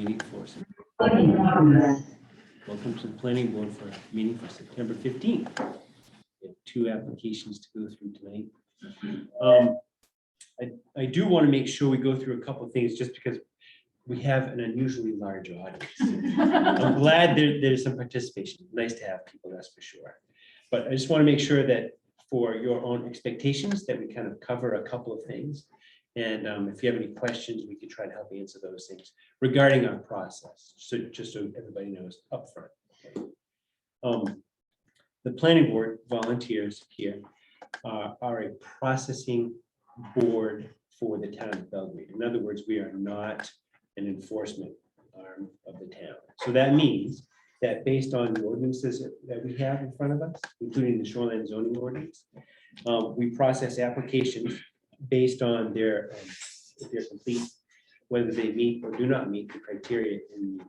Meeting for Welcome to the planning board for a meeting for September 15th. We have 2 applications to go through tonight. I do want to make sure we go through a couple of things just because we have an unusually large audience. I'm glad there's some participation. Nice to have people, that's for sure. But I just want to make sure that for your own expectations that we kind of cover a couple of things. And if you have any questions, we can try to help answer those things regarding our process. So just so everybody knows upfront. Okay. The planning board volunteers here are a processing board for the town of Belgrade. In other words, we are not an enforcement arm of the town. So that means that based on the ordinances that we have in front of us, including the shoreline zoning ordinance, we process applications based on their, if they're complete, whether they meet or do not meet the criteria in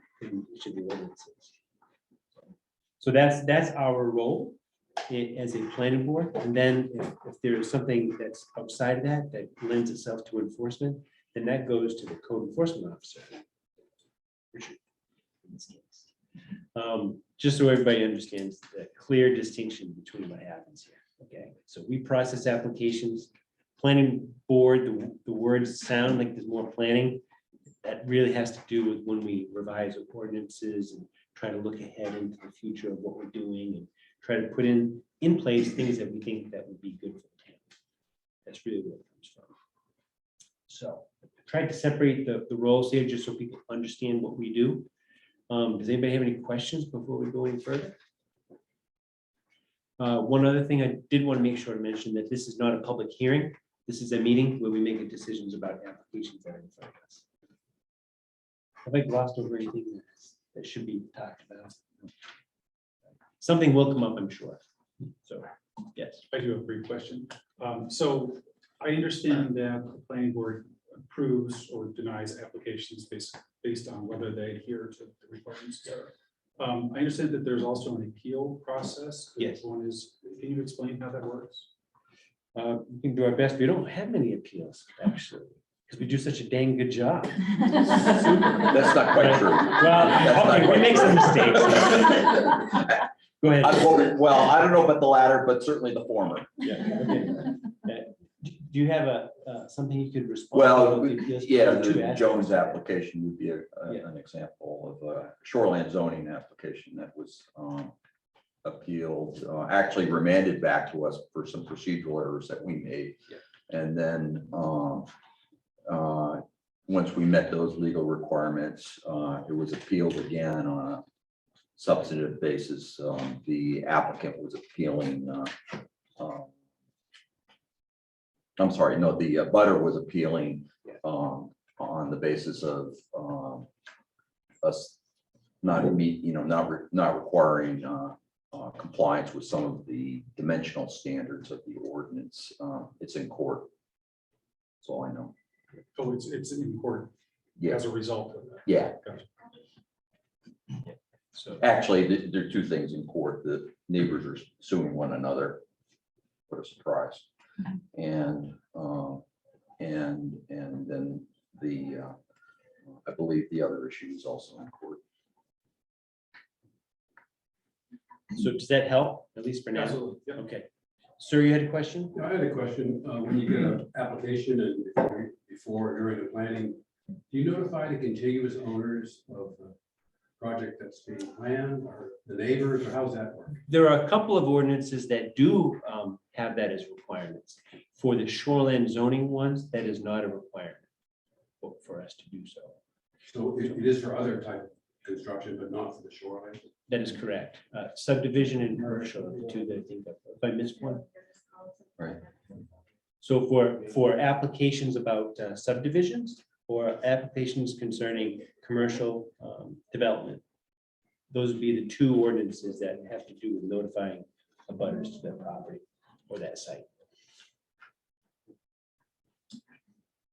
each of the ordinances. So that's our role as a planning board. And then if there is something that's outside of that, that lends itself to enforcement, then that goes to the code enforcement officer. Richard, in this case. Just so everybody understands the clear distinction between what happens here. Okay, so we process applications. Planning board, the words sound like there's more planning. That really has to do with when we revise ordinances and try to look ahead into the future of what we're doing and try to put in place things that we think that would be good for the town. That's really where it comes from. So I tried to separate the roles here just so people understand what we do. Does anybody have any questions before we go any further? One other thing I did want to make sure to mention that this is not a public hearing. This is a meeting where we make decisions about applications that are in front of us. Have I glossed over anything that should be talked about? Something will come up, I'm sure. So, yes. I do have a brief question. So I understand that the planning board approves or denies applications based on whether they adhere to the requirements. I understand that there's also an appeal process. Yes. One is, can you explain how that works? We can do our best. We don't have many appeals, actually, because we do such a dang good job. That's not quite true. Well, okay, we make some mistakes. Go ahead. Well, I don't know about the latter, but certainly the former. Yeah, okay. Do you have something you could respond? Well, to? yeah, Two the aspects. Jones application would be Yeah. an example of a shoreline zoning application that was appealed, actually remanded back to us for some procedural errors that we made. Yeah. And then once we met those legal requirements, it was appealed again on a substantive basis. The applicant was appealing. I'm sorry, no, the butter was appealing on the basis of us not requiring compliance with some of the dimensional standards of the ordinance. It's in court. That's all I know. Oh, it's in court Yeah, as a result of that. yeah. Gotcha. So Actually, there are 2 things in court. The neighbors are suing one another. What a surprise. And then I believe the other issue is also in court. So does that help, at least for now? Absolutely. Yeah. Okay. Sir, you had a question? Yeah, I had a question. When you get an application and before or during the planning, do you notify the contiguous owners of the project that's being planned, or the neighbors, or how's that work? There are a couple of ordinances that do have that as requirements. For the shoreline zoning ones, that is not a requirement for us to do so. So it is for other type of construction, but not for the shoreline? That is correct. Subdivision and commercial are the 2 that I think of. If I missed one. Right. So for applications about subdivisions or applications concerning commercial development, those would be the 2 ordinances that have to do with notifying abutters to their property or that site.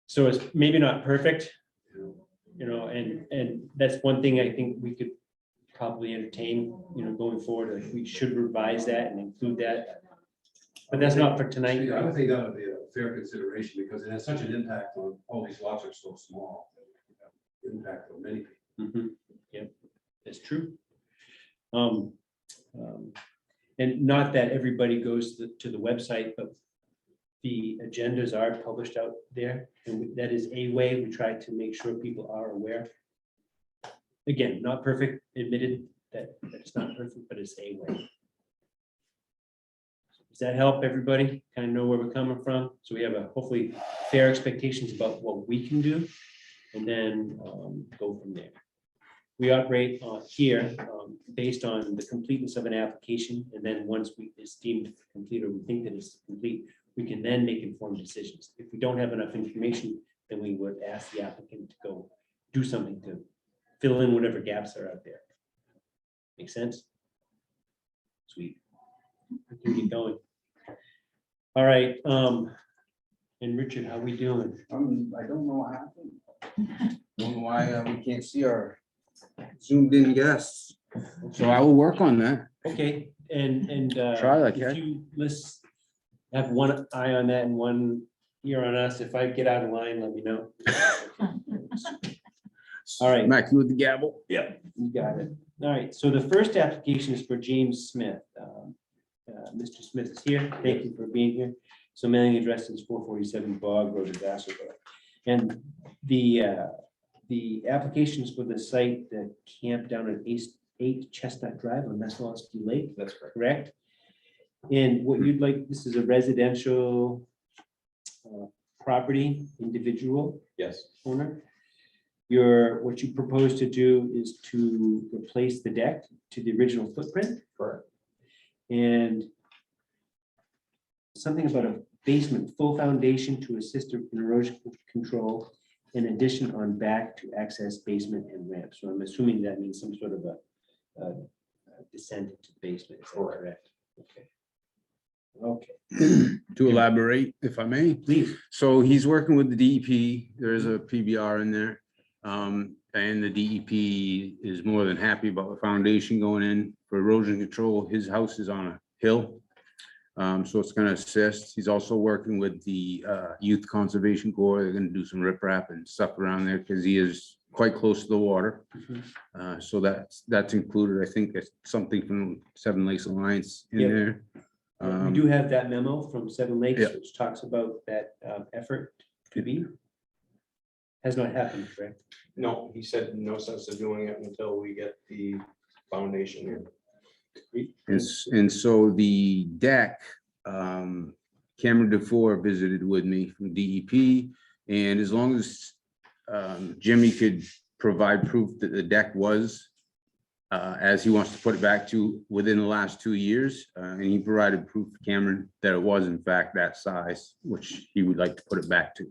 So it's maybe not perfect, and that's one thing I think we could probably entertain, going forward. Like we should revise that and include that. But that's not for tonight. Yeah, I would think that would be a fair consideration because it has such an impact on all these lots are so small. Impact on many people. Yep, that's true. And not that everybody goes to the website, but the agendas are published out there, and that is a way we try to make sure people are aware. Again, not perfect, admitted that it's not perfect, but it's a way. Does that help everybody kind of know where we're coming from? So we have a hopefully fair expectations about what we can do, and then go from there. We operate here based on the completeness of an application, and then once it's deemed complete, or we think that it's complete, we can then make informed decisions. If we don't have enough information, then we would ask the applicant to go do something to fill in whatever gaps are out there. Make sense? Sweet. We can get going. All right, and Richard, how we doing? I don't know what happened. Don't know why we can't see our zoomed in guests. So I will work on that. Okay, and Try like if that. you have one eye on that and one ear on us, if I get out of line, let me know. All right. Mac, you with the gavel? Yeah. You got it. All right, so the first application is for James Smith. Mr. Smith is here. Thank you for being here. So mailing address is 447 Bog Road, Vassarville. And the applications for the site, the camp down at 8 Chestnut Drive on Messalowski Lake. That's correct. Correct? And what you'd like, this is a residential property, individual Yes. owner. What you propose to do is to replace the deck to the original footprint, Correct. and something about a basement, full foundation to assist in erosion control, in addition on back to access basement and ramp. So I'm assuming that means some sort of a descent into the basement. Is that correct? Okay. Okay, To elaborate, if I may. please. So he's working with the DEP. There is a PBR in there. And the DEP is more than happy about the foundation going in for erosion control. His house is on a hill. So it's gonna assist. He's also working with the Youth Conservation Corps. They're gonna do some riprap and stuff around there because he is quite close to the water. So that's included. I think it's something from Seven Lakes Alliance in Yep. there. We do have that memo from Seven Lakes, Yeah. which talks about that effort to be. Has not happened, correct? No, he said no sense of doing it until we get the foundation in. And so the deck, Cameron DeFore visited with me from DEP, and as long as Jimmy could provide proof that the deck was as he wants to put it back to within the last 2 years, and he provided proof to Cameron that it was in fact that size, which he would like to put it back to.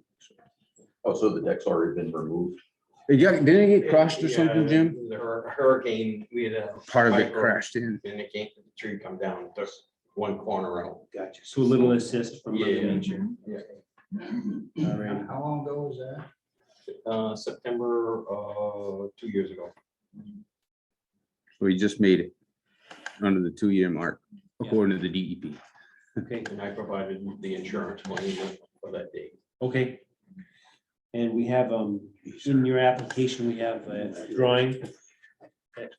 Oh, so the deck's already been removed? Didn't it get crushed or something, Jim? The hurricane, we had a. Part of it micro- crashed in. And it came, the tree come down, just one corner out. Gotcha. So a little assist from Mother Yeah. Nature. Yeah. All right. How long ago was that? September, 2 years ago. So he just made it under the 2-year mark, Yeah. according to the DEP. Okay, And I provided the insurance money for that date. okay. And we have, in your application, we have a drawing. I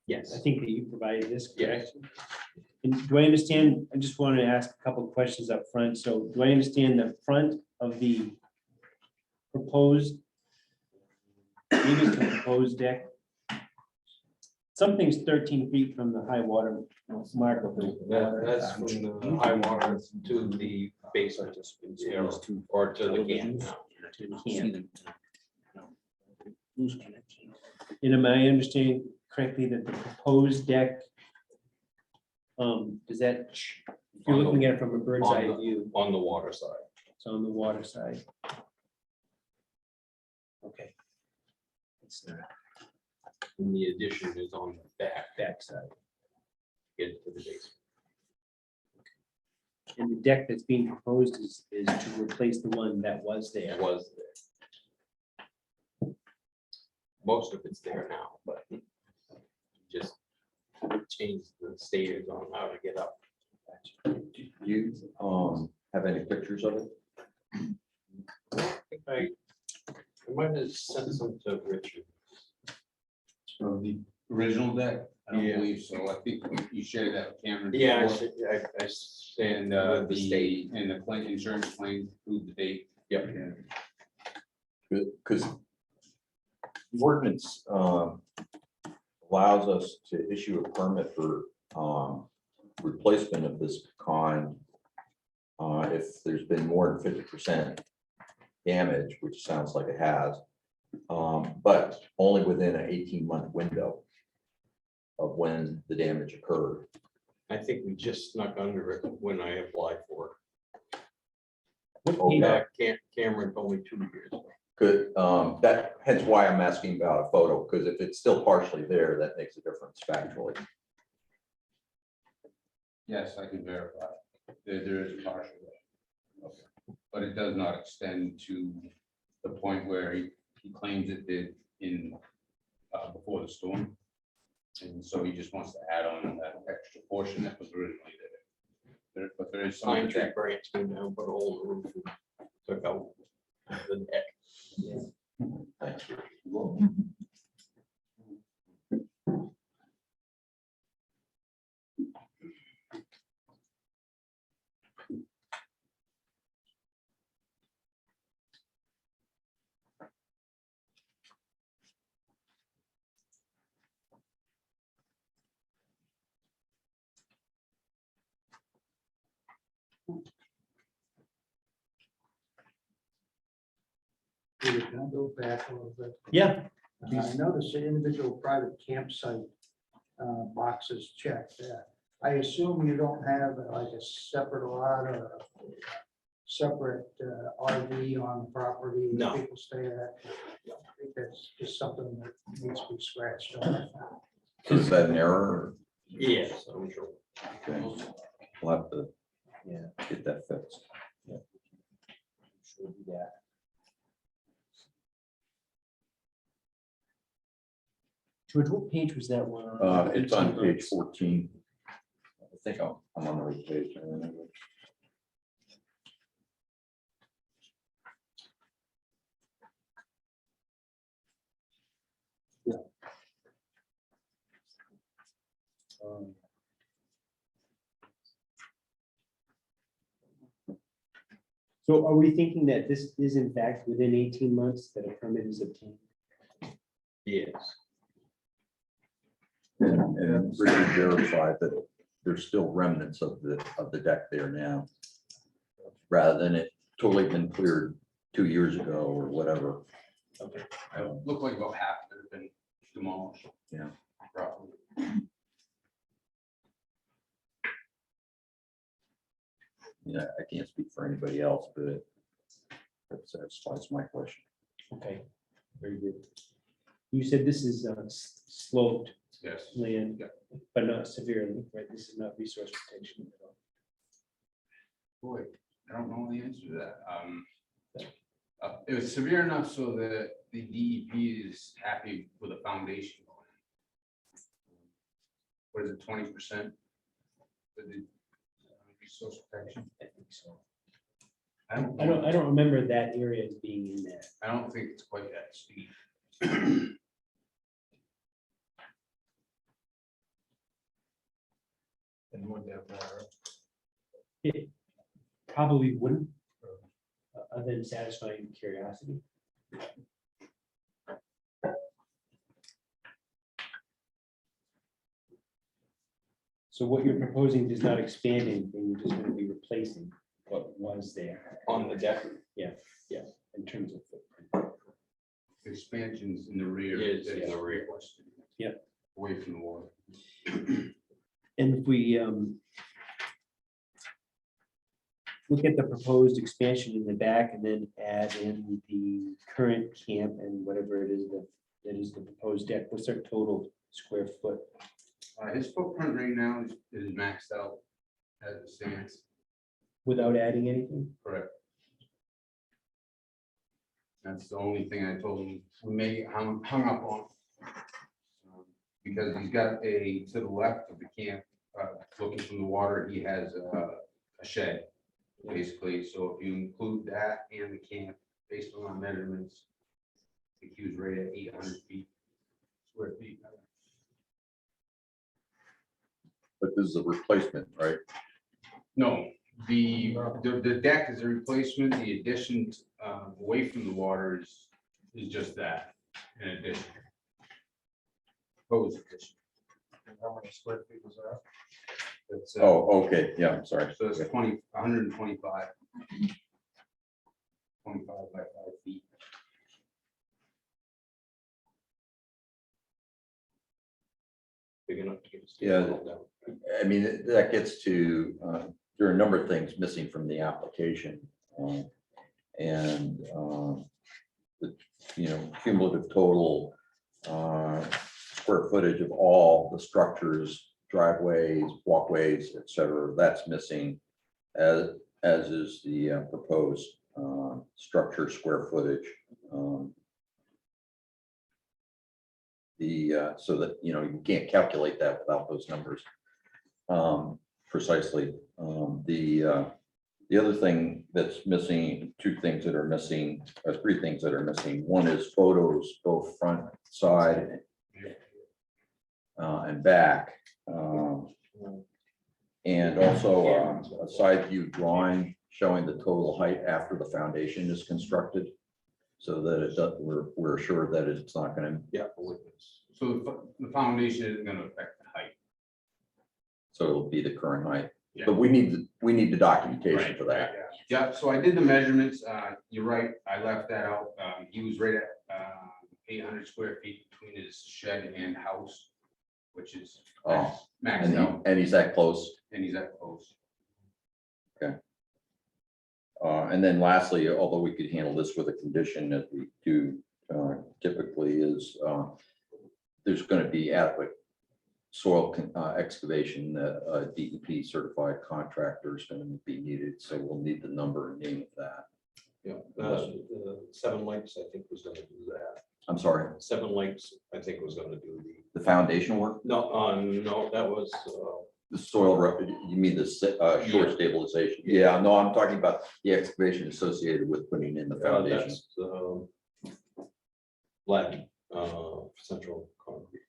Yes. think that you provided this, correct? And do I understand, I just wanted to ask a couple of questions up front. So do I understand the front of the proposed, maybe it's the proposed deck? Something's 13 feet from the high water mark of the water. That's from the high water to the basement, or to the camp now. To the camp. And am I understanding correctly that the proposed deck, does that, if you're looking at it from a bird's eye view, On the water side. it's on the water side? Okay. It's the And the addition is on the back side. get to the basement. And the deck that's being proposed is to replace the one that was there. It was there. Most of it's there now, but just change the stairs on how to get up. Do you have any pictures of it? I might have sent some to Richard. Of the original deck? I don't Yeah. believe so. I think you shared that with Cameron. Yeah, before. I stand And the state. the claim, insurance claim, through the date. Yep. Because the ordinance allows us to issue a permit for replacement of this kind if there's been more than 50% damage, which sounds like it has, but only within an 18-month window of when the damage occurred. I think we just snuck under it when I applied for Okay. it. Cameron told me 2 years. Good, that, hence why I'm asking about a photo, because if it's still partially there, that makes a difference factually. Yes, I can verify. There is a partial. Okay. But it does not extend to the point where he claims it did in, before the storm. And so he just wants to add on that extra portion that was originally there. But there is some. Pine tree branch came down, put a hole in the roof, and took out the deck. Thank you. Can I go back a little bit? Yeah, I noticed the individual private campsite boxes checked. I assume you don't have like a separate lot or a separate RV on the property No. that people stay at. I think that's just something that needs to be scratched off. So is that an error? Yes, I'm sure. Okay. We'll have to yeah, get that fixed. sure do that. George, what page was that one on? It's on 18 page months. 14. I think I'm on the right page. I remember. Um, So are we thinking that this is in fact within 18 months that a permit is obtained? Yes. And Richard verified that there's still remnants of the deck there now. Rather than it totally been cleared 2 years ago or whatever. Okay. It looked like about half of it had been demolished. Yeah. Probably. Yeah, I can't speak for anybody else, but that satisfies my question. Okay, very good. You said this is sloped Yes. land, Yeah. but not severely, right? This is not resource protection at all. Boy, I don't know the answer to that. It was severe enough so that the DEP is happy with a foundation going in. What is it, 20%? For the resource protection? I think so. I don't I don't remember that area as being in there. I don't think it's quite that steep. And would that matter? It probably wouldn't, other than satisfying curiosity. So what you're proposing does not expand anything, you're just going to be replacing what was there On the deck? in terms of footprint. Expansions in the rear. Is in the rear. Yep. Away from the water. And if we look at the proposed expansion in the back and then add in the current camp and whatever it is that is the proposed deck, what's our total square foot? His footprint right now is maxed out as it stands. Without adding anything? Correct. That's the only thing I told him we may get hung up on. Because he's got to the left of the camp, looking from the water, he has a shed, basically. So if you include that and the camp, based on our measurements, I think he was right at 800 feet square feet. But this is a replacement, right? No, the deck is a replacement, the addition away from the water is just that, an addition. Proposed addition. How many square feet was that? That's, Oh, okay, yeah, I'm sorry. So it's 125. 25 by 5 feet. Big enough to get a Yeah. stair down. I mean, that gets to, there are a number of things missing from the application. And, the, cumulative total square footage of all the structures, driveways, walkways, et cetera, that's missing, as is the proposed structure square footage. So that, you can't calculate that without those numbers precisely. The other thing that's missing, two things that are missing, or three things that are missing. One is photos, both front, side, and back. And also a side view drawing showing the total height after the foundation is constructed. So that it does, we're assured that it's not gonna, Yeah. with this. So the foundation isn't gonna affect the height. so it'll be the current height. Yeah. But we need the documentation for that. Yeah, so I did the measurements. You're right, I left that out. He was right at 800 square feet between his shed and house, which is Oh, maxed And out, and he's that close. and he's at close. And then lastly, although we could handle this with a condition that we do typically is there's going to be adequate soil excavation. A DEP certified contractor is going to be needed, so we'll need the number and name of that. Yeah, Seven Lakes, I think, was gonna do that. I'm sorry, Seven Lakes, I think, was gonna do the foundation work, no, no, that was, the soil, you mean the shore stabilization? Yeah, no, I'm talking about the excavation associated with putting in the foundation. that's, Latin, Central Concrete.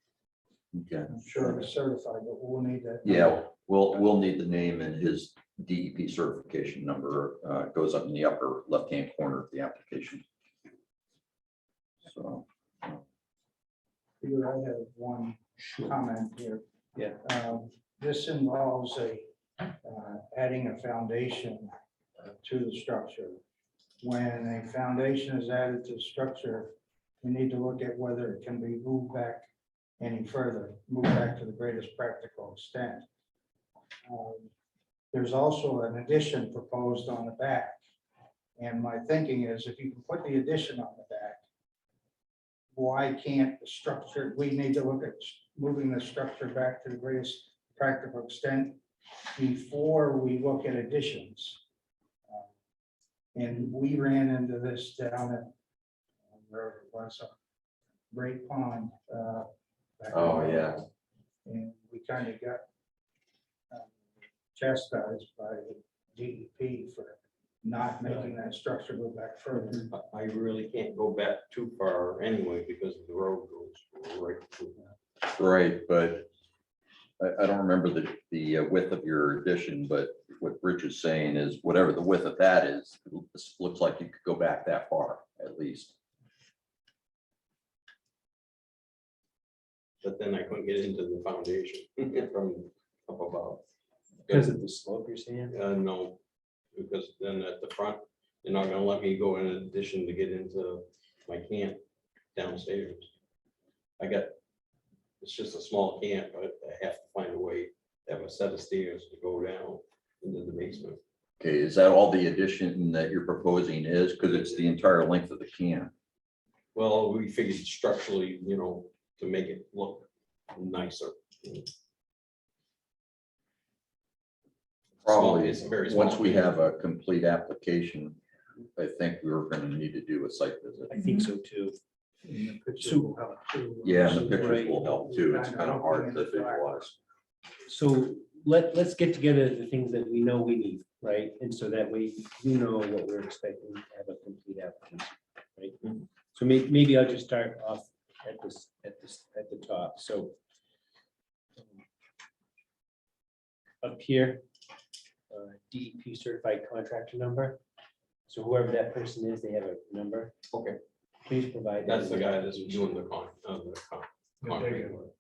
Okay. I'm sure it's certified, but we'll need that. Yeah, we'll need the name and his DEP certification number goes up in the upper left-hand corner of the application. So, Peter, I have one comment here. Yeah. This involves adding a foundation to the structure. When a foundation is added to the structure, we need to look at whether it can be moved back any further, move back to the greatest practical extent. There's also an addition proposed on the back. And my thinking is if you can put the addition on the back, why can't the structure, we need to look at moving the structure back to the greatest practical extent before we look at additions. And we ran into this down at wherever it was, Great Pond. Back oh, in- yeah. And we kind of got chastised by the DEP for not making that structure go back further. I really can't go back too far anyway, because the road goes right through that. Right, but I don't remember the width of your addition, but what Rich is saying is whatever the width of that is, this looks like you could go back that far at least. But then I couldn't get into the foundation from up above. Because of the slope, you're saying? No, because then at the front, they're not gonna let me go in addition to get into my camp downstairs. It's just a small camp, but I have to find a way to have a set of stairs to go down into the basement. Okay, is that all the addition that you're proposing is? Because it's the entire length of the camp. Well, we figured structurally, to make it look nicer. Probably, It's a very small once we camp. have a complete application, I think we're going to need to do a site visit. I think so too. And the picture So- will help too. Yeah, and the So pictures Right. will help too. It's kind of hard to visualize. So let's get together the things that we know we need, right? And so that way you know what we're expecting to have a complete application, right? So maybe I'll just start off at the So up here, DEP certified contractor number. So whoever that person is, they have a number. Okay. Please provide. that That's the guy that's information. doing the concrete work.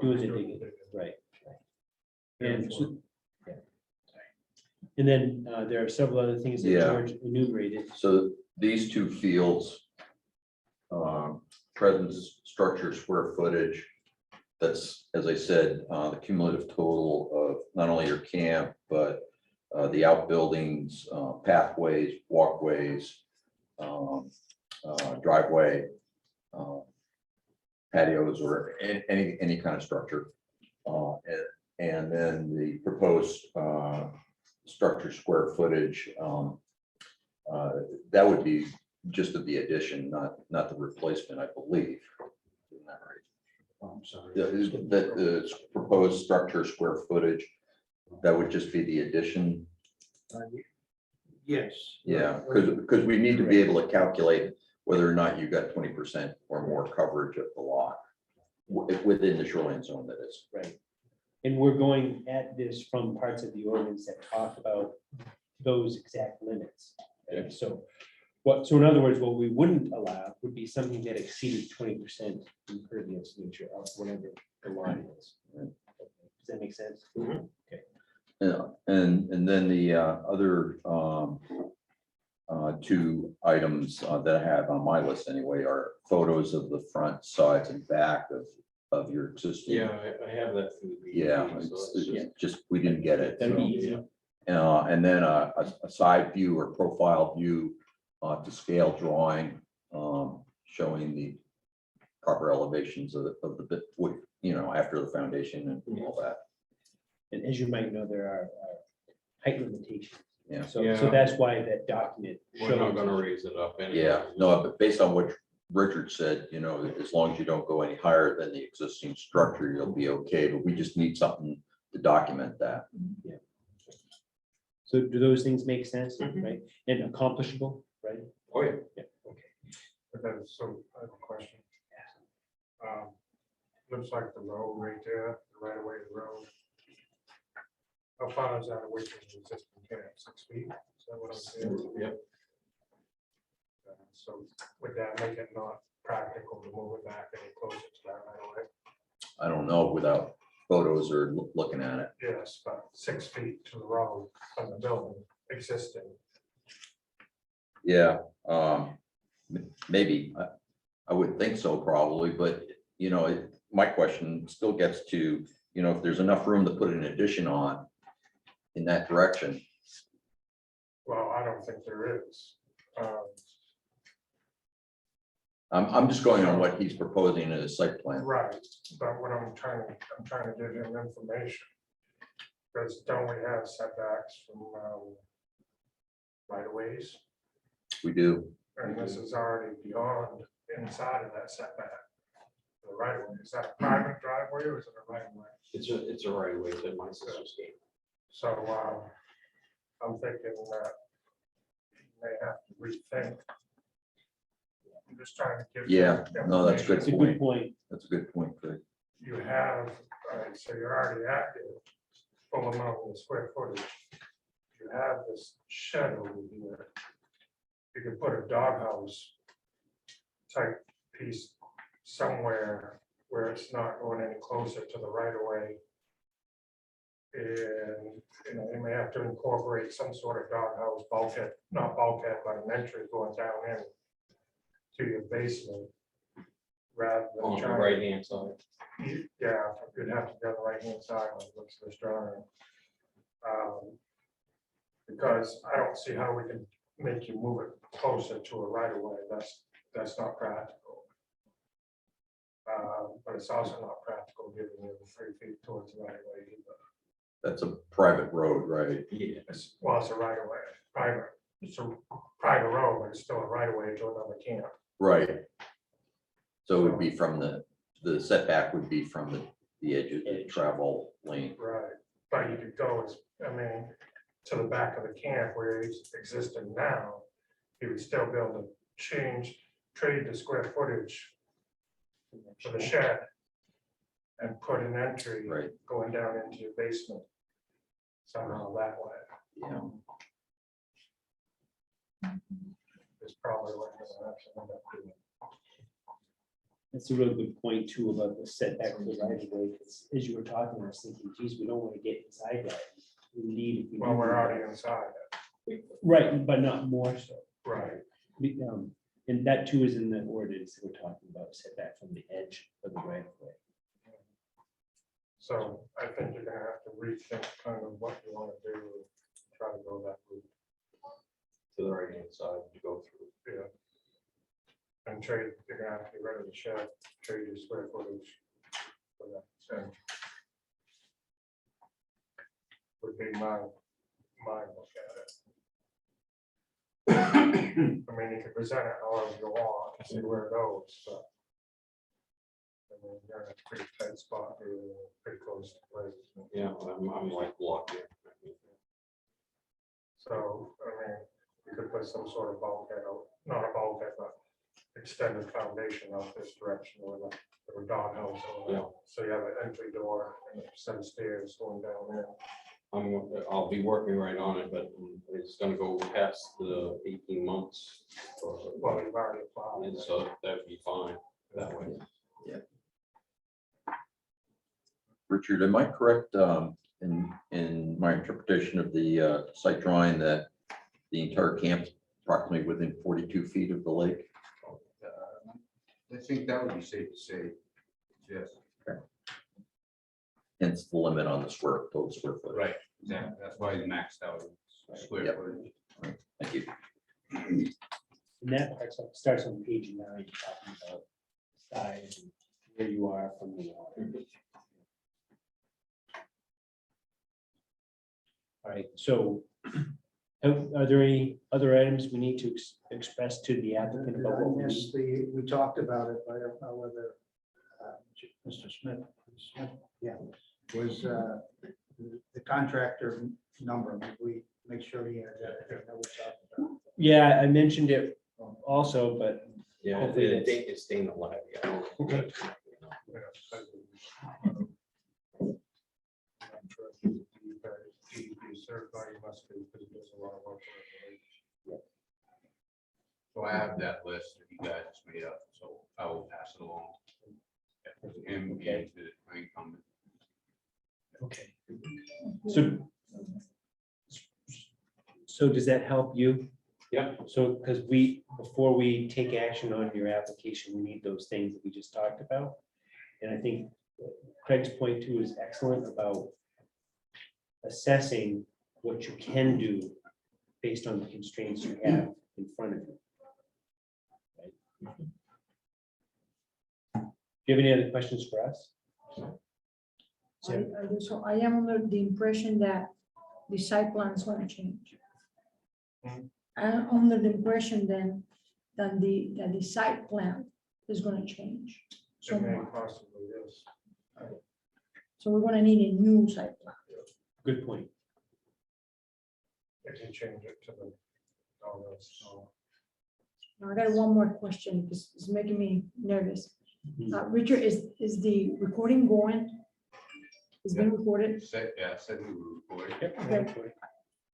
Doing the digging, right. And so- yeah. And then there are several other things that Yeah. George enumerated. So these two fields, presence, structure, square footage, that's, as I said, the cumulative total of not only your camp, but the outbuildings, pathways, walkways, driveway, patios, or any kind of structure. And then the proposed structure square footage, that would be just of the addition, not the replacement, I believe. Isn't that right? I'm sorry. The proposed structure square footage, that would just be the addition. Yes. Yeah, because we need to be able to calculate whether or not you got 20% or more coverage of the lot within the shoreline zone, that is. Right. And we're going at this from parts of the ordinance that talk about those exact limits. And so so in other words, what we wouldn't allow would be something that exceeded 20% impervious nature of whatever the line is. Does that make sense? Yeah, and then the other two items that I have on my list anyway are photos of the front, sides, and back of your existing. Yeah, I have that through the. Yeah, so it's that's just- just, we didn't get it. That'd be so. easy. And then a side view or profile view to scale drawing, showing the proper elevations of the bit, after the foundation and all that. And as you might know, there are height limitations. Yeah. So Yeah. that's why that document We're not shows. gonna raise it up. anyway. Yeah, no, but based on what Richard said, as long as you don't go any higher than the existing structure, you'll be okay, but we just need something to document that. So do those things make sense, Mhm. right? And accomplishable, right? Oh, yeah. So I have a question. Looks like the road right there, the right away road. How far is that away from the existing camp? 6 feet? Is that what I'm saying? Yep. So would that make it not practical to move it back any closer to that right away? I don't know without photos or looking at it. Yes, but 6 feet to the road from the building existing. Yeah, maybe, I would think so probably, but, my question still gets to, if there's enough room to put an addition on in that direction. Well, I don't think there is. I'm just going on what he's proposing in his site plan. Right, but what I'm trying to give him information. Because don't we have setbacks from right of ways? We do. And this is already beyond inside of that setback. The right of way, is that a private driveway or is it a right of way? It's a right away that my sister's game. So I'm thinking that you may have to rethink. I'm just trying to give. you Yeah, no, that's good. It's a good point. That's a good point, Craig. You have, so you're already at your full amount of square footage. You have this shed over here. You could put a doghouse type piece somewhere where it's not going any closer to the right of way. And, you may have to incorporate some sort of doghouse bulkhead, not bulkhead, but an entry going down in to your basement. Rather than On the trying. right hand side. Yeah, you'd have to be on the right hand side when it looks at this drawing. Because I don't see how we can make you move it closer to a right of way. That's not practical. But it's also not practical giving you the 3 feet towards the right of way either. That's a private road, right? Yeah. It's a right of way, private. It's a private road, but it's still a right of way to another camp. Right. So it would be from the setback would be from the edge of the travel lane. Right, but you could go to the back of the camp where it's existing now. You would still be able to trade the square footage for the shed and put an entry Right, going down into your basement somehow that way. yeah. Is probably what you're gonna have to end up doing. That's a really good point too about the setback from the right of way, because as you were talking, I was thinking, geez, we don't want to get inside that. Indeed. if we Well, do we're that. already inside it. Right, but not more so. Right. And that too is in the ordinance that we're talking about, setback from the edge of the right of way. So I think you're gonna have to rethink kind of what you wanna do, try to go that route, To the right hand side to go through. yeah. And trade, you're gonna have to get rid of the shed, trade your square footage for that. And would be my look at it. I mean, you can present it however you want, see where it goes, but. I mean, you're in a pretty tight spot, you're pretty close to the place. Yeah, I'm like blocked here. So, I mean, you could put some sort of bulkhead out, not a bulkhead, but extended foundation out this direction or the doghouse. Yeah. So you have an entry door and a set of stairs going down there. I'll be working right on it, but it's gonna go past the 18 months. Well, you've already applied. And so that'd be fine that way. Richard, am I correct in my interpretation of the site drawing that the entire camp is approximately within 42 feet of the lake? I think that would be safe to say, yes. Hence the limit on the total square foot. Right, exactly. That's why it's maxed out square Yep. footage. Thank you. And that starts on page 9, talking about size and where you are from the water. All right, so are there any other items we need to express to the applicant about what we need? Yes, we talked about it, but I don't know whether Mr. Smith, yeah, was the contractor number. We make sure he has that. That we talked about. Yeah, I mentioned it also, but Yeah, Hopefully it's staying alive. Yeah. Okay. Certified, you must be, because it does a lot of work. So I have that list that you guys just made up, so I will pass it along. And Okay. to the planning comment. okay. So does that help you? Yeah. So, because before we take action on your application, we need those things that we just talked about. And I think Craig's point too is excellent about assessing what you can do based on the constraints you have in front of you. Right? Do you have any other questions for us? So I am under the impression that the site plan is going to change. Mhm. I'm under the impression then that the site plan is going to change. It may somewhat. possibly, yes. So we're going to need a new site plan. Good point. If you change it to the. So, Now I got one more question because it's making me nervous. Richard, is the recording going? It's been recorded? Said we were recording. Okay.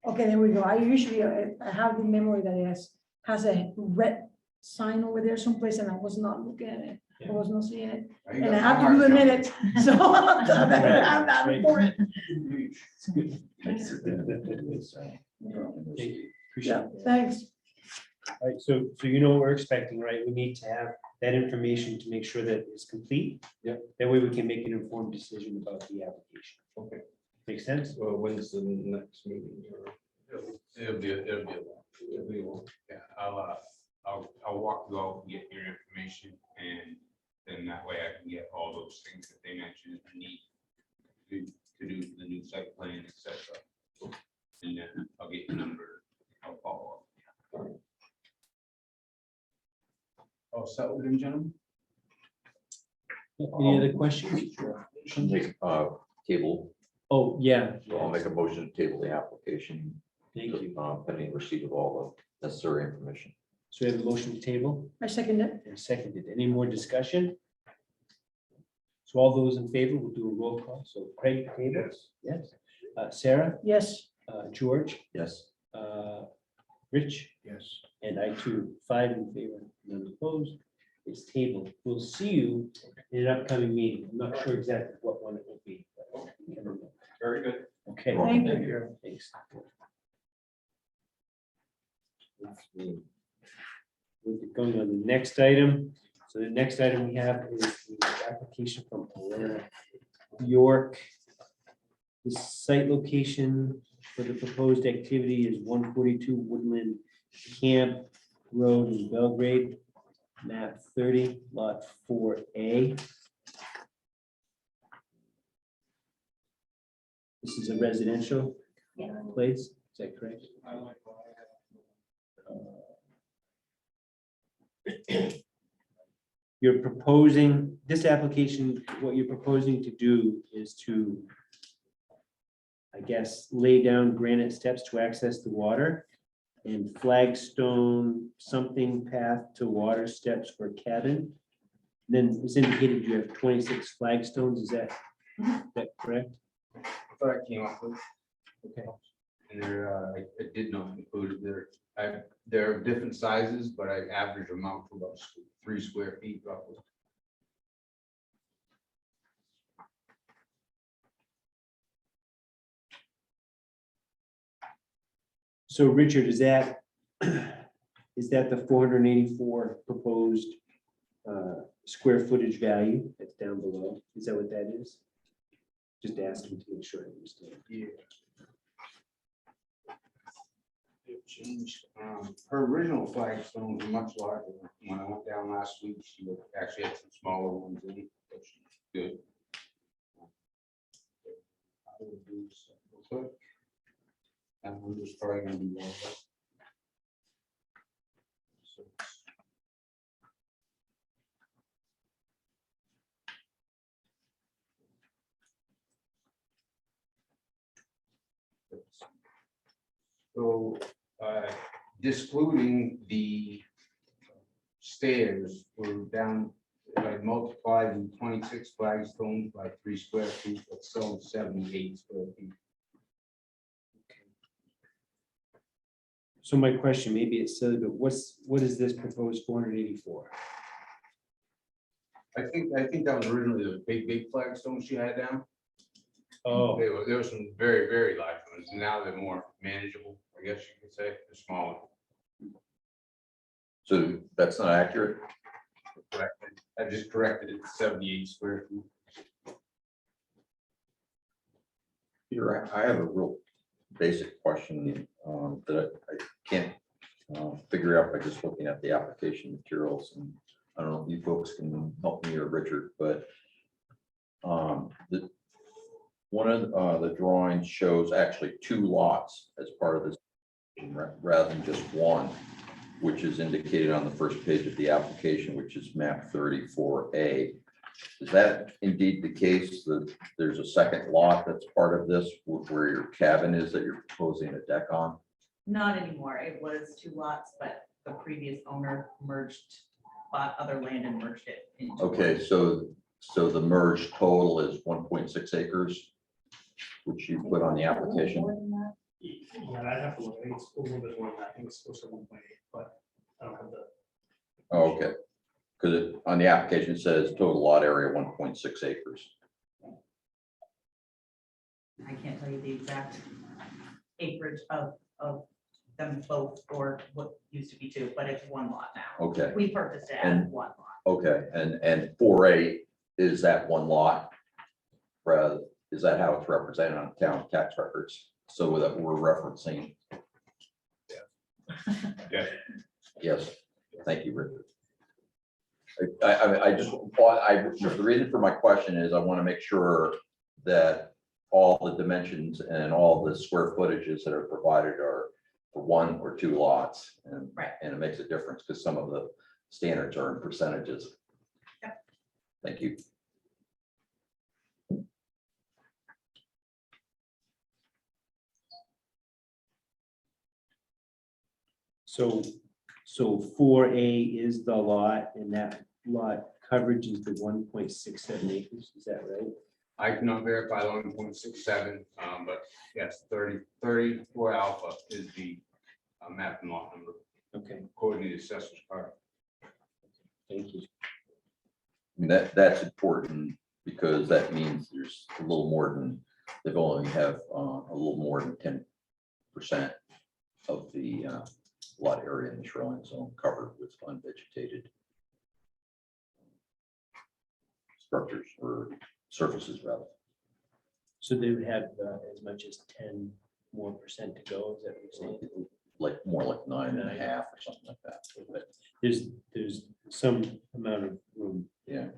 Okay, there we go. I usually, I have the memory that it has a red sign over there someplace and I was not looking at it. I was not seeing it. And I have to do the minutes, so I better have that recorded. It's good. Thank you. Appreciate Yeah, it. thanks. All right, so you know what we're expecting, right? We need to have that information to make sure that it's complete. Yep. That way we can make an informed decision about the application. Okay. Make sense? Well, when's the next meeting? It'll be a It'll be one. yeah, I'll walk you out, get your information, and then that way I can get all those things that they mentioned I need to do the new site plan, et cetera. And then I'll get your number, I'll follow up. Oh, so with them, gentlemen? Any other questions? Make table, Oh, yeah. I'll make a motion to table the application. Thank you. Pending receipt of all the necessary information. So we have a motion to table I second it. and seconded. Any more discussion? So all those in favor, we'll do a roll call. So Craig Taylor, yes. Sarah, Yes, George, Yes. Rich, Yes. and I too, 5 in favor, none opposed. It's tabled. We'll see you in an upcoming meeting. I'm not sure exactly what one it will be. but we can remember. Very good. Okay. Thank you. Thanks. We'll be going on the next item. So the next item we have is the application from Alana York. The site location for the proposed activity is 142 Woodland Camp Road in Belgrade, map 30, lot 4A. This is a residential place, is that correct? You're proposing, this application, what you're proposing to do is to, I guess, lay down granite steps to access the water and flagstone something path to water steps for cabin. Then it's indicated you have 26 flagstones, is that correct? What I came up with, Okay. and I did not include it. They're different sizes, but I average them out to about 3 square feet roughly. So Richard, is that the 484 proposed square footage value that's down below? Is that what that is? Just asking to make sure I understand. Yeah. It changed. Her original flagstones were much larger. When I went down last week, she actually had some smaller ones in it, but she's good. I will do this real quick. And I'm just trying to do all that. So it's- So, discluding the stairs, we're down, I multiplied the 26 flagstones by 3 square feet, that's still 78 square feet. So my question, maybe it's silly, but what is this proposed 484? I think that was originally the big flagstones she had down. Oh, There were some very large ones, now they're more manageable, I guess you could say, they're smaller. So that's not accurate? Corrected. I just corrected it to 78 square feet. Peter, I have a real basic question that I can't figure out by just looking at the application materials. And I don't know if you folks can help me or Richard, but one of the drawings shows actually 2 lots as part of this rather than just one, which is indicated on the first page of the application, which is map 34A. Is that indeed the case that there's a second lot that's part of this where your cabin is that you're proposing a deck on? Not anymore. It was 2 lots, but the previous owner bought other land and merged it into. Okay, so the merged total is 1.6 acres, which you put on the application. Yeah, I'd have to look, I think it's a little bit more than that, I think it's close to 1.8, but I don't have the. Oh, okay, because on the application it says total lot area 1.6 acres. I can't tell you the exact acreage of them both or what used to be 2, but it's 1 lot now. Okay, We purchased it as And- 1 lot. okay, and 4A, is that one lot? Rather, is that how it's represented on town tax records? So that we're referencing? Yeah. Yes, thank you, Richard. The reason for my question is I want to make sure that all the dimensions and all the square footages that are provided are for 1 or 2 lots. And, Right. and it makes a difference because some of the standards are in percentages. Yep. Thank you. so 4A is the lot and that lot coverage is the 1.67 acres, is that right? I cannot verify the 1.67, but yes, 34 alpha is the map and lot number, Okay, according to the assessor's card. thank you. I mean, that's important because that means there's a little more than, they've only have a little more than 10% of the lot area in the shoreline zone covered with unvegetated structures or surfaces rather. So they would have as much as 10% more to go, is that what you're saying? Like more like 9.5 or something like that. But there's some amount of room. Yeah.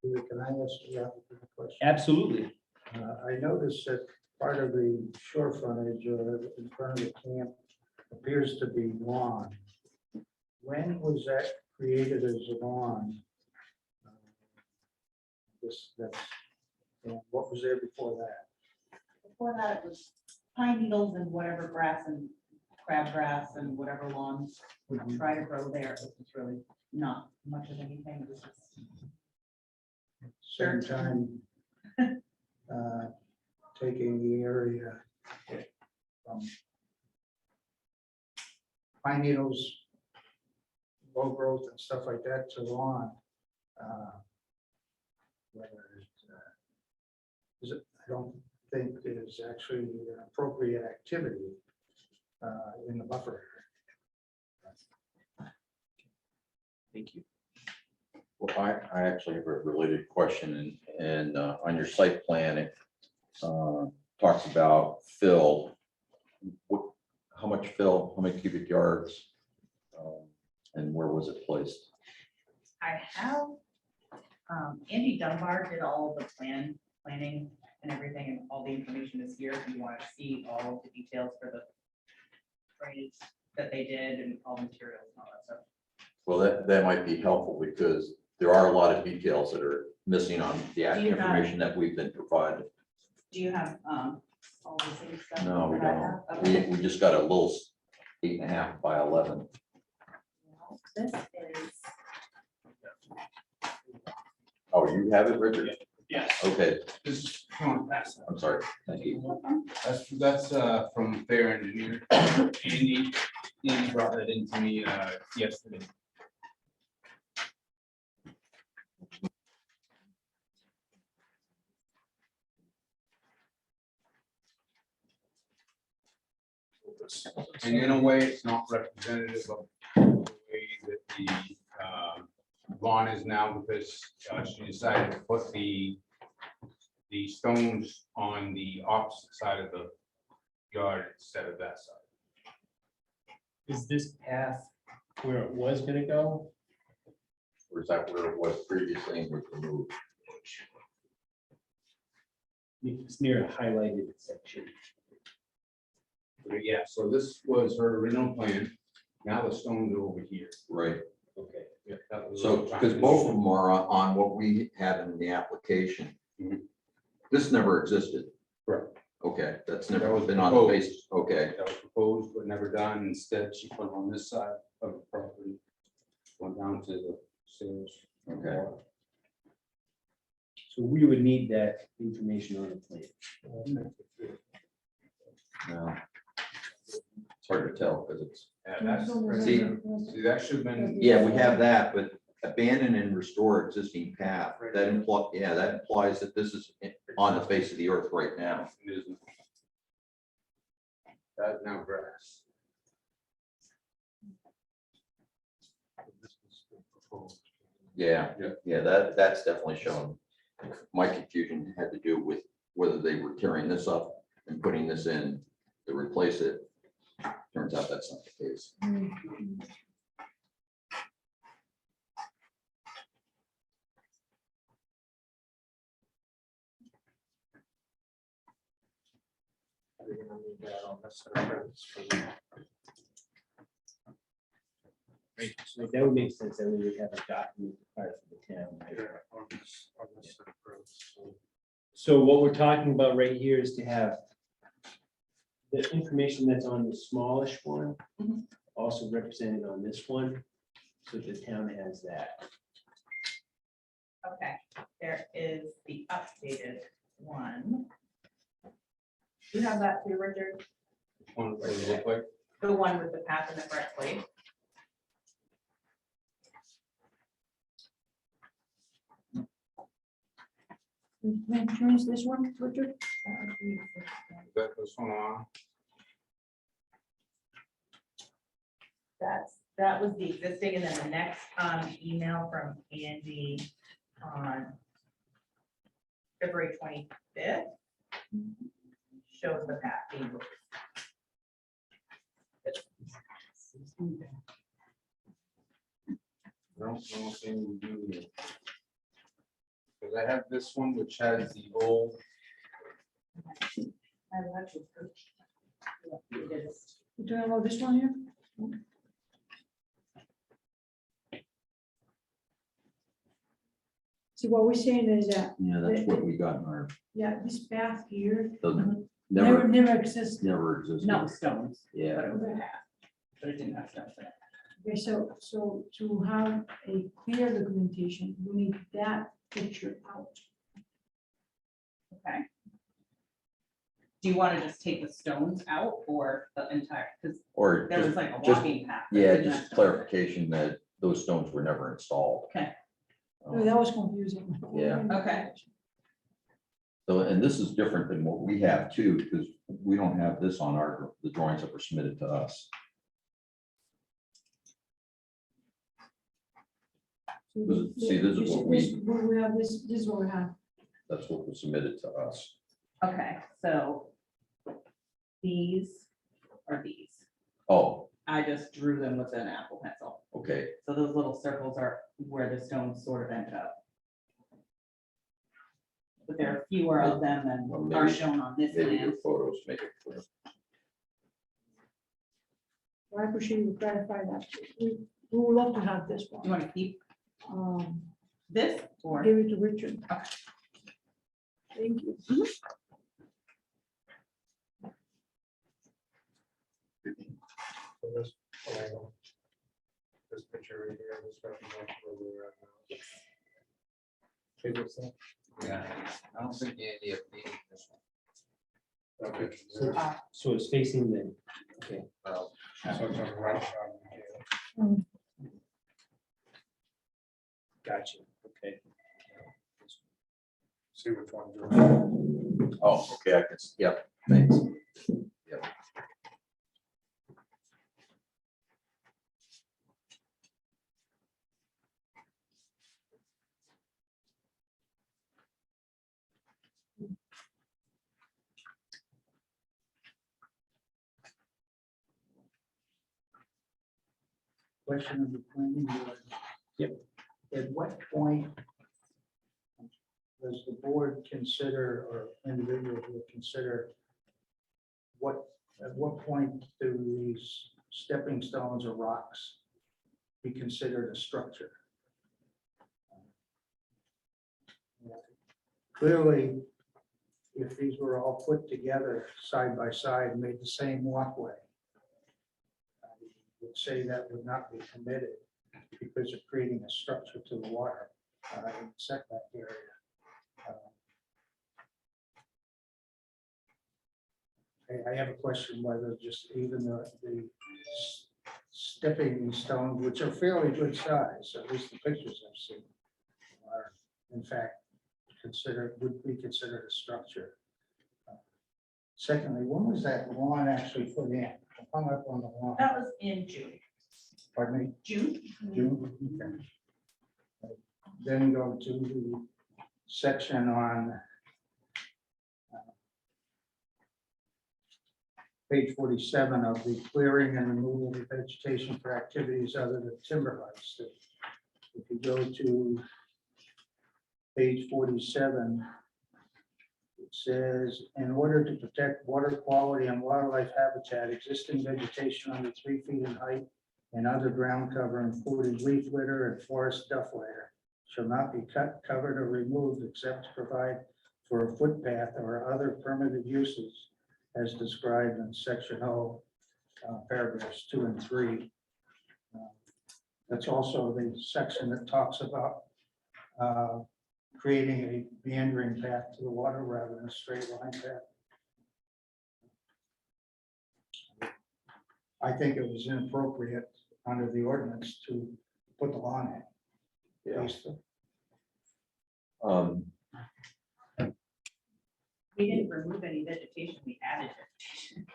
Can I ask the applicant a question? Absolutely. I noticed that part of the shore frontage or in front of the camp appears to be lawn. When was that created as a lawn? And what was there before that? Before that, it was pine needles and whatever grass and crabgrass and whatever lawns would try to grow there. It was really not much of anything. It was just Same time, taking the area from pine needles, low growth and stuff like that to lawn. Whether it, is it, I don't think it is actually an appropriate activity in the buffer area. Thank you. Well, I actually have a related question and on your site plan, it talks about fill. How much fill, how many cubic yards? And where was it placed? I have, Andy Dunbar did all of the planning and everything, and all the information is here. If you want to see all of the details for the drainage that they did and all the materials and all that stuff. Well, that might be helpful because there are a lot of details that are missing on the Do you have- information that we've been provided. Do you have, all the same stuff? No, we that I don't. have? Okay. We just got a little 8.5 by 11. Well, this is, Oh, you have it, Richard? Yes. Okay, This, come on, pass that. I'm sorry. Thank you. That's from Fair Engineer. Andy brought that into me yesterday. And in a way, it's not representative of the way that the lawn is now, because she decided to put the stones on the opposite side of the yard instead of that side. Is this path where it was gonna go? Or is that where it was previously and was removed? It's near a highlighted section. Yeah, so this was her original plan. Now the stones are over here. Right. Okay. Yeah, that was- So, because both of them are on what we have in the application. Mhm. This never existed. Correct. Okay, that's never been on the base. Okay, That was proposed but never done. Instead, she put on this side of the property. Went down to the stairs. okay. So we would need that information on the plan. Now, it's hard to tell because it's, Yeah, that's, See- see, that should have been. yeah, we have that, but abandon and restore existing path. That that implies that this is on the face of the earth right now. It isn't. That's now grass. Yeah, yeah, that's definitely shown. My confusion had to do with whether they were tearing this up and putting this in to replace it. Turns out that's not the case. So that would make sense, that we would have a document required for the town. So what we're talking about right here is to have the information that's on the smallish one, Mhm. also represented on this one, so the town has that. Okay, there is the updated one. You have that too, Richard? What does it look like? The one with the path in the correct place? Can you change this one, Richard? That was on. That was the existing, and then the next email from Andy on February 25th shows the path being moved. I don't know if they will do it. Because I have this one which has the old, I will actually prove- Yeah, it is. You talking about this one here? See, what we're saying is that, Yeah, that's what we got in our, yeah, this path here doesn't, never, never, never existed. never existed. No stones, Yeah. but it was a path, but it didn't have stones in it. Okay, so to have a clear documentation, we need that picture out. Okay. Do you want to just take the stones out or the entire, because Or there was just, like a just- walking path. that yeah, didn't have just stones. clarification that those stones were never installed. Okay. That was confusing. Yeah. Okay. So, and this is different than what we have too, because we don't have this on the drawings that were submitted to us. See, this is what We have this is what we have. That's what was submitted to us. Okay, so these are these. Oh, I just drew them with an Apple pencil. okay. So those little circles are where the stones sort of end up. But there are fewer of them Well, than maybe- are shown on this Maybe plan. your photos make it clear. I appreciate you clarify that. We would love to have this You one. want to keep Um, this or? Give it to Richard. Okay. Thank you. So this, this picture right here, this represents where we're at now. Favorite stuff? yeah, I don't think Andy updated this one. Okay, So it's facing the, okay, so it's on the right side. of the table. Mm. gotcha, okay. See which one. yours. Oh, okay, I can, yep, thanks. Yep. Question of the planning board. Yep. At what point does the board consider, or individuals will consider, at what point do these stepping stones or rocks be considered a structure? Clearly, if these were all put together side by side and made the same walkway, I would say that would not be permitted because of creating a structure to the water in the setback area. I have a question whether just even the stepping stones, which are fairly good size, at least the pictures I've seen, are in fact would be considered a structure. Secondly, when was that lawn actually put in? Hung up on the lawn? That was in June. Pardon me? June? June? Okay. Then go to the section on page 47 of the clearing and removal of vegetation for activities other than timber harvesting. If you go to page 47, it says, in order to protect water quality and wildlife habitat, existing vegetation under 3 feet in height and other ground cover, including leaf litter and forest duff litter, shall not be cut, covered, or removed except to provide for a footpath or other permitted uses as described in section O, paragraphs 2 and 3. That's also the section that talks about creating a meandering path to the water rather than a straight line path. I think it was inappropriate under the ordinance to put the lawn in. Yeah. Basically. We didn't remove any vegetation, we added vegetation.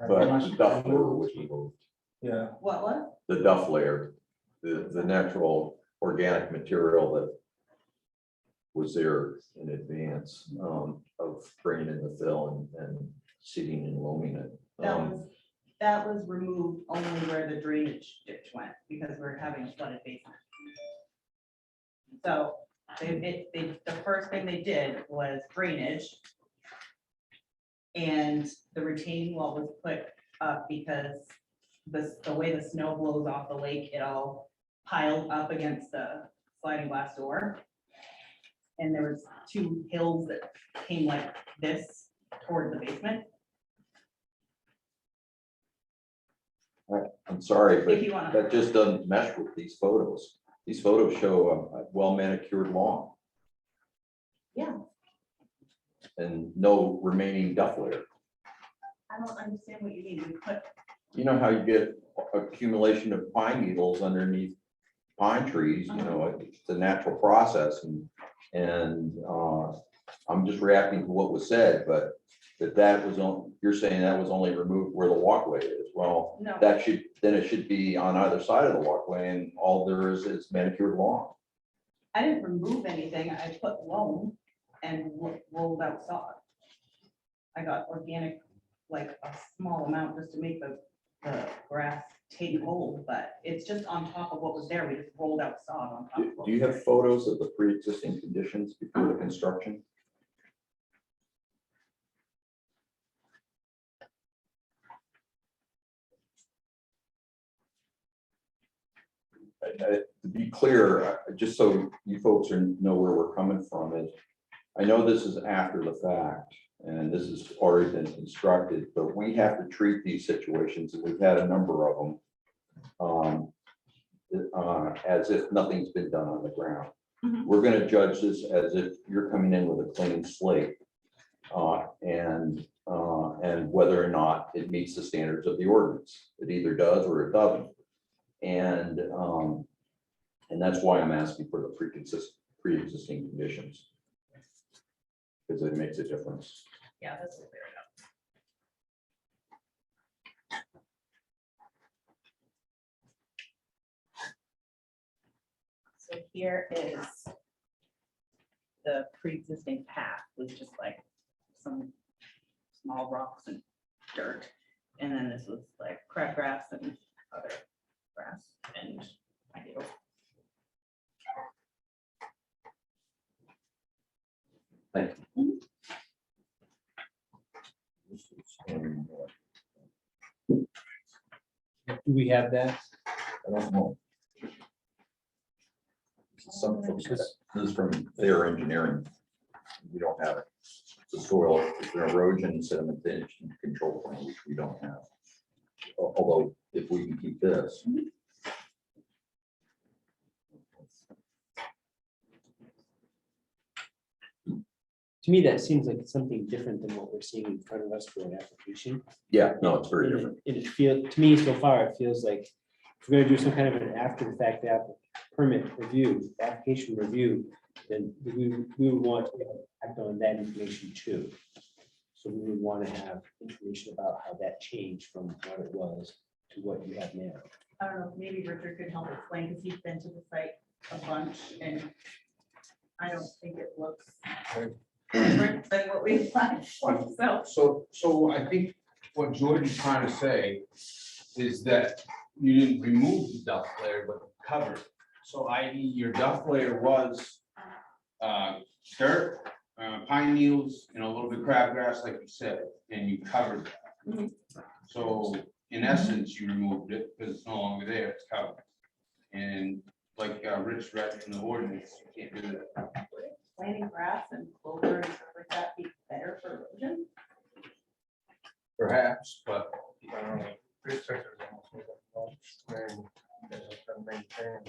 But the duff layer was removed. Yeah. What? The duff layer, the natural organic material that was there in advance of bringing in the fill and seeding and loaming it. That was removed only where the drainage ditch went, because we're having a flooded basement. So the first thing they did was drainage. And the retaining wall was put up because the way the snow blows off the lake, it all piled up against the sliding glass door. And there was 2 hills that came like this toward the basement. I'm sorry, If but you want that just doesn't mesh with these photos. These photos show a well manicured lawn. Yeah. And no remaining duff layer. I don't understand what you mean. We put, You know how you get accumulation of pine needles underneath pine trees, you know, it's a natural process and I'm just reacting to what was said, but that was on, you're saying that was only removed where the walkway is. Well, no, that should, then it should be on either side of the walkway and all there is manicured lawn. I didn't remove anything. I put loam and rolled out sod. I got organic, like a small amount just to make the grass take hold, but it's just on top of what was there. We just rolled out sod on top. of what Do you was have photos of the pre-existing conditions before the construction? To be clear, just so you folks know where we're coming from is, I know this is after the fact and this has already been constructed, but we have to treat these situations, and we've had a number of them, as if nothing's been done on the ground. Mhm. We're gonna judge this as if you're coming in with a clean slate. And whether or not it meets the standards of the ordinance. It either does or it doesn't. And that's why I'm asking for the pre-existing conditions. Because it makes a difference. Yeah, that's what they're about. So here is the pre-existing path with just like some small rocks and dirt. And then this was like crabgrass and other grass and I do. Thank you. This is, Do we have that? I don't know. This is from their engineering. We don't have it. The soil, it's an erosion sedimentation control plan, which we don't have. Although if we can keep this. To me, that seems like it's something different than what we're seeing in front of us for an application. Yeah, no, it's very And different. it feel, to me, so far, it feels like if we're gonna do some kind of an after the fact permit review, application review, then we would want to act on that information too. So we would want to have information about how that changed from what it was to what you have now. I don't know, maybe Richard could help explain because he's been to the site a bunch and I don't think it looks different than what we applied for, so. So I think what George is trying to say is that you didn't remove the duff layer, but covered. So i.e. your duff layer was dirt, pine needles, and a little bit crabgrass, like you said, and you covered that. Mhm. So in essence, you removed it because it's no longer there, it's covered. And like Rich read in the ordinance, you can't do that. Planting grass and clover and stuff like that be better for erosion? Perhaps, but This sector is almost like a mulch, and it's been maintained.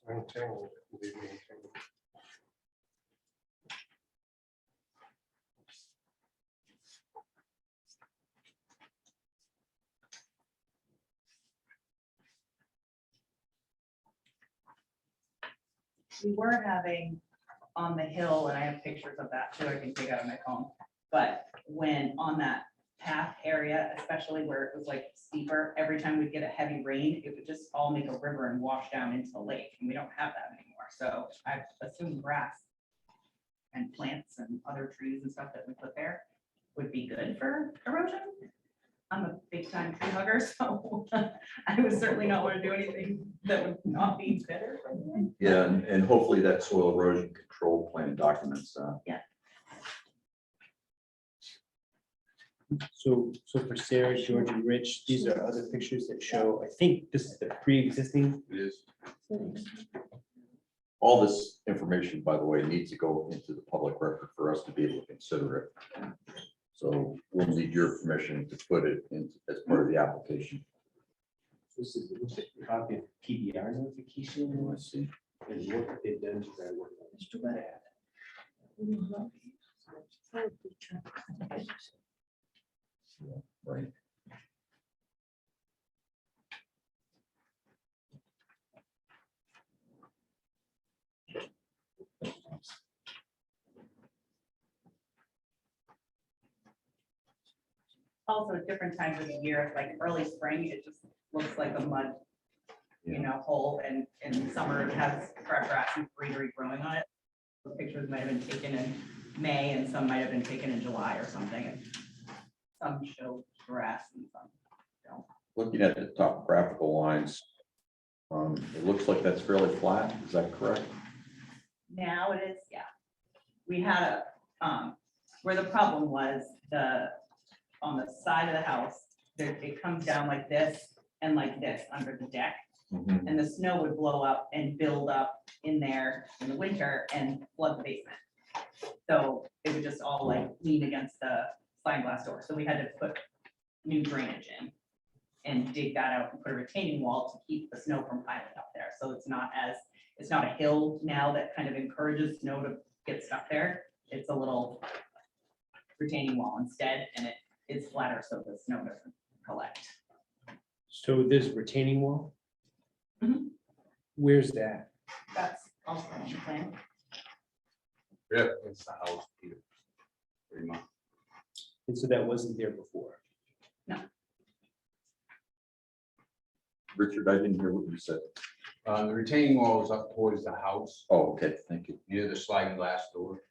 Maintained, it can be maintained. We were having on the hill, and I have pictures of that too, I can take out of my phone. But when on that path area, especially where it was like steeper, every time we'd get a heavy rain, it would just all make a river and wash down into the lake, and we don't have that anymore. So I assume grass and plants and other trees and stuff that we put there would be good for erosion. I'm a big time tree hugger, so I would certainly not want to do anything that would not be better for me. Yeah, and hopefully that soil erosion control plan documents. So for Sarah, George, and Rich, these are other pictures that show, I think this is the pre-existing. it is. All this information, by the way, needs to go into the public record for us to be able to consider it. So we'll need your permission to put it in as part of the application. This is a copy of PBR notification. Let's see. And what they've done to that work. It's too bad. Right. Also, at different times of the year, like early spring, it just looks like a mud, hole, and in summer it has grass and greenery growing on it. The pictures might have been taken in May and some might have been taken in July or something. And some show grass and some don't. Looking at the topographical lines, it looks like that's fairly flat. Is that correct? Now it is, yeah. We had where the problem was, on the side of the house, it comes down like this and like this under the deck. And the snow would blow up and build up in there in the winter and flood the basement. So it would just all like lean against the sliding glass door. So we had to put new drainage in and dig that out and put a retaining wall to keep the snow from piling up there. So it's not a hill now that kind of encourages snow to get stuck there. It's a little retaining wall instead, and it is flatter so the snow doesn't collect. So this retaining wall? Mhm. Where's that? That's also on the plan. Yeah, it's the house. here, pretty much. And so that wasn't there before. Richard, I didn't hear what you said. The retaining wall is up towards the house, Oh, okay, thank you. near the sliding glass door.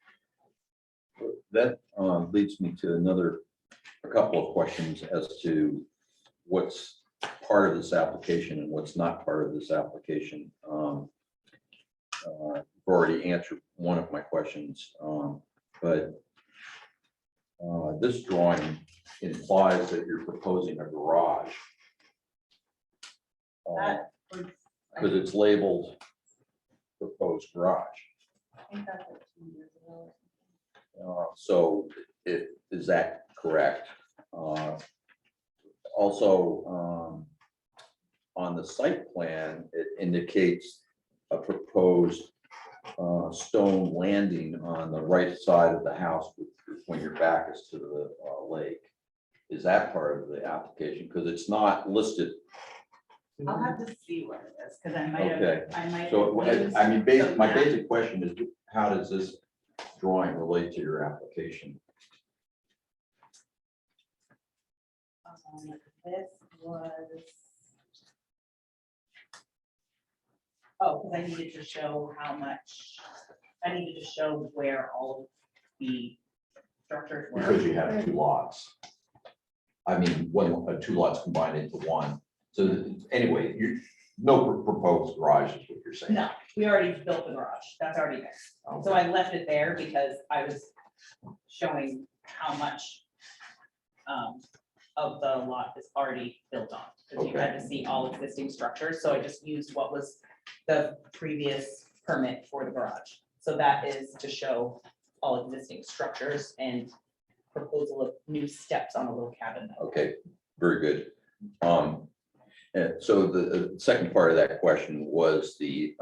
That leads me to a couple of questions as to what's part of this application and what's not part of this application. You've already answered one of my questions, but this drawing implies that you're proposing a garage. That was, Because it's labeled proposed garage. I think that's like 2 years ago. So is that correct? Also, on the site plan, it indicates a proposed stone landing on the right side of the house when your back is to the lake. Is that part of the application? Because it's not listed. I'll have to see what it is, because I might Okay. have. So, used I mean, the my map. basic question is, how does this drawing relate to your application? This was. Oh, because I needed to show how much, I needed to show where all of the structures were. Because you have two lots. I mean, two lots combined into one. So anyway, no proposed garage is what you're saying. No, we already built the garage, that's already there. So I left it there because I was showing how much of the lot is already built on. Because you had to see all existing structures, so I just used what was the previous permit for the garage. So that is to show all existing structures and proposal of new steps on a little cabin. Okay, very good. And so the second part of that question was the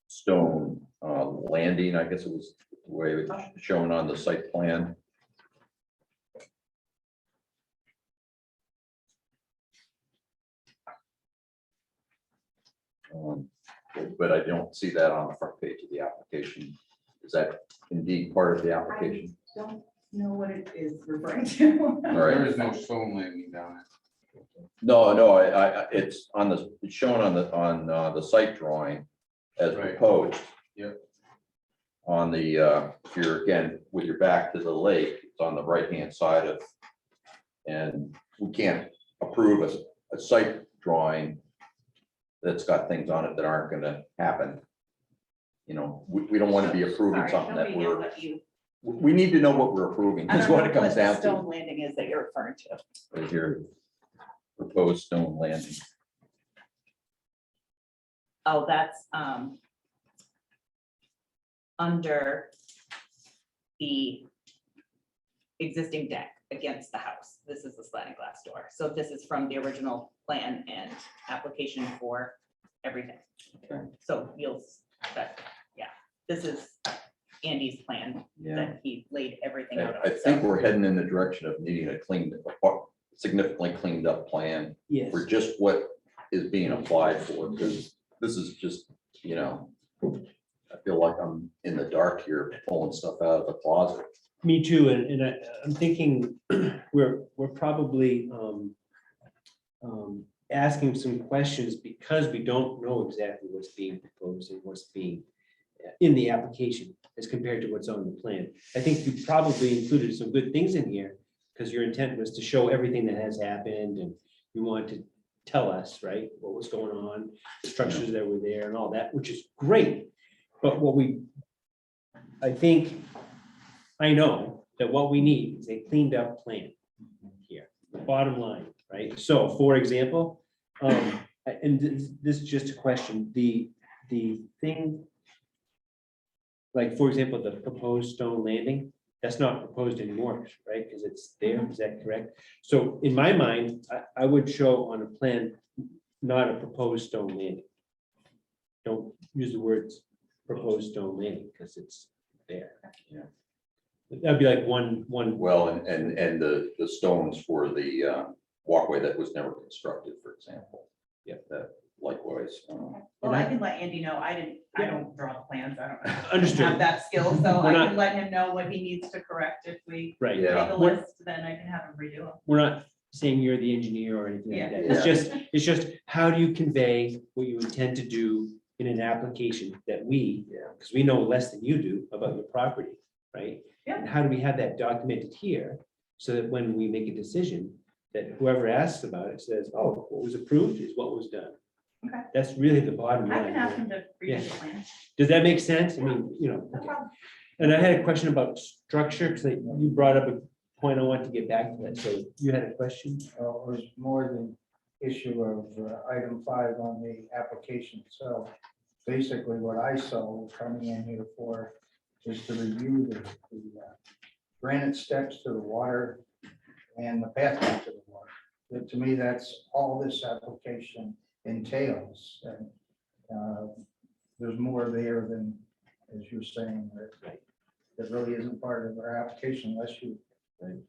stone landing, I guess it was the way it was shown on the site plan. But I don't see that on the front page of the application. Is that indeed part of the application? Don't know what it is referring to. All There right. is no stone landing down it. No, it's on the, it's shown on the site drawing as Right. proposed. Yep. On the, if you're again, with your back to the lake, it's on the right-hand side of, and we can't approve a site drawing that's got things on it that aren't gonna happen. You know, we don't want to be approving Sorry, something that nobody knew we're, what you. we need to know what we're approving. I That's don't what know it comes the down to. Stone landing is that you're referring to. Is your proposed stone landing. Oh, that's under the existing deck against the house. This is the sliding glass door. So this is from the original plan and application for everything. Okay. So you'll, yeah, this is Andy's plan Yeah. that he laid everything out I on. think So we're heading in the direction of needing a cleaned, significantly cleaned up plan Yes. for just what is being applied for, because this is just, you know, I feel like I'm in the dark here, pulling stuff out of the closet. Me too, and I'm thinking we're probably asking some questions because we don't know exactly what's being proposed and what's being in the application as compared to what's on the plan. I think you probably included some good things in here because your intent was to show everything that has happened and you wanted to tell us, right, what was going on, the structures that were there and all that, which is great. But I think, I know that what we need is a cleaned up plan here, bottom line, right? So for example, and this is just a question, the thing, like, for example, the proposed stone landing, that's not proposed anymore, right? Because it's there, is that correct? So in my mind, I would show on a plan, not a proposed stone landing. Don't use the words proposed stone landing because it's there. Yeah. That'd be like one. Well, and the stones for the walkway that was never constructed, for example. Yeah. That likewise. well, I can let Andy know. I don't draw the plans. I don't have Understood, that skill, so We're I not- can let him know what he needs to correct. If we right. Yeah. make a We're- list, then I can have him redo them. We're not saying you're the engineer or anything like that. It's just, how do you convey what you intend to do in an application that because we know less than you do about your property, right? Yeah. And how do we have that documented here so that when we make a decision, that whoever asks about it says, oh, what was approved is what was done. Okay. That's really the bottom I line. can ask him to Yeah. redo the plan. Does that make sense? I mean, No problem. and I had a question about structure, because you brought up a point I want to get back to that. So you had a question? It was more the issue of item 5 on the application itself. Basically, what I saw coming in here for is to review the granite steps to the water and the pathway to the water. But to me, that's all this application entails. And there's more there than, as you're saying, that really isn't part of our application unless you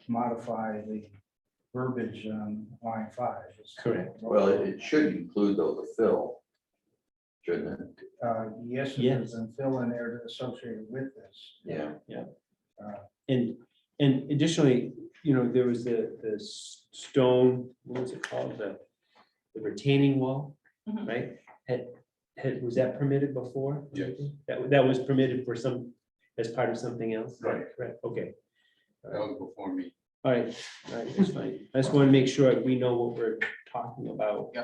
modify the verbiage on line 5. Correct. Well, it should include though the fill, shouldn't it? Yes, Yes. there's a fill in there associated with this. Yeah. And additionally, there was the stone, what was it called? The retaining wall, Mhm. right? Was that permitted before? Yes. That was permitted for as part of something else? Right. Correct, okay. That was before me. All right, that's fine. I just want to make sure we know what we're talking about.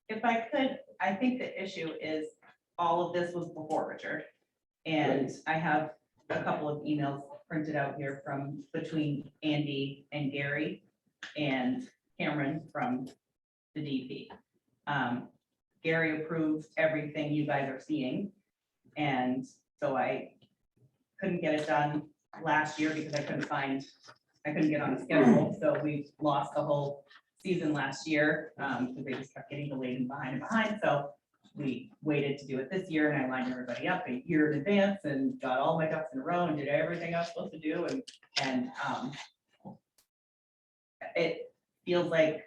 If I could, I think the issue is all of this was before Richard. And I have a couple of emails printed out here from between Andy and Gary and Cameron from the DP. Gary approved everything you guys are seeing. And So I couldn't get it done last year because I couldn't get on the schedule, so we lost the whole season last year, because they just kept getting delayed and behind, so we waited to do it this year, and I lined everybody up a year in advance and got all my ducks in a row and did everything I was supposed to do, and it feels like,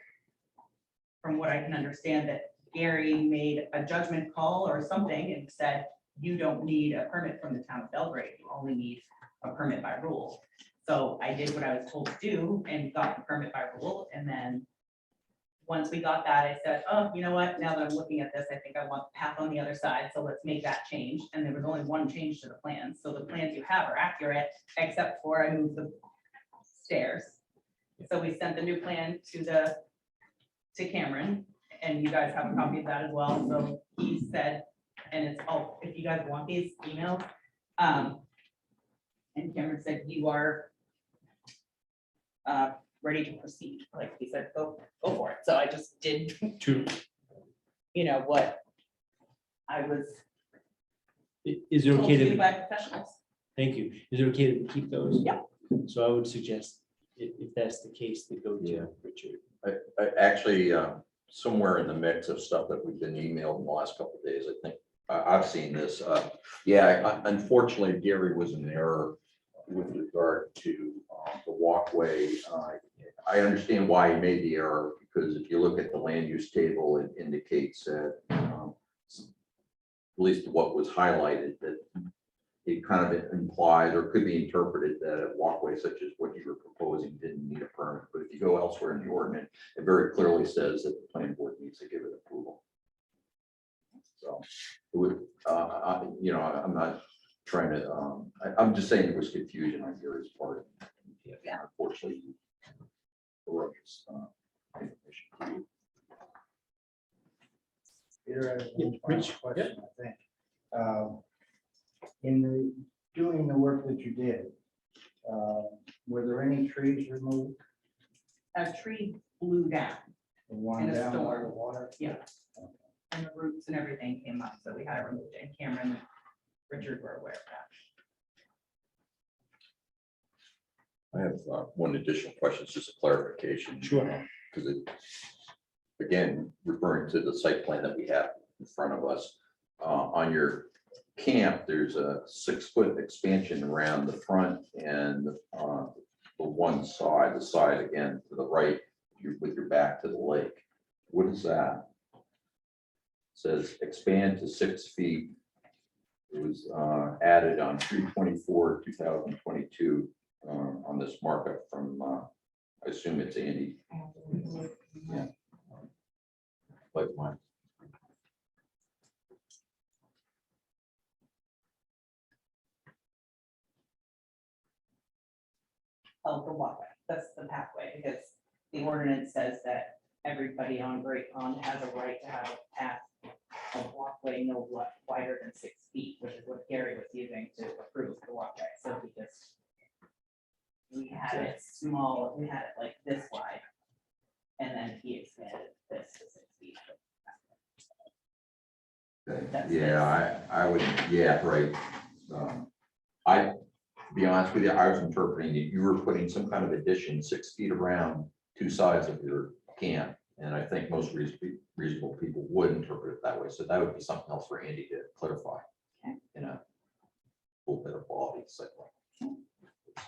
from what I can understand, that Gary made a judgment call or something and said, you don't need a permit from the town of Belgrade, you only need a permit by rule. So I did what I was told to do and got the permit by rule, and then once we got that, I said, oh, you know what, now that I'm looking at this, I think I want the path on the other side, so let's make that change. And there was only one change to the plans, so the plans you have are accurate, except for I moved the stairs. So we sent the new plan to Cameron, and you guys have a copy of that as well, so he said, and it's all, if you guys want these emails, and Cameron said, you are ready to proceed, like he said, go for it, so I just did, True. you know, what I was Is it told okay to do to, by professionals. thank you, is it okay to keep those? Yep. So I would suggest, if that's the case, to go Yeah. to Richard. I actually, somewhere in the mix of stuff that we've been emailed in the last couple of days, I think, I've seen this. Yeah, unfortunately, Gary was in error with regard to the walkway. I understand why he made the error, because if you look at the land use table, it indicates that, at least what was highlighted, that it kind of implies or could be interpreted that a walkway such as what you were proposing didn't need a permit. But if you go elsewhere in the ordinance, it very clearly says that the planning board needs to give it approval. So, it would, you know, I'm not trying to, I'm just saying it was confusion on Gary's part. Yeah. Unfortunately. Erroneous, information to you. Peter, I have Yeah, one final Rich, question, I think. Doing the work that you did, were there any trees removed? A tree blew down, The one In a down by storm. the water? Yeah. and the roots and everything came up, so we had it removed, and Cameron, and Richard were aware of that. I have one additional question, it's just a clarification. Sure. Because it, again, referring to the site plan that we have in front of us, on your camp, there's a 6-foot expansion around the front and the one side, the side again to the right, with your back to the lake. What is that? It says expand to 6 feet. It was added on 3/24/2022 on this markup from, I assume it's Andy. Yeah. Like mine. Of the walkway, that's the pathway, because the ordinance says that everybody on Great Pond has a right to have a path, a walkway no wider than 6 feet, which is what Gary was using to approve the walkway, so we had it small, we had it like this wide, and then he expanded this to 6 feet. That's Yeah, I would, yeah, right. To be honest with you, I was interpreting that you were putting some kind of addition 6 feet around 2 sides of your camp. And I think most reasonable people would interpret it that way. So that would be something else for Andy to clarify. Okay. In a little bit of quality cycle.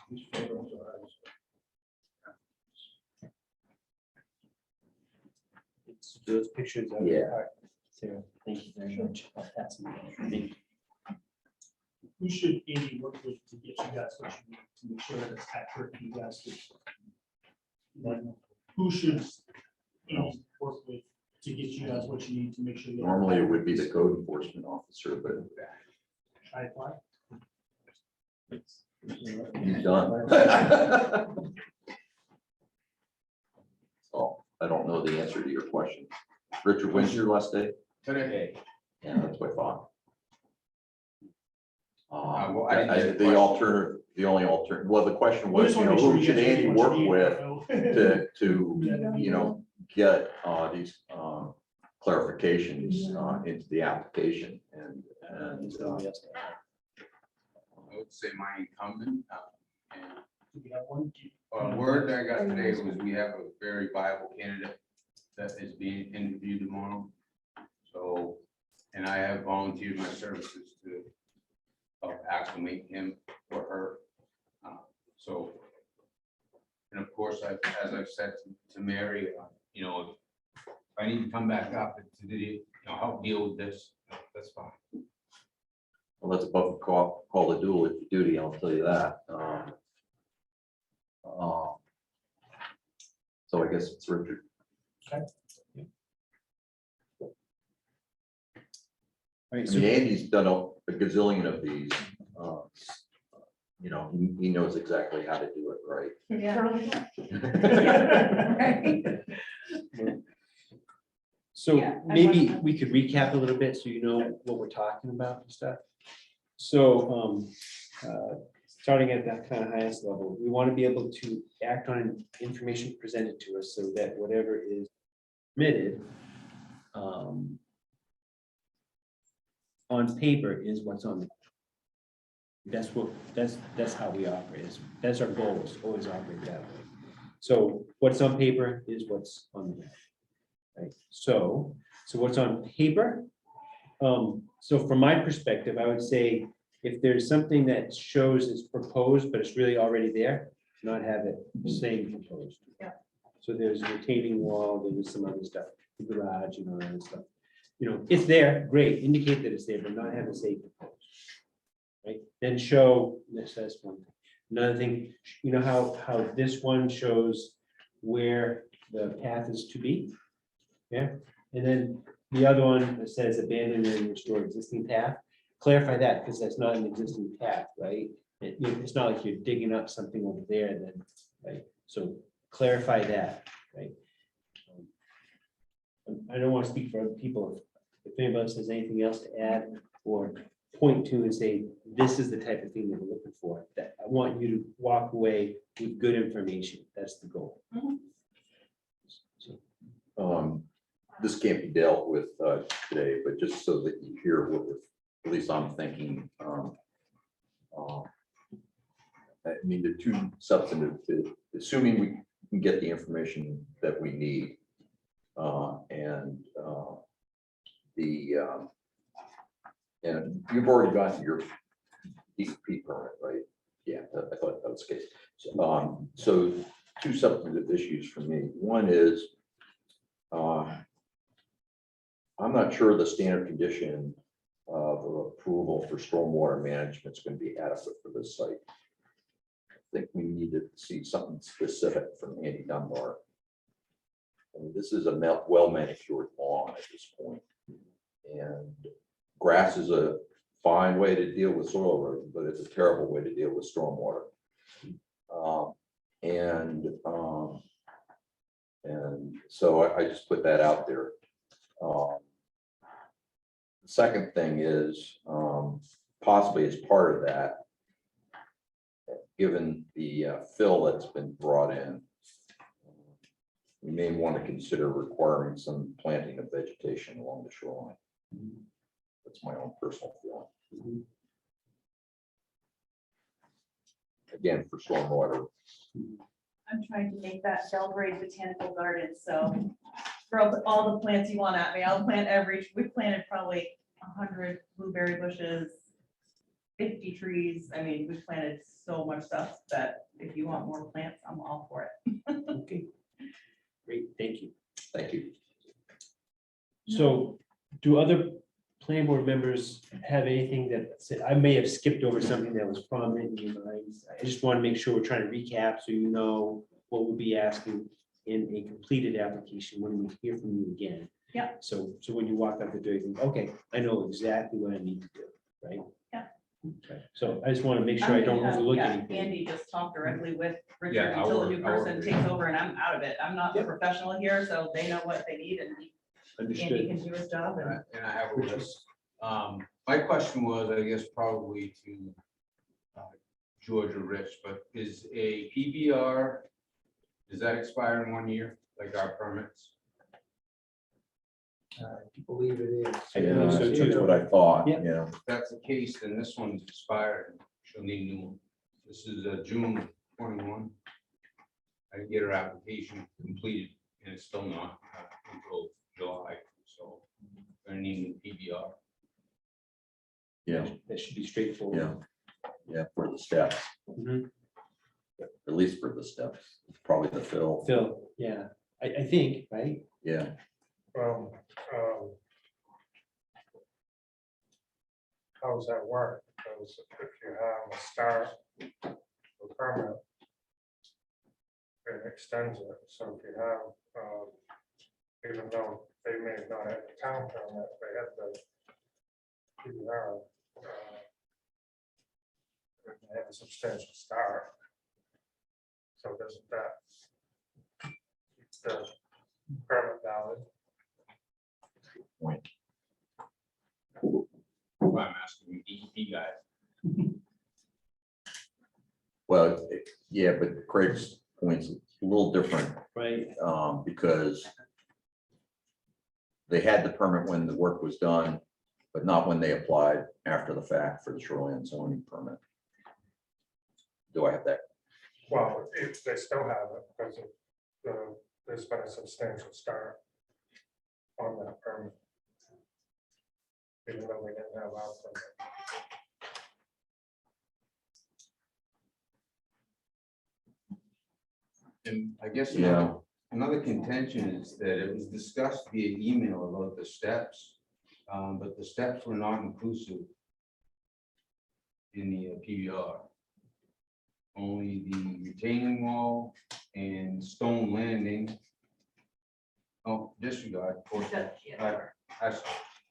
These photos are- It's those pictures. Of Yeah. Sarah, thank you very much. I'll pass them on. Thank you. Who should Andy work with to get you guys what you need to make sure that it's accurate for you guys? Like, who should Andy work with to get you guys what you need to make sure? that- Normally it would be the code enforcement officer, but I apply. he's done. So I don't know the answer to your question. Richard, when's your last day? Today. Yeah, that's what I thought. Well, I didn't get the The alternative, the only alternative, well, the question We was, just you wanna know, make sure who you should guys Andy get what work you need, with you know? to, you know, get these clarifications into the application and would say my incumbent. And Do we have one? word that I got today was we have a very viable candidate that is being interviewed tomorrow. So, and I have volunteered my services to help acclimate him or her. So, and of course, as I've said to Mary, you know, if I need to come back up to help deal with this, that's fine. Well, that's above the call of duty, I'll tell you that. So I guess it's Richard. All right, I so mean, Andy's done a gazillion of these. You know, he knows exactly how to do it, right? So Yeah, I maybe want we could recap a little bit so you know what we're talking about and stuff. So starting at that kind of highest level, we want to be able to act on information presented to us so that whatever is permitted on paper is what's on the. That's how we operate. That's our goal, is always operate that way. So what's on paper is what's on the map. Right, so what's on paper? So from my perspective, I would say if there's something that shows it's proposed, but it's really already there, not have it saying proposed. Yeah. So there's a retaining wall, there's some other stuff, the garage, and all that stuff. You know, it's there, great, indicate that it's there, but not have it say proposed. Right, then show, that's one thing. Another thing, you know how this one shows where the path is to be? Yeah, and then the other one that says abandon and restore existing path, clarify that, because that's not an existing path, right? It's not like you're digging up something over there then, right? So clarify that, right? I don't want to speak for other people. If anybody else has anything else to add or point to and say, this is the type of thing that we're looking for, that I want you to walk away with good information. That's the goal. So, This can't be dealt with today, but just so that you hear what at least I'm thinking. I mean, the two substantive, assuming we can get the information that we need. And you've already gotten your DEP permit, right? Yeah, I thought that was the case. So two substantive issues for me. One is, I'm not sure the standard condition of approval for stormwater management is going to be adequate for this site. I think we need to see something specific from Andy Dunbar. I mean, this is a well manicured lawn at this point, and grass is a fine way to deal with soil erosion, but it's a terrible way to deal with stormwater. And so I just put that out there. The second thing is, possibly as part of that, given the fill that's been brought in, we may want to consider requiring some planting of vegetation along the shoreline. That's my own personal feeling. Again, for stormwater. I'm trying to make that Belgrade Botanical Garden, so throw all the plants you want at me. I'll plant we've planted probably 100 blueberry bushes, 50 trees. I mean, we've planted so much stuff that if you want more plants, I'm all for it. okay, great, thank you. Thank you. So do other planning board members have anything that said, I may have skipped over something that was prominent in your minds? I just want to make sure we're trying to recap so you know what we'll be asking in a completed application when we hear from you again. Yeah. So when you walk out the door, you think, okay, I know exactly what I need to do, right? Yeah. Okay, so I just want to make sure I don't overlook Yeah, anything. Andy just talk directly with Richard Yeah, until the I'll new work person with takes you. over and I'm out of it. I'm not the Yep. professional here, so they know what they need and Andy Understood. can do his job. And And I have a list. My question was, I guess, probably to George or Rich, but is a PBR, does that expire in 1 year, like our permits? I believe it is. I believe so too. That's what I thought, Yeah. yeah. If that's the case, then this one's expired in She'll need a new one. This is June 21. I didn't get her application completed and it's still not until July, so I need a PBR. Yeah, That should be straightforward. yeah, for the steps, Mhm. at least for the steps, it's probably the fill, Phil, yeah, I think, right? yeah. Well, how does that work? Because if you have a start, a permit, it extends it. So if you have, even though they may not have the town permit, they have the PBR. They have a substantial start. So doesn't that keep the permit valid? I'm asking you DEP guy. Well, yeah, but Craig's point's a little different, Right, because they had the permit when the work was done, but not when they applied after the fact for the shoreline zoning permit. Do I have that? Well, if they still have it, because there's been a substantial start on that permit. Even though we didn't have our permit. And I guess Yeah. another contention is that it was discussed via email about the steps, but the steps were not inclusive in the PBR. Only the retaining wall and stone landing. Oh, disregard. That's-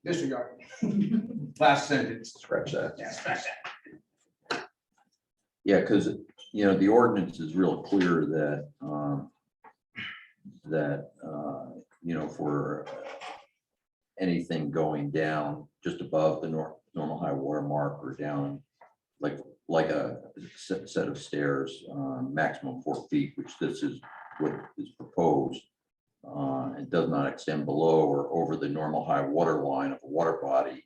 Disregard. Last sentence. Scratch that. Yeah, because, the ordinance is real clear that, for anything going down just above the normal high water mark or down like a set of stairs, maximum 4 feet, which this is what is proposed. It does not extend below or over the normal high water line of a water body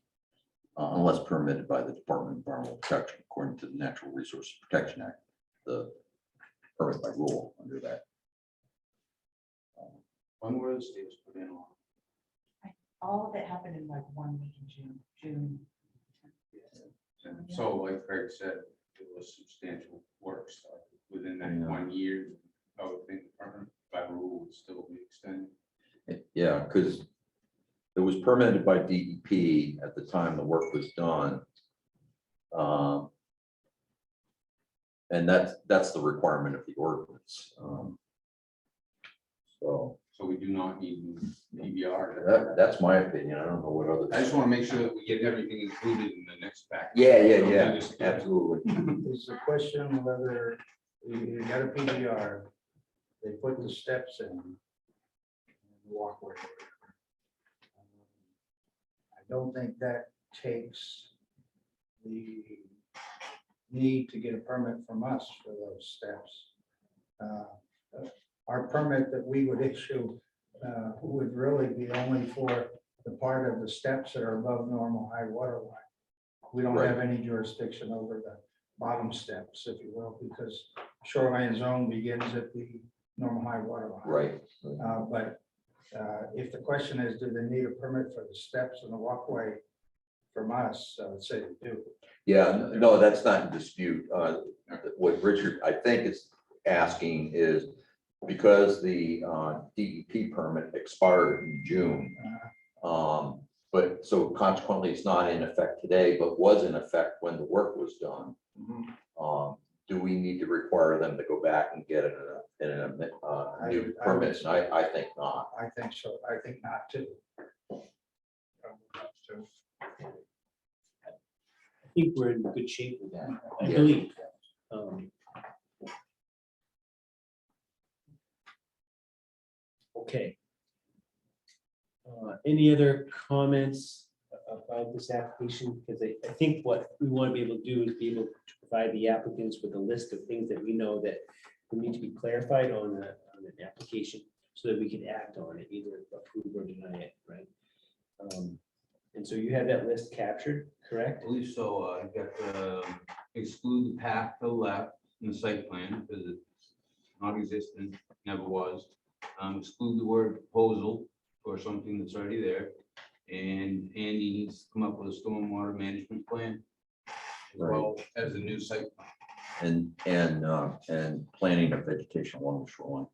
unless permitted by the Department of Environmental Protection, according to the Natural Resources Protection Act, the permit by rule under that. When were the stairs put in? All of it happened in like 1 week in June. And so, like Craig said, it was substantial work started within that Yeah. 1 year. I would think the permit by rule would still be extended. Yeah, because it was permitted by DEP at the time the work was done. And that's the requirement of the ordinance. So So we do not need PBR. that's my opinion. I don't know what others. I just want to make sure that we get everything included in the next package. Yeah, absolutely. Is the question whether you got a PBR, they put the steps in, and the walkway. I don't think that takes the need to get a permit from us for those steps. Our permit that we would issue would really be only for the part of the steps that are above normal high water line. We don't have any jurisdiction over the bottom steps, if you will, because shoreline zone begins at the normal high water line. Right. But if the question is, do they need a permit for the steps and the walkway from us, I would say they do. Yeah, no, that's not in dispute. What Richard, I think, is asking is because the DEP permit expired in June. But so consequently, it's not in effect today, but was in effect when the work was done. Do we need to require them to go back and get a new permit? And I think not. I think so. I think not too. I think we're in good shape with that, I Yeah. believe. Okay. Any other comments about this application? Because I think what we want to be able to do is be able to provide the applicants with a list of things that we know that will need to be clarified on an application so that we can act on it, either approve or deny it, right? And so you have that list captured, correct? I believe so. I got exclude the path to the left in the site plan, because it's not existent, never was. Exclude the word proposal or something that's already there. And Andy needs to come up with a stormwater management plan, as well as a new site plan. And planning of vegetation along the shoreline.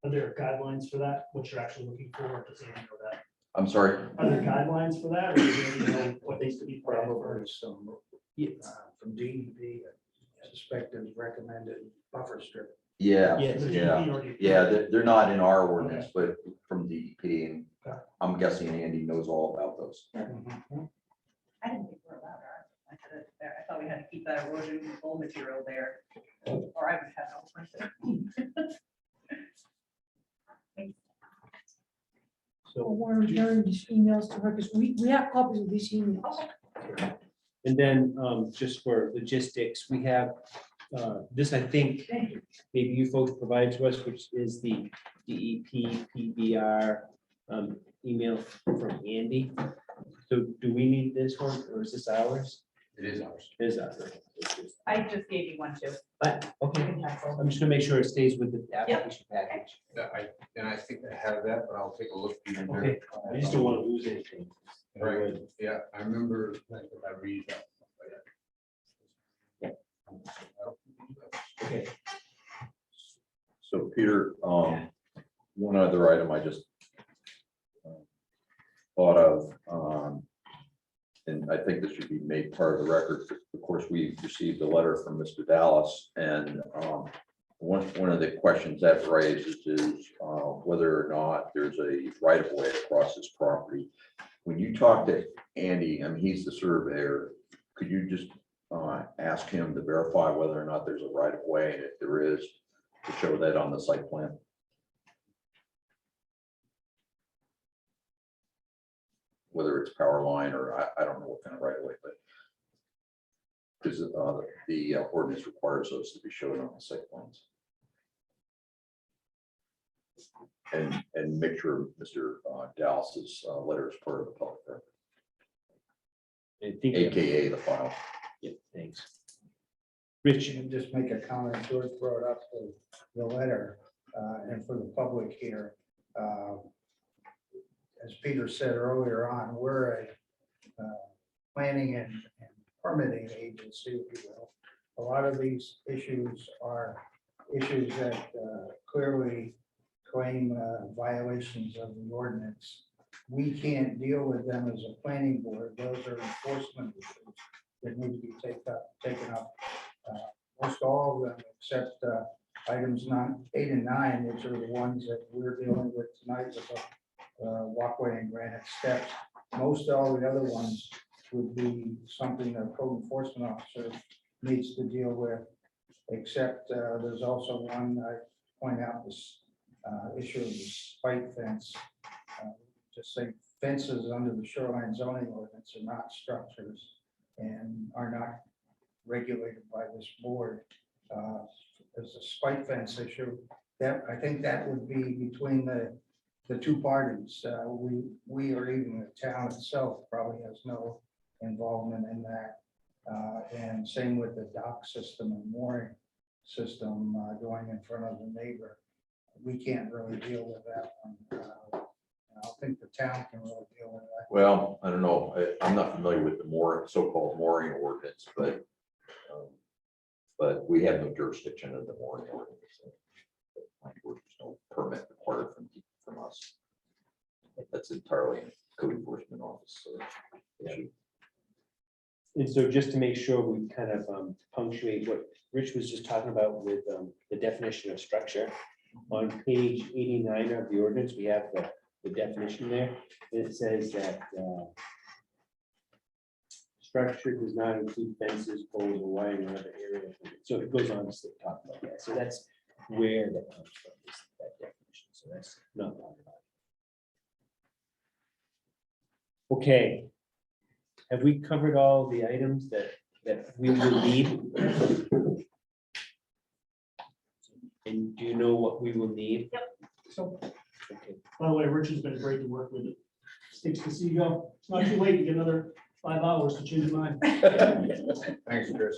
Are there guidelines for that, what you're actually looking for, or does Andy know that? I'm sorry, Are there guidelines for that, or does Andy know what needs to be planned for? Probably some, from DEP, I suspect is recommended buffer strip. yeah, Yes. The yeah. DEP already- Yeah, they're not in our ordinance, but from DEP, and Okay. I'm guessing Andy knows all about those. I didn't think we're allowed, I had it there. I thought we had to keep that erosion control material there, or I would have no question. So we're sharing these emails to her, because we have copies of these emails. And then just for logistics, we have this, I think, maybe you folks provide to us, which is the DEP PBR email from Andy. So do we need this one, or is this ours? It is ours. It is ours. I just gave you one too. But, You okay, can have both. I'm just gonna make sure it stays with the application package. And I think I have that, but I'll take a look. Okay, I just don't want to lose anything. Right. Yeah, I remember, like, I read that. Okay, So Peter, one other item I just thought of, and I think this should be made part of the record. Of course, we received a letter from Mr. Dallas, and one of the questions that raises is whether or not there's a right of way across this property. When you talk to Andy, I mean, he's the surveyor, could you just ask him to verify whether or not there's a right of way, and if there is, to show that on the site plan? Whether it's power line or I don't know what kind of right of way, but because the ordinance requires those to be shown on the site plans. And make sure Mr. Dallas's letter is part of the public record, I think, AKA the file. yeah, thanks. Rich, And just make a comment, George brought up the letter, and for the public here. As Peter said earlier on, we're a planning and permitting agency, if you will. A lot of these issues are issues that clearly claim violations of the ordinance. We can't deal with them as a planning board. Those are enforcement issues that need to be taken up. Most all of them, except items 8 and 9, which are the ones that we're dealing with tonight with the walkway and granite steps. Most all the other ones would be something that a code enforcement officer needs to deal with, except there's also one, I point out this issue of the spike fence. Just say fences under the shoreline zoning ordinance are not structures and are not regulated by this board. There's a spike fence issue that I think that would be between the two parties. We or even the town itself probably has no involvement in that. And same with the dock system and mooring system going in front of the neighbor. We can't really deal with that one. I don't think the town can really deal with that. Well, I don't know, I'm not familiar with the so-called mooring ordinance, but we have no jurisdiction of the mooring ordinance. There's no permit required from us. That's entirely in code enforcement office. issue. and so just to make sure we kind of punctuate what Rich was just talking about with the definition of structure. On page 89 of the ordinance, we have the definition there. It says that structure does not include fences, poles, or wiring or other area. So it goes on to talk about that. So that's where that comes from, is that definition. So that's not wrong about it. Okay. Have we covered all the items that we will need? And do you know what we will need? So, Okay. by the way, Rich has been great to work with. Sticks to see you go. It's not too late to get another 5 hours to change your mind. Thanks, Chris.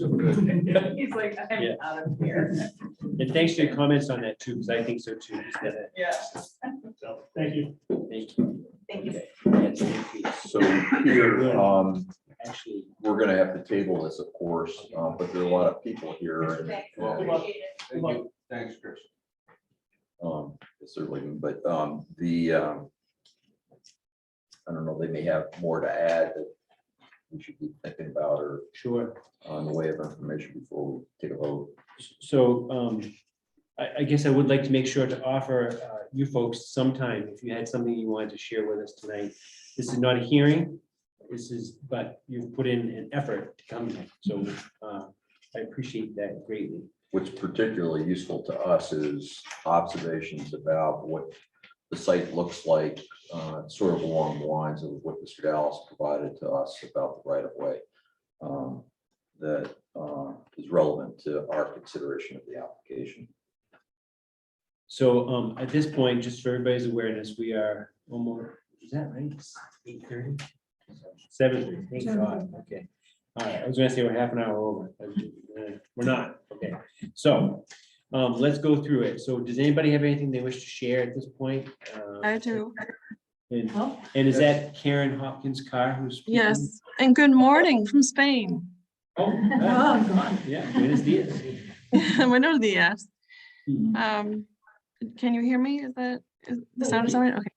He's like, I'm Yeah. out of here. And thanks for your comments on that too, because I think so too. Just gotta- Yeah. So, thank you. Thank you. Thank you. Yes, thank you. So here, Actually, we're gonna have to table this, of course, but there are a lot of people here. and- Thanks. and, Appreciate it. Good luck. Thanks, Chris. Certainly, but I don't know, they may have more to add that we should be thinking about or sure. on the way of information before we take a vote. So I guess I would like to make sure to offer you folks some time, if you had something you wanted to share with us tonight. This is not a hearing, but you've put in an effort to come here. So I appreciate that greatly. What's particularly useful to us is observations about what the site looks like, sort of along the lines of what Mr. Dallas provided to us about the right of way. That is relevant to our consideration of the application. So at this point, just for everybody's awareness, we are almost, is that right? 8:30? 7:30, thank God, okay. All right, I was gonna say we're half an hour over. We're not, okay. So let's go through it. So does anybody have anything they wish to share at this point? I do. And is that Karen Hopkins Carr who's speaking? Yes, and good morning from Spain. Oh, God. yeah, buenos dias. Buenos dias. Hmm. Can you hear me? Is the sound is all right? Okay.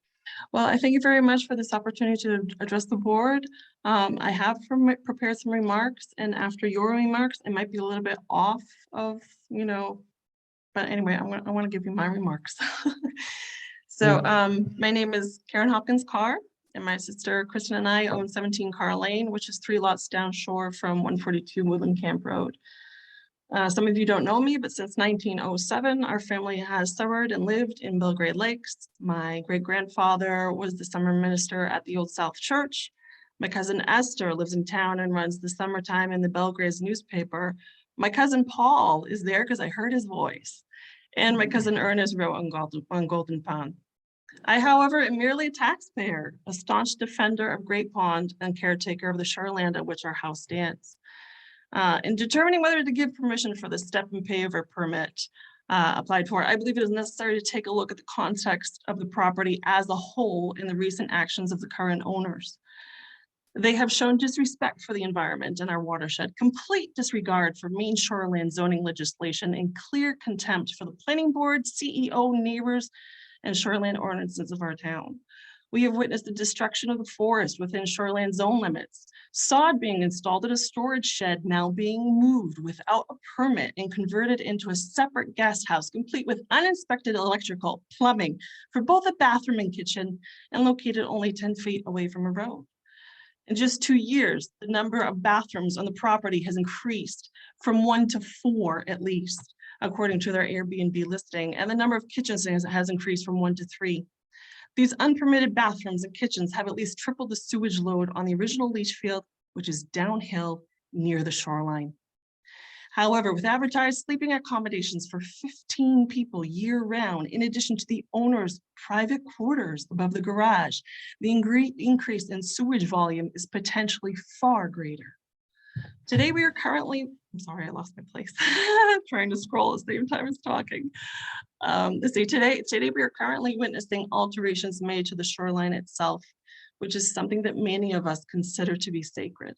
Well, I thank you very much for this opportunity to address the board. I have prepared some remarks, and after your remarks, it might be a little bit off of, but anyway, I want to give you my remarks. So my name is Karen Hopkins Carr, and my sister Kristen and I own 17 Carr Lane, which is 3 lots down shore from 142 Woodland Camp Road. Some of you don't know me, but since 1907, our family has summered and lived in Belgrade Lakes. My great-grandfather was the summer minister at the Old South Church. My cousin Esther lives in town and runs the summertime in the Belgrade's newspaper. My cousin Paul is there because I heard his voice. And my cousin Ernest wrote on Golden Pond. I, however, am merely a taxpayer, a staunch defender of Great Pond and caretaker of the shoreland at which our house stands. In determining whether to give permission for the step and paver permit applied for, I believe it is necessary to take a look at the context of the property as a whole in the recent actions of the current owners. They have shown disrespect for the environment and our watershed, complete disregard for Maine shoreline zoning legislation, and clear contempt for the planning board, CEO, neighbors, and shoreline ordinances of our town. We have witnessed the destruction of the forest within shoreline zone limits, sod being installed at a storage shed now being moved without a permit and converted into a separate guest house, complete with uninspected electrical, plumbing for both a bathroom and kitchen, and located only 10 feet away from a road. In just 2 years, the number of bathrooms on the property has increased from 1 to 4 at least, according to their Airbnb listing, and the number of kitchens has increased from 1 to 3. These unpermitted bathrooms and kitchens have at least tripled the sewage load on the original leach field, which is downhill near the shoreline. However, with advertised sleeping accommodations for 15 people year-round, in addition to the owner's private quarters above the garage, the increase in sewage volume is potentially far greater. Today we are currently, I'm sorry, I lost my place, trying to scroll at the same time as talking. Today we are currently witnessing alterations made to the shoreline itself, which is something that many of us consider to be sacred.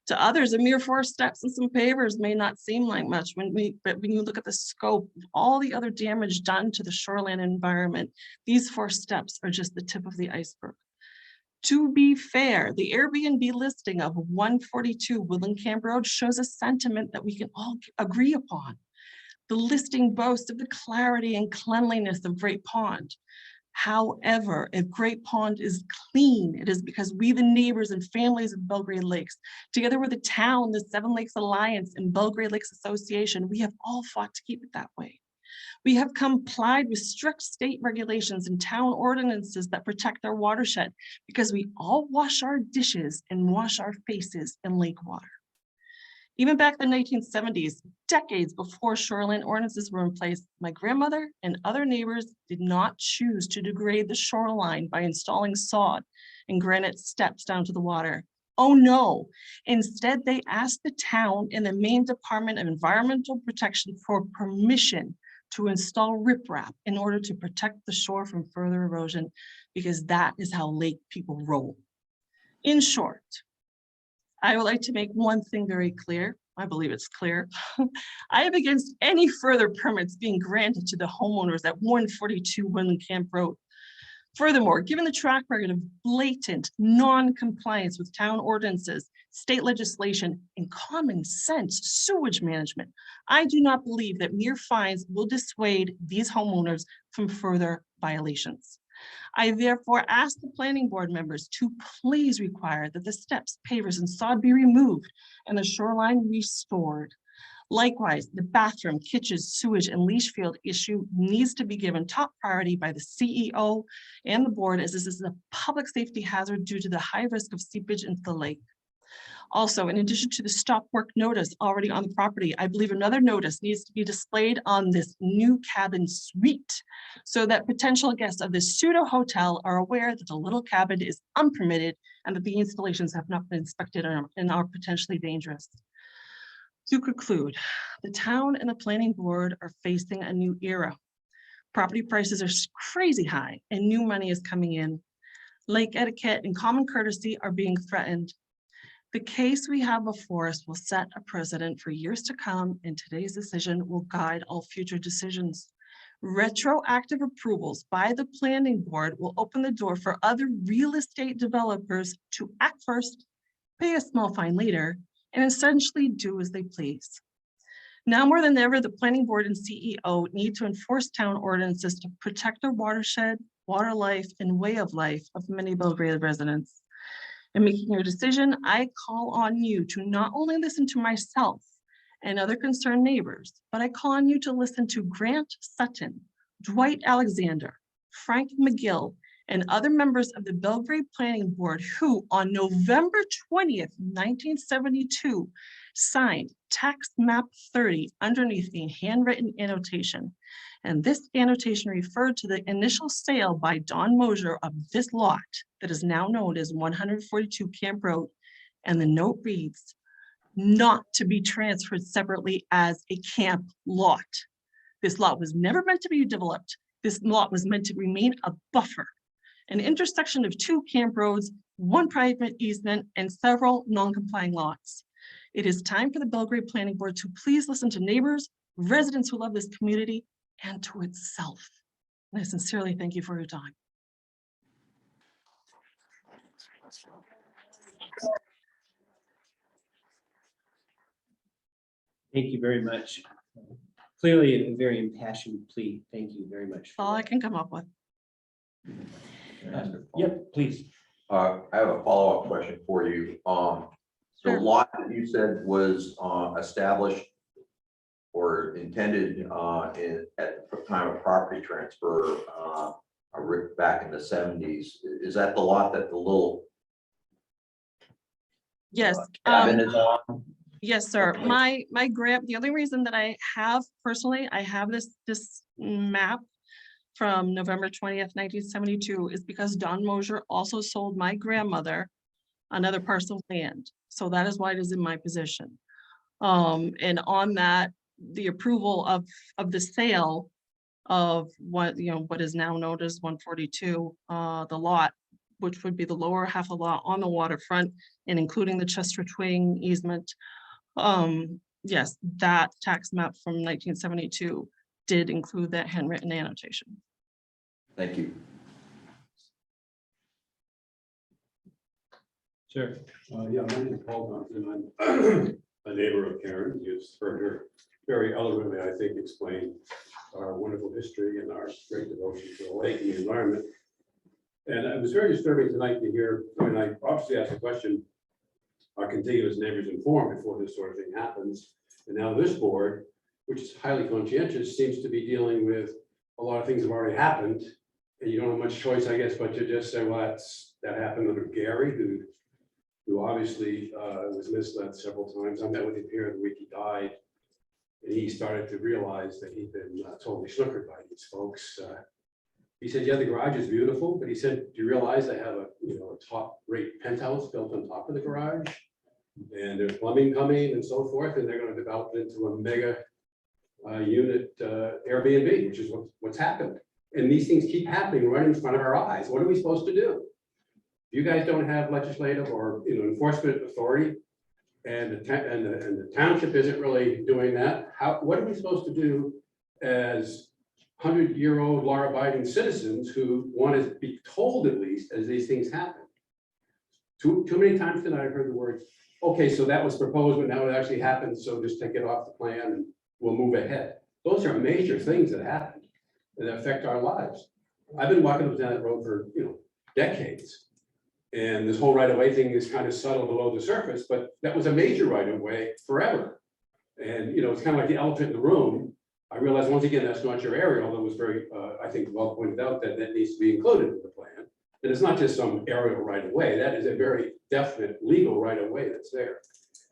To others, a mere 4 steps and some pavers may not seem like much, but when you look at the scope of all the other damage done to the shoreline environment, these 4 steps are just the tip of the iceberg. To be fair, the Airbnb listing of 142 Woodland Camp Road shows a sentiment that we can all agree upon. The listing boasts of the clarity and cleanliness of Great Pond. However, if Great Pond is clean, it is because we, the neighbors and families of Belgrade Lakes, together with the town, the Seven Lakes Alliance and Belgrade Lakes Association, we have all fought to keep it that way. We have complied with strict state regulations and town ordinances that protect our watershed because we all wash our dishes and wash our faces in lake water. Even back in the 1970s, decades before shoreline ordinances were in place, my grandmother and other neighbors did not choose to degrade the shoreline by installing sod and granite steps down to the water. Oh, no. Instead, they asked the town and the Maine Department of Environmental Protection for permission to install riprap in order to protect the shore from further erosion, because that is how lake people roll. In short, I would like to make one thing very clear. I believe it's clear. I am against any further permits being granted to the homeowners at 142 Woodland Camp Road. Furthermore, given the track record of blatant non-compliance with town ordinances, state legislation, and common sense sewage management, I do not believe that mere fines will dissuade these homeowners from further violations. I therefore ask the planning board members to please require that the steps, pavers, and sod be removed and the shoreline restored. Likewise, the bathroom, kitchens, sewage, and leach field issue needs to be given top priority by the CEO and the board, as this is a public safety hazard due to the high risk of seepage into the lake. Also, in addition to the stop work notice already on the property, I believe another notice needs to be displayed on this new cabin suite so that potential guests of this pseudo hotel are aware that the little cabin is unpermitted and that the installations have not been inspected and are potentially dangerous. To conclude, the town and the planning board are facing a new era. Property prices are crazy high and new money is coming in. Lake etiquette and common courtesy are being threatened. The case we have before us will set a precedent for years to come, and today's decision will guide all future decisions. Retroactive approvals by the planning board will open the door for other real estate developers to act first, pay a small fine later, and essentially do as they please. Now more than ever, the planning board and CEO need to enforce town ordinances to protect their watershed, water life, and way of life of many Belgrade residents. In making your decision, I call on you to not only listen to myself and other concerned neighbors, but I call on you to listen to Grant Sutton, Dwight Alexander, Frank McGill, and other members of the Belgrade Planning Board who on November 20th, 1972, signed tax map 30 underneath the handwritten annotation. And this annotation referred to the initial sale by Don Mosier of this lot that is now known as 142 Camp Road. And the note reads, not to be transferred separately as a camp lot. This lot was never meant to be developed. This lot was meant to remain a buffer, an intersection of two camp roads, one private easement, and several non-complying lots. It is time for the Belgrade Planning Board to please listen to neighbors, residents who love this community, and to itself. And I sincerely thank you for your time. Thank you very much. Clearly a very impassioned plea. Thank you very much. All I can come up with. Yep, please. I have a follow-up question for you. The Sure. lot that you said was established or intended at the time of property transfer back in the 70s, is that the lot that the little Yes. cabin is on? Yes, sir. Okay. My grant, the only reason that I have personally, I have this map from November 20th, 1972 is because Don Mosier also sold my grandmother another parcel of land. So that is why it is in my possession. And on that, the approval of the sale of what is now known as 142, the lot, which would be the lower half of the lot on the waterfront and including the Chester Twing easement. Yes, that tax map from 1972 did include that handwritten annotation. Thank you. Sure. Yeah, my name is Paul Johnson. I'm a neighbor of Karen. You've heard her very eloquently, I think, explain our wonderful history and our great devotion to the lake and the environment. And it was very disturbing tonight to hear, when I obviously asked the question, are contiguous neighbors informed before this sort of thing happens? And now this board, which is highly conscientious, seems to be dealing with a lot of things that have already happened. And you don't have much choice, I guess, but to just say, well, that happened under Gary, who obviously was misled several times. I met with him here the week he died. And he started to realize that he'd been totally snookered by these folks. He said, yeah, the garage is beautiful, but he said, do you realize I have a, a top rate penthouse built on top of the garage? And there's plumbing coming and so forth, and they're gonna develop it into a mega unit Airbnb, which is what's happened. And these things keep happening right in front of our eyes. What are we supposed to do? You guys don't have legislative or, enforcement authority, and the township isn't really doing that. What are we supposed to do as 100-year-old law-abiding citizens who want to be told, at least, as these things happen? Too many times tonight I've heard the words, okay, so that was proposed, but now it actually happened, so just take it off the plan and we'll move ahead. Those are major things that happen that affect our lives. I've been walking up and down that road for, decades. And this whole right-of-way thing is kind of subtle below the surface, but that was a major right-of-way forever. And, it's kind of like the elephant in the room. I realize, once again, that's not your area, although it was very, I think, well pointed out that that needs to be included in the plan. And it's not just some aerial right-of-way, that is a very definite legal right-of-way that's there.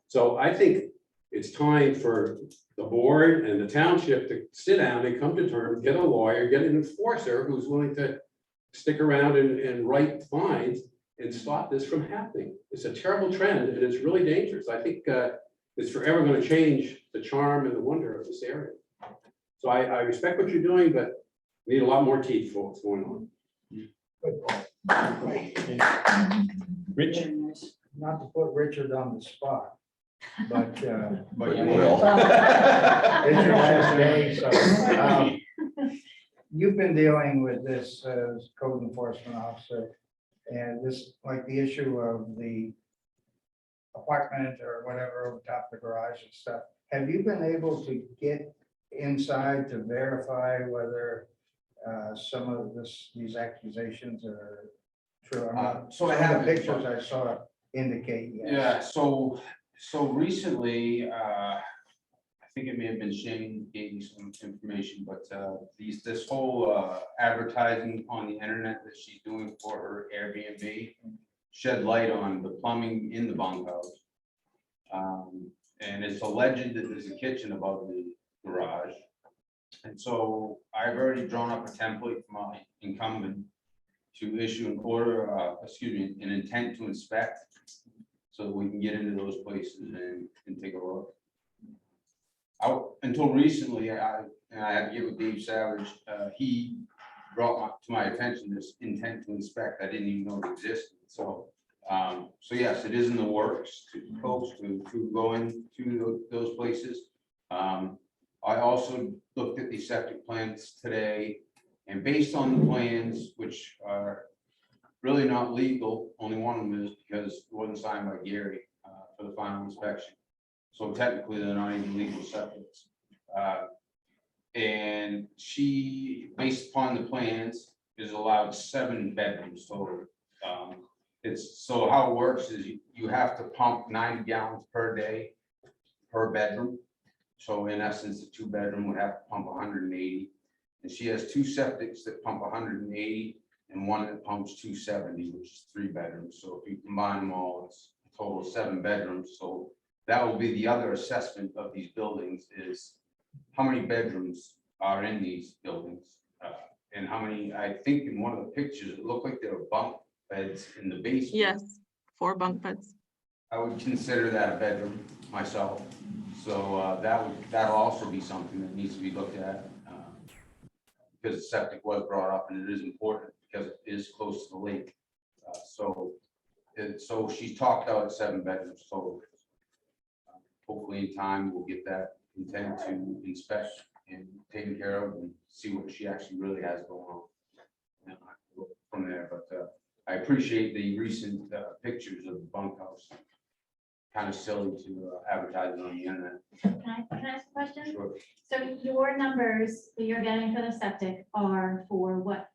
So I think it's time for the board and the township to sit down and come to terms, get a lawyer, get an enforcer who's willing to stick around and write fines and stop this from happening. It's a terrible trend and it's really dangerous. I think it's forever going to change the charm and the wonder of this area. So I respect what you're doing, but need a lot more teeth for what's going on. Rich? Not to put Richard on the spot, but. But you will. It's your last day, so, you've been dealing with this as code enforcement officer, and this, like the issue of the apartment or whatever over top of the garage and stuff. Have you been able to get inside to verify whether some of these accusations are true? So I Some of have the pictures I saw indicate. Yes. Yeah, so recently, I think it may have been Shane gave me some information, but this whole advertising on the internet that she's doing for her Airbnb shed light on the plumbing in the bunkhouse. And it's alleged that there's a kitchen above the garage. And so I've already drawn up a template for my incumbent to issue an order, an intent to inspect, so that we can get into those places and take a look. Until recently, I had to get with Dave Savage, he brought to my attention this intent to inspect. I didn't even know it existed. So yes, it is in the works to folks to go into those places. I also looked at the septic plans today, and based on the plans, which are really not legal, only one of them is because it wasn't signed by Gary for the final inspection. So technically, they're not even legal septics. And she, based upon the plans, is allowed 7 bedrooms total. So how it works is you have to pump 90 gallons per day per bedroom. So in essence, the 2-bedroom would have to pump 180. And she has 2 septics that pump 180 and one that pumps 270, which is 3 bedrooms. So if you combine them all, it's a total of 7 bedrooms. So that will be the other assessment of these buildings, is how many bedrooms are in these buildings. And how many, I think in one of the pictures, it looked like there were bunk beds in the basement. Yes, 4 bunk beds. I would consider that a bedroom myself. So that'll also be something that needs to be looked at. Because the septic was brought up and it is important because it is close to the lake. So she's talked out at 7 bedrooms total. Hopefully in time we'll get that intent to inspect and taken care of and see what she actually really has going on. And I go from there, but I appreciate the recent pictures of the bunkhouse. Kind of silly to advertise it on the internet. Can I ask a question? Sure. So your numbers that you're getting for the septic are for what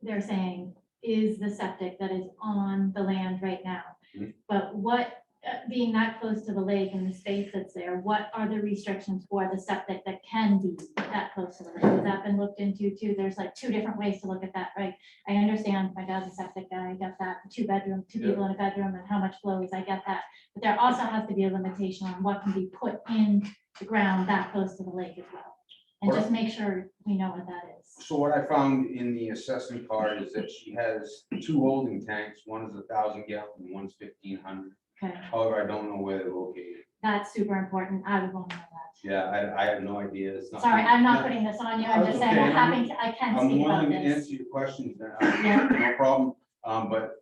they're saying is the septic that is on the land right now. Mhm. But what, being that close to the lake and the space that's there, what are the restrictions for the septic that can be that close to the lake? Has that been looked into too? There's like 2 different ways to look at that, right? I understand my dad's a septic guy, I get that, 2-bedroom, 2 people in a bedroom and how much flows, I get that. But there also has to be a limitation on what can be put in the ground that close to the lake as well. And just make sure we know what that is. So what I found in the assessment card is that she has 2 holding tanks. One is 1,000 gallon and one's 1,500. Okay, However, I don't know where they're located. that's super important. I would want to know that. Yeah, I have no idea. It's not. Sorry, I'm not putting this on you. I'm just saying, I'm happy, I can I'm speak about willing to this. answer your questions, Yeah. no problem. But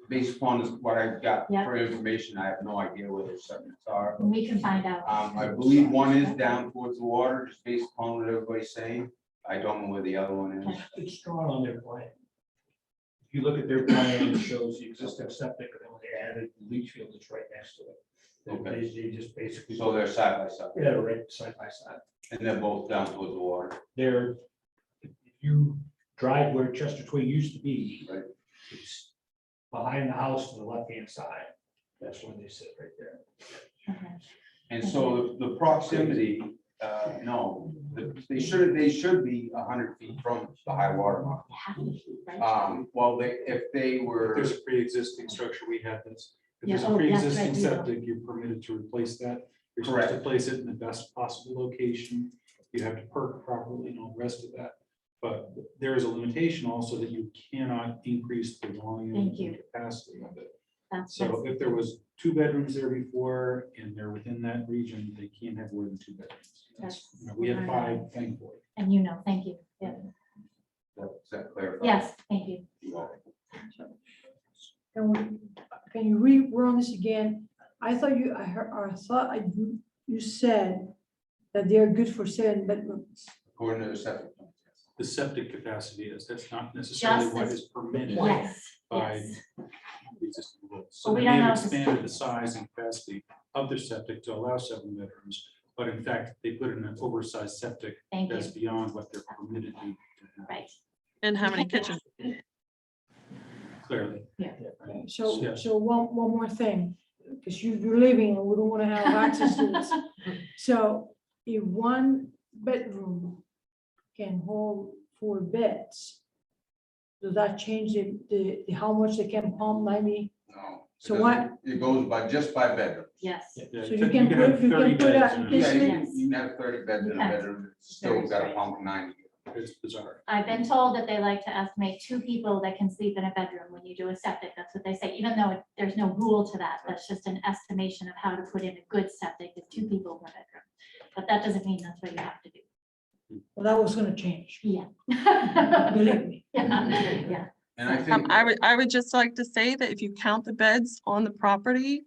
based upon what I've got Yeah. for information, I have no idea where their segments are. We can find out. I believe one is down towards the water, just based upon what everybody's saying. I don't know where the other one is. It's drawn on their plan. If you look at their plan, it shows the existing septic, and then when they added the leach field, it's right next to it. They just basically. So they're side by side, Yeah, right side by side. and they're both down towards the water. They're, if you drive where Chester Twig used to be, Right. it's behind the house to the left-hand side. That's where they sit right there. Okay. And so the proximity, no, they should be 100 feet from the high water mark. They have to be, right? Well, if they If were, there's a pre-existing structure, we have this. If there's Yeah, a oh, that's right, pre-existing we will. septic, you're permitted to replace that. You're supposed to Correct. place it in the best possible location. You have to perk properly and all the rest of that. But there is a limitation also that you cannot increase the volume Thank you. and capacity of it. That's, So if there was 2 bedrooms there before and they're within that region, they can't have more than 2 bedrooms. That's- You know, we have 5, thankfully. and you know, thank you. Yeah. does that clarify? Yes, thank you. Can you rerun this again? I thought you said that they're good for 7 bedrooms. According to the septic. plan, yes. The septic capacity is, that's not necessarily Just what as- is permitted Yes, by yes. the existing rules. Well, So we they don't may know have if this- expanded the size and capacity of their septic to allow 7 bedrooms, but in fact, they put in an oversized septic Thank you. that's beyond what they're permitted to have, Right. And how many kitchens? clearly. So, Yes. so one more thing, because you're living and we don't want to have access to this. So if 1 bedroom can hold 4 beds, does that change the how much they can pump 90? No. So it what- doesn't- It goes by bedrooms. Yes. Yeah, So you can have put- you 30 can put beds a- in this Yeah, is- you can have 30 beds in a Yes. bedroom, it's still Very got a strange. pump 90. It's bizarre. I've been told that they like to estimate 2 people that can sleep in a bedroom when you do a septic. That's what they say, even though there's no rule to that. That's just an estimation of how to put in a good septic is 2 people per bedroom. But that doesn't mean that's what you have to do. Well, that was gonna change, Yeah. believe me. Yeah, And I think. I would just like to say that if you count the beds on the property,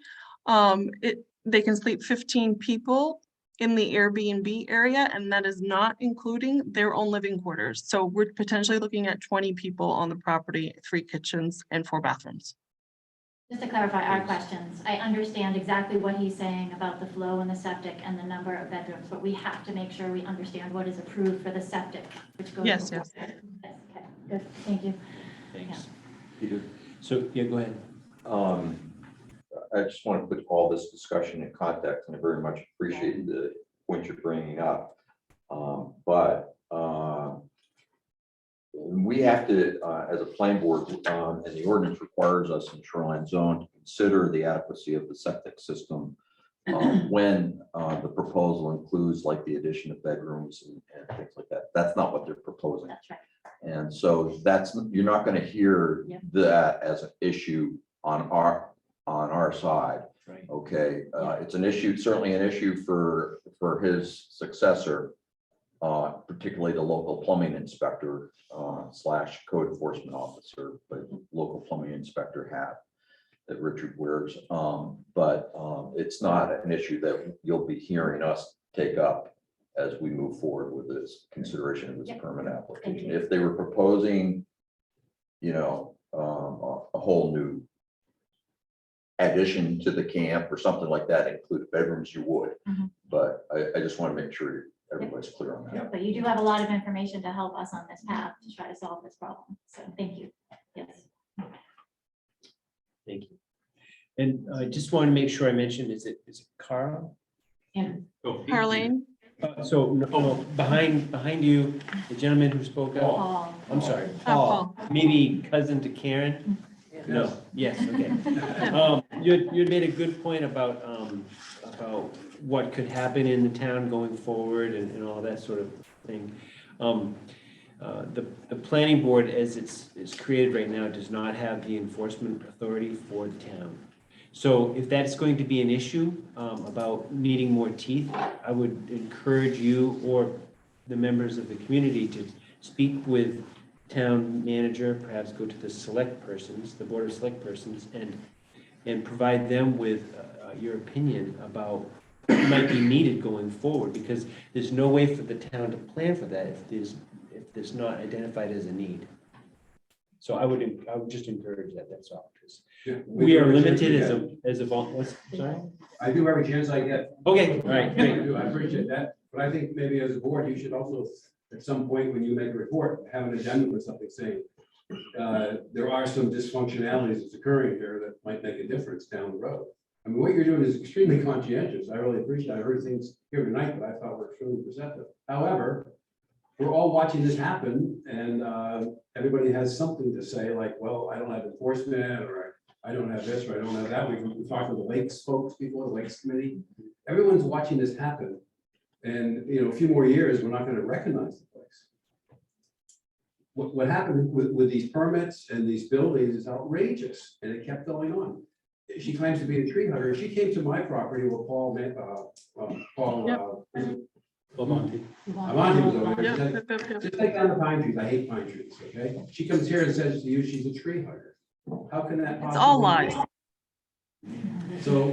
they can sleep 15 people in the Airbnb area, and that is not including their own living quarters. So we're potentially looking at 20 people on the property, 3 kitchens and 4 bathrooms. just to clarify our questions, I understand exactly what he's saying about the flow and the septic and the number of bedrooms, but we have to make sure we understand what is approved for the septic, which goes. Yes, yes. Okay, good, thank you. Thanks. Peter? So, yeah, go ahead. I just want to put all this discussion in context, and I very much appreciate the point you're bringing up. But we have to, as a planning board, and the ordinance requires us in shoreline zone to consider the adequacy of the septic system when the proposal includes like the addition of bedrooms and things like that. That's not what they're proposing. That's right. And so you're not going to hear Yeah. that as an issue on our side. Right. Okay, it's an issue, certainly an issue for his successor, particularly the local plumbing inspector / code enforcement officer, but local plumbing inspector hat that Richard wears. But it's not an issue that you'll be hearing us take up as we move forward with this consideration of this Yep. permit application. you. If they were proposing, a whole new addition to the camp or something like that, include bedrooms, you would. Mhm. But I just want to make sure everybody's clear on that. But you do have a lot of information to help us on this path to try to solve this problem. So thank you. Yes. Thank you. And I just want to make sure I mentioned, is it Carl? And Oh, Carlene? So, no, behind you, the gentleman who spoke up, Paul. I'm sorry, Paul. Paul, maybe cousin to Karen. No, yes, okay. You made a good point about what could happen in the town going forward and all that sort of thing. The planning board, as it's created right now, does not have the enforcement authority for the town. So if that's going to be an issue about needing more teeth, I would encourage you or the members of the community to speak with town manager, perhaps go to the select persons, the board of select persons, and provide them with your opinion about what might be needed going forward, because there's no way for the town to plan for that if there's not identified as a need. So I would just encourage that, that's all, because Yeah, we are do every chance limited we as a sorry? I do every chance I get. Okay, all right, I great. do, I appreciate that, but I think maybe as a board, you should also, at some point when you make a report, have an addendum or something saying, there are some dysfunctionalities that's occurring here that might make a difference down the road. I mean, what you're doing is extremely conscientious. I really appreciate it. I heard things here tonight that I thought were extremely perceptive. However, we're all watching this happen, and everybody has something to say, like, well, I don't have enforcement, or I don't have this, or I don't have that. We talked to the Lakes folks before, the Lakes Committee. Everyone's watching this happen. And, you know, a few more years, we're not going to recognize the place. What happened with these permits and these buildings is outrageous, and it kept going on. She claims to be a tree hugger. She came to my property with Paul, Amonte was over there. She said, just take down the pine trees. I hate pine trees, okay? She comes here and says to you, she's a tree hugger. How can that possibly? It's all lies. So,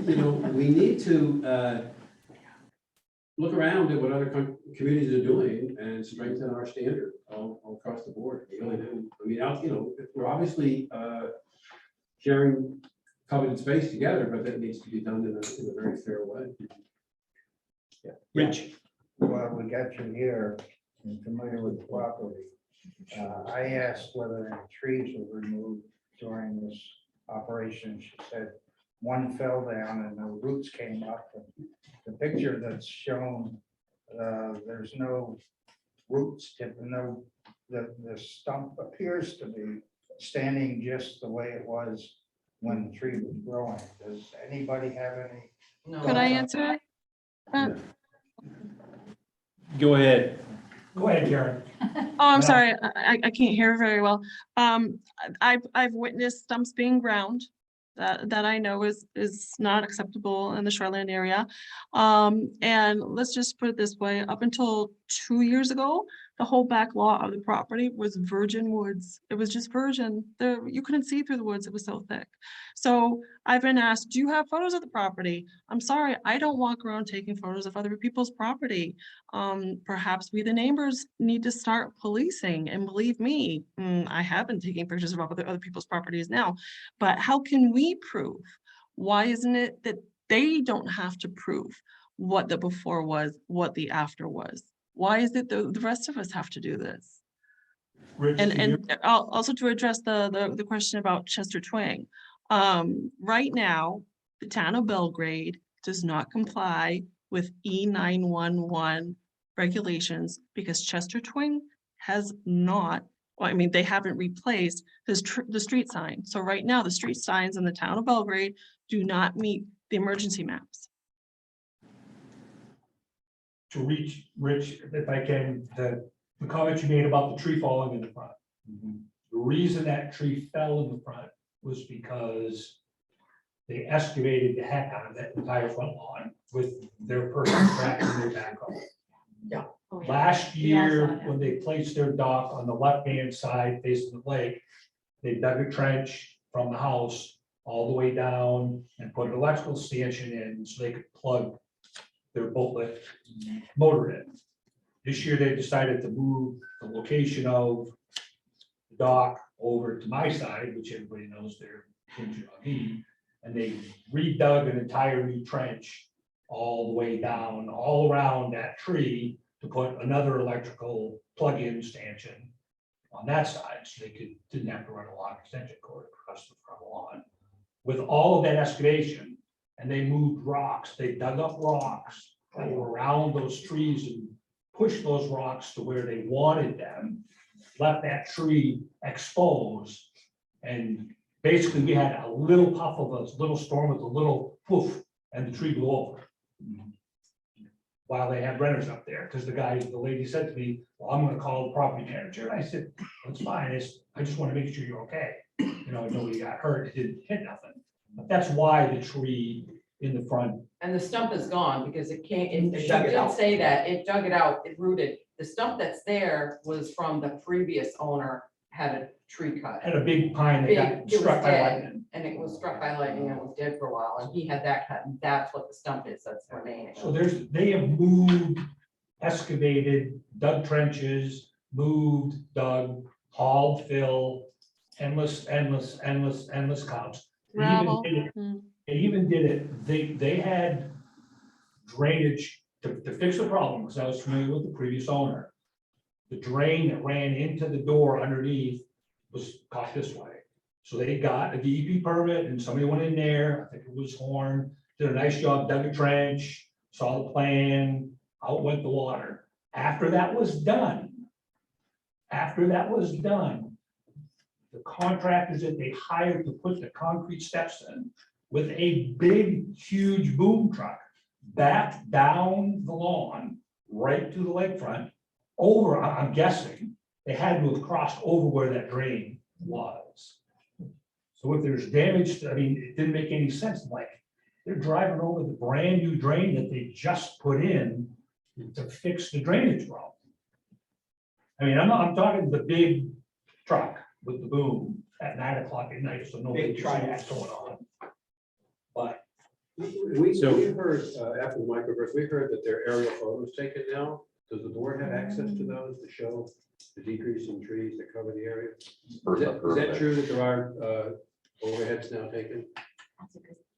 you know, we need to look around at what other communities are doing and strengthen our standard all across the board. We really do. I mean, you know, we're obviously sharing coveted space together, but that needs to be done in a very fair way. Rich? Well, we got you here and familiar with the property. I asked whether any trees were removed during this operation. She said one fell down and the roots came up. And the picture that's shown, there's no roots, no, the stump appears to be standing just the way it was when the tree was growing. Does anybody have any? Could I answer? Go ahead. Go ahead, Karen. Oh, I'm sorry, I can't hear very well. I've witnessed stumps being ground. That I know is not acceptable in the shoreline area. And let's just put it this way, up until 2 years ago, the whole back lot of the property was virgin woods. It was just virgin. You couldn't see through the woods, it was so thick. So I've been asked, do you have photos of the property? I'm sorry, I don't walk around taking photos of other people's property. Perhaps we, the neighbors, need to start policing, and believe me, I have been taking pictures of other people's properties now, but how can we prove? Why isn't it that they don't have to prove what the before was, what the after was? Why is it the rest of us have to do this? Rich, And also to address the question about Chester Twing. Right now, the town of Belgrade does not comply with E911 regulations because Chester Twing has not, well, I mean, they haven't replaced the street sign. So right now, the street signs in the town of Belgrade do not meet the emergency maps. to reach Rich, if I can, the comment you made about the tree falling in the front. The reason that tree fell in the front was because they excavated the heck out of that entire front lawn with their person tracking their backhoe. Oh, yeah. Last We all saw year, that. when they placed their dock on the left-hand side facing the lake, they dug a trench from the house all the way down and put an electrical stanchion in so they could plug their boat lift motor in. This year, they decided to move the location of the dock over to my side, which everybody knows they're hinging on me, and they redug an entire new trench all the way down, all around that tree to put another electrical plug-in stanchion on that side, so they didn't have to run a long extension cord across the front lawn. With all of that excavation, and they moved rocks, they dug up rocks around those trees and pushed those rocks to where they wanted them, left that tree exposed, And basically, we had a little puff of a little storm with a little poof, and the tree blew over. While they had renters up there, because the lady said to me, well, I'm gonna call the property manager. And I said, that's fine. I just want to make sure you're okay. You know, nobody got hurt, it didn't hit nothing. But that's why the tree in the front. And the stump is gone because it can't, It she dug it did out. say that, it dug it out, it rooted. The stump that's there was from the previous owner had a tree cut. Had a big pine that Big, got it was struck by dead, lightning. and it was struck by lightning and was dead for a while, and he had that cut, and that's what the stump is, that's remaining. So they have moved, excavated, dug trenches, moved, dug, hauled, fill, endless counts. They even Gravel. did it- Hmm. They even did it, they had drainage to fix the problem, because I was familiar with the previous owner. The drain that ran into the door underneath was cut this way. So they got a DEP permit and somebody went in there, I think it was Horn, did a nice job, dug a trench, saw the plan, out went the water. After that was done, the contractors that they hired to put the concrete steps in with a big, huge boom truck backed down the lawn, right to the lakefront, over, I'm guessing, they had to have crossed over where that drain was. So if there's damage, I mean, it didn't make any sense, like, they're driving over the brand new drain that they just put in to fix the drainage problem. I mean, I'm talking the big truck with the boom at 9 o'clock at night, so nobody can see what's going on. But We So- heard, after the microburst, we heard that there are aerial photos taken now. Does the board have access to those to show the decrease in trees that cover the area? First I've Is heard of that it. true that there are overheads now taken?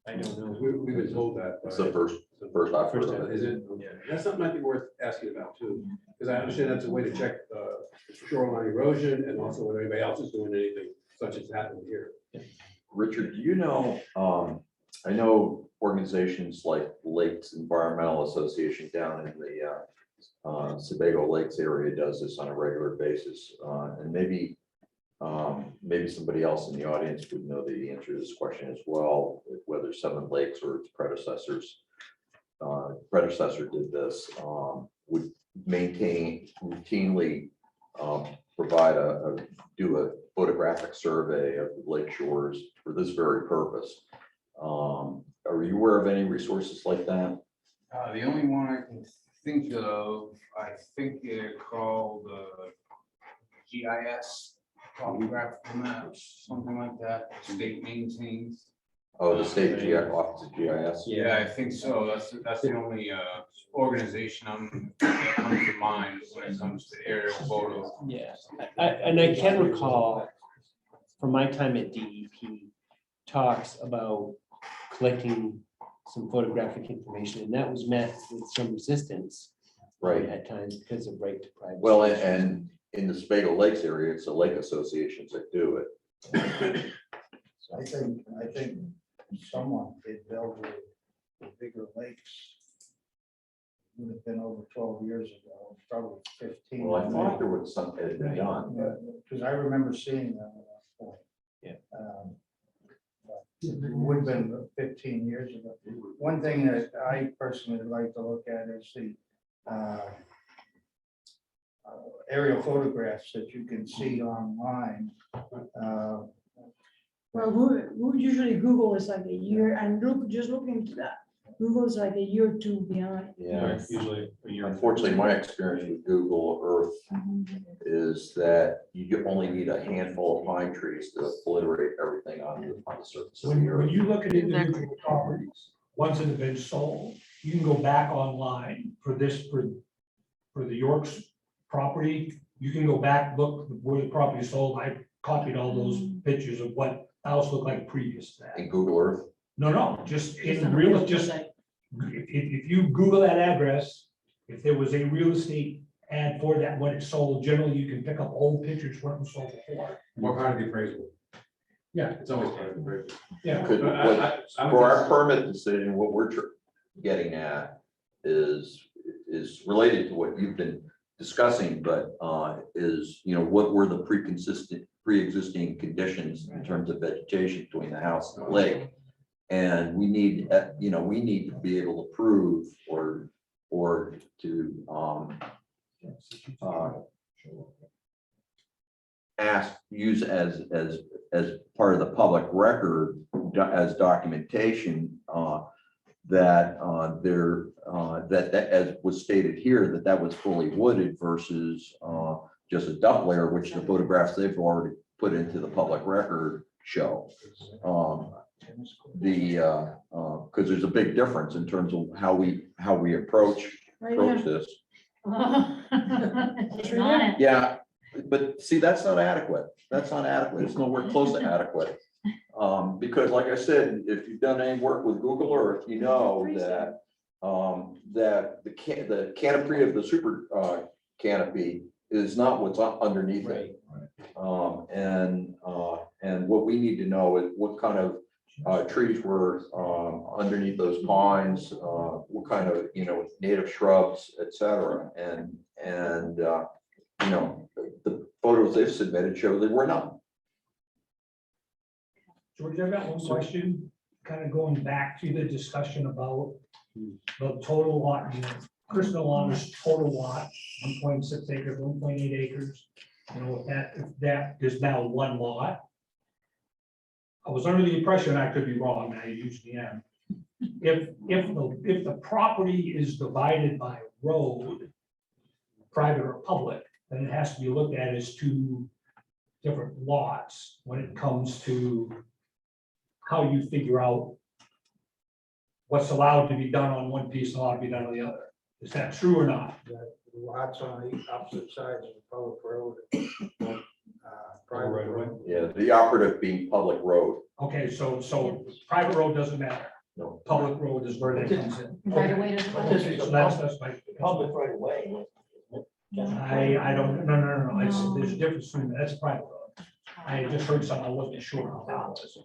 I don't know. We've been told that. It's the first I've heard First of time. it. Is it? Yeah. That's something might be worth asking about too, because I understand that's a way to check shoreline erosion and also whether anybody else is doing anything such as happened here. Richard, do you know, I know organizations like Lakes Environmental Association down in the Sebago Lakes area does this on a regular basis. And maybe somebody else in the audience would know the answer to this question as well, whether Seven Lakes or its predecessor did this, would maintain routinely provide do a photographic survey of the lake shores for this very purpose. Are you aware of any resources like that? The only one I can think of, I think they're called GIS, topographical maps, something like that, the state maintains. Oh, the state Office of GIS? Yeah, I think so. That's the only organization that comes to mind when it comes to aerial photos. Yeah, and I can recall from my time at DEP, talks about collecting some photographic information, and that was met with some resistance. Right. At times because of right to privacy. Well, and in the Sebago Lakes area, it's the lake associations that do it. I think someone did build the bigger lakes. Would have been over 12 years ago, probably 15. Well, I thought there was something that had been done. Because I remember seeing them at that point. Yeah. But It would have been 15 years ago. One thing that I personally would like to look at is the aerial photographs that you can see online. Well, who usually Google is like a year, and just looking into that, Google is like a year or two behind. Yeah. Usually a year. Unfortunately, my experience with Google Earth is that you only need a handful of pine trees to obliterate everything on the surface of the when earth. you look at individual properties, ones that have been sold, you can go back online for the York's property. You can go back, look where the property is sold. I copied all those pictures of what the house looked like previous to that. In Google Earth, No, just in real, just, if you Google that address, if there was a real estate ad for that, when it's sold, generally you can pick up old pictures when it was sold before. More part of the appraisal. Yeah. It's always part of the appraisal. Yeah. could, for our permit decision, what we're getting at is related to what you've been discussing, but is, what were the pre-existing conditions in terms of vegetation between the house and the lake. And we need, we need to be able to prove or to use as part of the public record as documentation that that as was stated here, that was fully wooded versus just a duck layer, which the photographs they've already put into the public record show. Because there's a big difference in terms of how we approach this. It's on it. Yeah, but see, that's not adequate. That's not adequate. It's nowhere close to adequate. Because like I said, if you've done any work with Google Earth, you know that the canopy of the super canopy is not what's underneath it. And what we need to know is what kind of trees were underneath those pines, what kind of, native shrubs, et cetera. And the photos they've submitted show there were none. George, I've got one question, kind of going back to the discussion about the total lot, Crystal Lawn's total lot, 1.6 acres, 1.8 acres. If that is now one lot. I was under the impression, I could be wrong, I usually am. If the property is divided by road, private or public, then it has to be looked at as two different lots when it comes to how you figure out what's allowed to be done on one piece and allowed to be done on the other. Is that true or not? The lots on the opposite sides of the public road. Private Right away. road. Yeah, the operative being public road. Okay, so private road doesn't matter. No. Public road is where that comes in. Right away to the public. So that's my. Public right away. I don't, no, there's a difference between, that's a private road. I had just heard something, I wasn't sure how that was.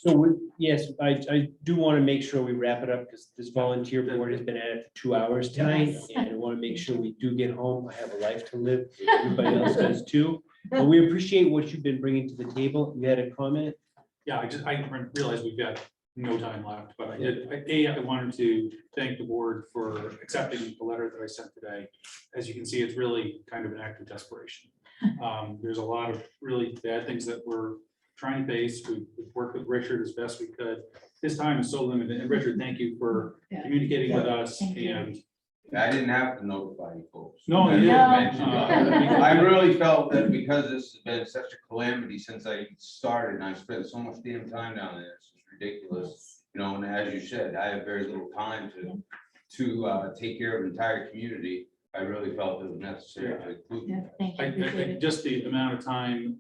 So yes, I do want to make sure we wrap it up because this volunteer board has been at it for 2 hours tonight. And I want to make sure we do get home. I have a life to live. Everybody else does too. But we appreciate what you've been bringing to the table. You had a comment? Yeah, I realized we've got no time left, but I wanted to thank the board for accepting the letter that I sent today. As you can see, it's really kind of an act of desperation. There's a lot of really bad things that we're trying to face. We've worked with Richard as best we could. His time is so limited. And Richard, thank you for communicating with us. Thank you. And I didn't have to notify you folks. No, you didn't. I really felt that because this has been such a calamity since I started, and I spent so much damn time down there, it's just ridiculous. And as you said, I have very little time to take care of an entire community. I really felt it was necessary to include. Yeah, thank you. Appreciate it. just the amount of time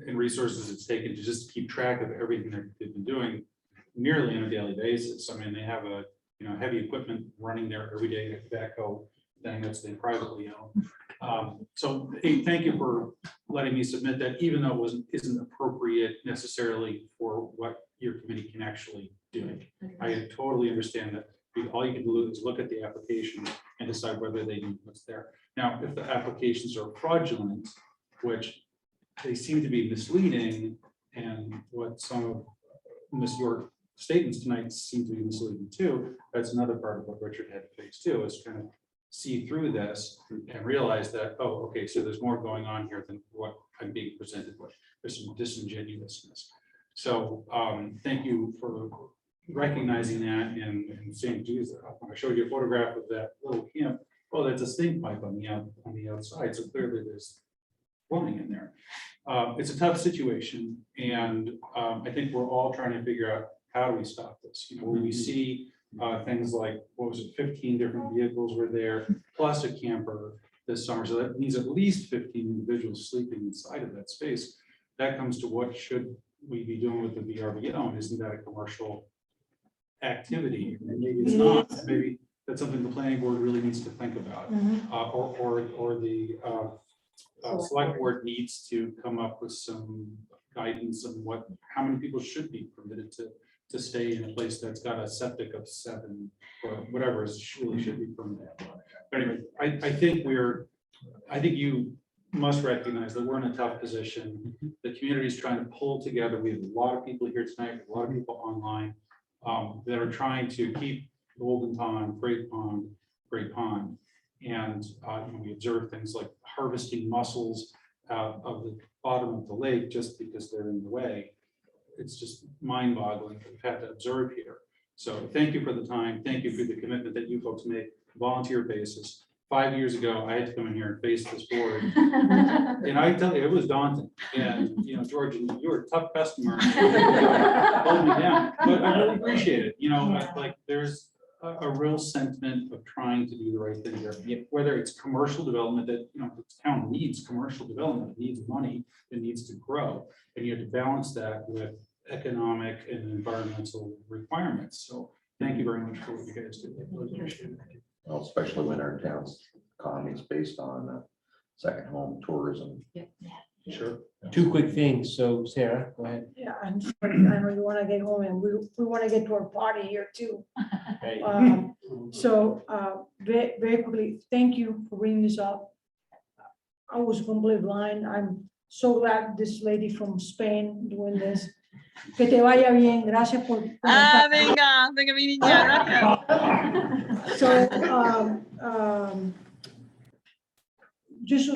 and resources it's taken to just keep track of everything that they've been doing nearly on a daily basis. I mean, they have a, heavy equipment running there every day, a backhoe thing that's they privately own. So hey, thank you for letting me submit that, even though it isn't appropriate necessarily for what your committee can actually do. I totally understand that. All you can do is look at the application and decide whether they need what's there. Now, if the applications are fraudulent, which they seem to be misleading, and what some of Ms. York statements tonight seem to be misleading too, that's another part of what Richard had to face too, is kind of see through this and realize that, oh, okay, so there's more going on here than what I'm being presented with. There's some disingenuousness. So thank you for recognizing that and saying, geez, I showed you a photograph of that little camp. Oh, that's a stink pipe on the outside. So clearly there's plumbing in there. It's a tough situation, and I think we're all trying to figure out how do we stop this. When we see things like, what was it, 15 different vehicles were there, plus a camper this summer. So that means at least 15 individuals sleeping inside of that space. That comes to what should we be doing with the VRBO, and isn't that a commercial activity? And maybe it's not. Maybe that's something the planning board really needs to think about, or the select board needs to come up with some guidance on how many people should be permitted to stay in a place that's got a septic of 7 or whatever really should be permitted. But anyway, I think you must recognize that we're in a tough position. The community is trying to pull together. We have a lot of people here tonight, a lot of people online that are trying to keep Golden Pond, Great Pond. And we observe things like harvesting mussels out of the bottom of the lake just because they're in the way. It's just mind-boggling that we've had to observe here. So thank you for the time. Thank you for the commitment that you folks make, volunteer basis. 5 years ago, I had to come in here and face this board. And I tell you, it was daunting. And, George, you were a tough customer. Hold me down, but I really appreciate it. Like there's a real sentiment of trying to do the right thing here. Whether it's commercial development that, the town needs commercial development, it needs money, it needs to grow. And you have to balance that with economic and environmental requirements. So thank you very much for what you guys do. I really appreciate it. Well, especially when our town's economy is based on second home tourism. Sure. Two quick things. So Sarah, go ahead. Yeah, I'm sorry, I know you want to get home and we want to get to our party here too. Right. So, very, very quickly, thank you for bringing this up. I was completely blind. I'm so glad this lady from Spain doing this. Que te vaya bien. Gracias por. Venga, mi niña, gracias. So, just,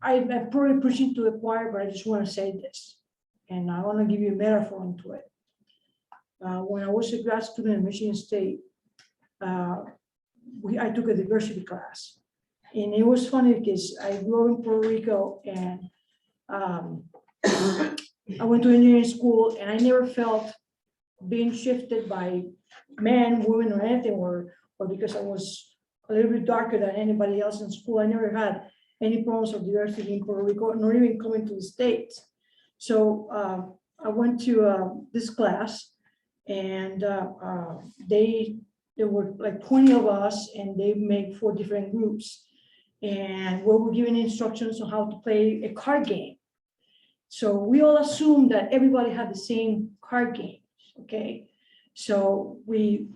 I'm probably preaching to the choir, but I just want to say this, and I want to give you a metaphor into it. When I was a grad student at Michigan State, I took a diversity class, and it was funny because I grew up in Puerto Rico, and I went to engineering school, and I never felt being shifted by men, women, or anything, or because I was a little bit darker than anybody else in school. I never had any problems of diversity in Puerto Rico, nor even coming to the States. So I went to this class, and there were like 20 of us, and they made 4 different groups. And we were given instructions on how to play a card game. So we all assumed that everybody had the same card game, okay? So the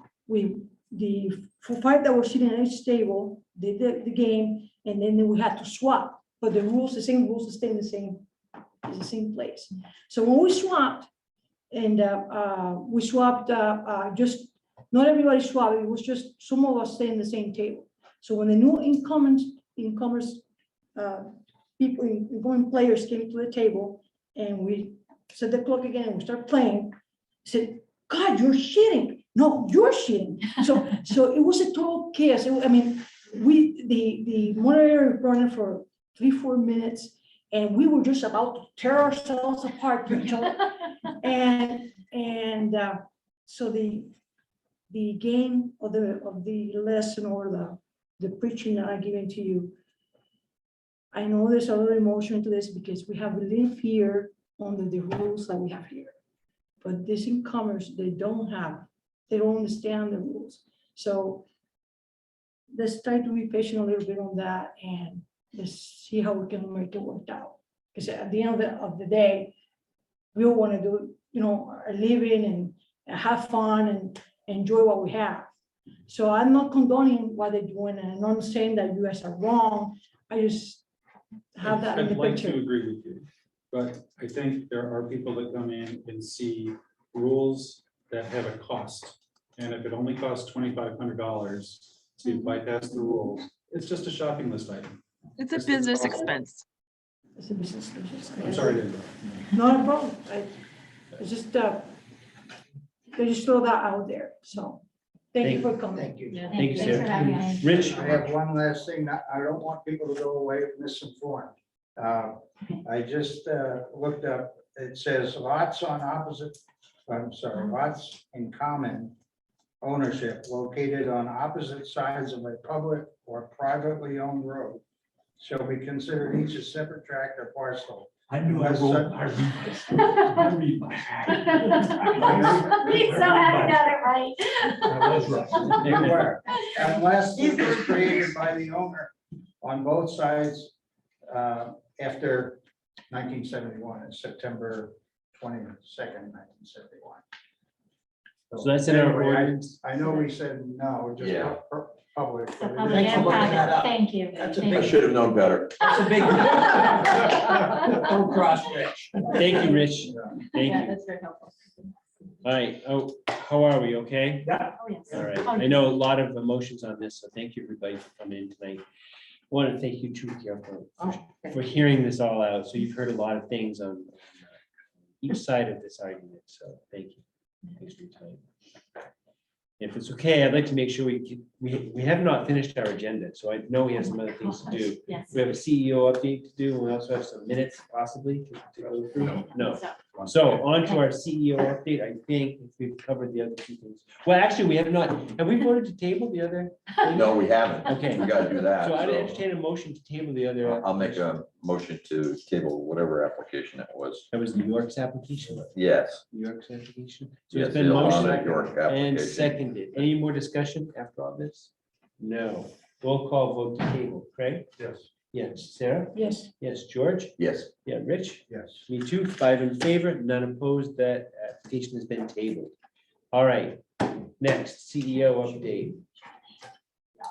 5 that were sitting at each table, they did the game, and then we had to swap, but the same rules stay in the same place. So when we swapped, and just, not everybody swapped, it was just some of us stay in the same table. So when the new incomers, incoming players came to the table, and we set the clock again, and we start playing, I said, God, you're cheating. No, you're cheating. So it was a total chaos. The moderator running for 3-4 minutes, and we were just about to tear ourselves apart to each other. So the game of the lesson, or the preaching that I'm giving to you, I know there's a lot of emotion to this because we have lived here under the rules that we have here. But these incomers, they don't understand the rules. So let's try to be patient a little bit on that, and let's see how we can make it work out. Because at the end of the day, we all want to do, a living and have fun and enjoy what we have. So I'm not condoning what they're doing, and I'm not saying that you guys are wrong. I just have that in the I'd like to picture. agree with you, but I think there are people that come in and see rules that have a cost. And if it only costs $2,500 to bypass the rules, it's just a shopping list item. It's a It's the business cost. expense. It's a business. I'm sorry to. Not a problem. It's just, they just throw that out there. So thank you for coming. Thank you. Thank you, Thanks for having us. Rich. I have one last thing. I don't want people to go away misinformed. I just looked up, it says lots in common ownership located on opposite sides of a public or privately owned road shall be considered each a separate tract or parcel. I knew I wrote, I read my. He's so happy got it right. I was right. You were. Unless it was created by the owner on both sides after 1971, September 22nd, 1971. So that's in our Anyway, ordinance. I know we said no, just Yeah. public. So but it public is- and private, thank you. That's a Thank I you. should have known better. That's a big. Don't cross Rich. Thank you, Rich. Thank Yeah, you. that's very helpful. All right, oh, how are we? Okay? Yeah. Oh, yes. All right, I know a lot of emotions on this, so thank you, everybody, for coming in tonight. I want to thank you too, Carol, for hearing this all out. So you've heard a lot of things on each side of this argument, so thank you. Thanks for your time. If it's okay, I'd like to make sure we have not finished our agenda, so I know we have some other things to do. Yes. We have a CEO update to do, and we also have some minutes possibly to go through. No. So, So on to our CEO update, I think if we've covered the other two things. Well, actually, we have not. Have we voted to table the other? thing? No, we haven't. Okay. We gotta do that. So I'd so entertain a motion to table the other. I'll make a motion to table whatever application it was. That was New York's application, Yes. New York's application. So Yes, it's been the Alana motioned York and application. seconded. Any more discussion after all this? No. Roll call vote to table. Craig? Yes. Yes. Sarah? Yes, Yes. George? Yes. Yeah. Rich? Yes. Me too. 5 in favor, none opposed. That application has been tabled. All right. Next, CEO update.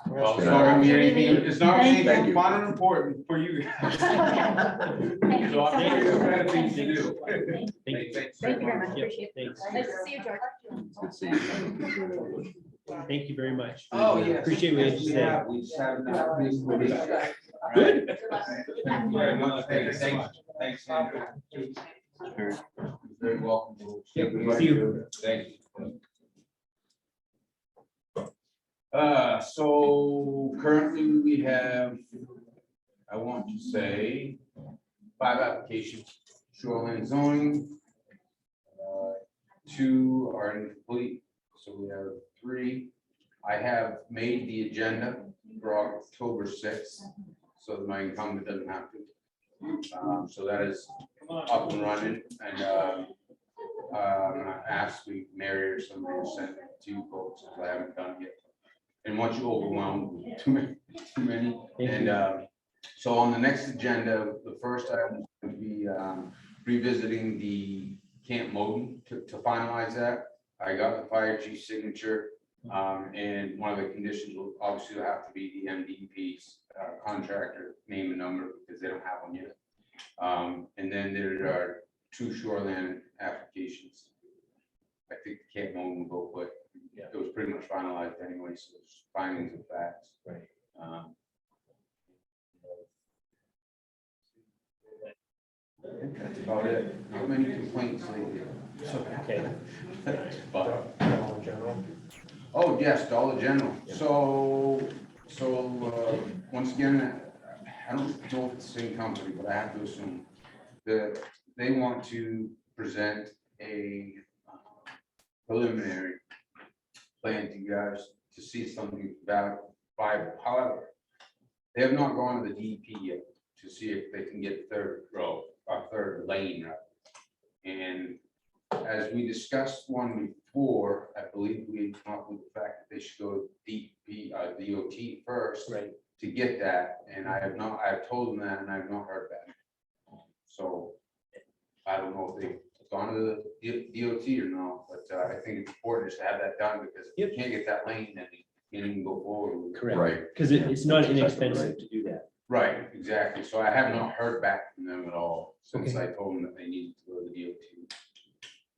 Well, Good sorry, night. it's not Thank anything you. fun and important for you. guys. So I'm sure you have things to do. Thank you. Thank you very much, Yeah, appreciate it. thanks. Nice to see you, George. It's good to see you. Thank you very much. Oh, yes. Appreciate what you had to say. We just have an Good. Thank you very much. Thanks, Andrew. Very welcome. Yep, see you. Thank you. So currently we have, I want to say, 5 applications, shoreline zoning. 2 are incomplete, so we have 3. I have made the agenda for October 6th, so that my incumbent doesn't have to. So that is up and running, and I asked Mary or somebody to send it to you folks, because I haven't done it yet. And once you overwhelmed with too many, and so on the next agenda, the first item would be revisiting the Camp Moden to finalize that. I got the fire chief signature, and one of the conditions will obviously have to be the MDP's contractor name and number, because they don't have one yet. And then there are 2 shoreline applications. I think the Camp Moden will go quick. It was pretty much finalized anyway, so it's findings of facts. Right. That's about it. Not many complaints lately. Okay. But, Dollar General. oh, yes, Dollar General. So, once again, I don't know if it's the same company, but I have to assume that they want to present a preliminary plan to you guys to see something viable. However, they have not gone to the DEP yet to see if they can get a third lane route. And as we discussed one before, I believe we come up with the fact that they should go DEP, DOT first Right. to get that. And I've told them that, and I've not heard back. So I don't know if they've gone to the DOT or not, but I think it's important just to have that done, because if you can't get that lane, then you can go forward with it. Correct. Right. Because it's not That's exactly inexpensive right. to do that. Right, exactly. So I have not heard back from them at all since Okay. I told them that they needed to go to the DOT.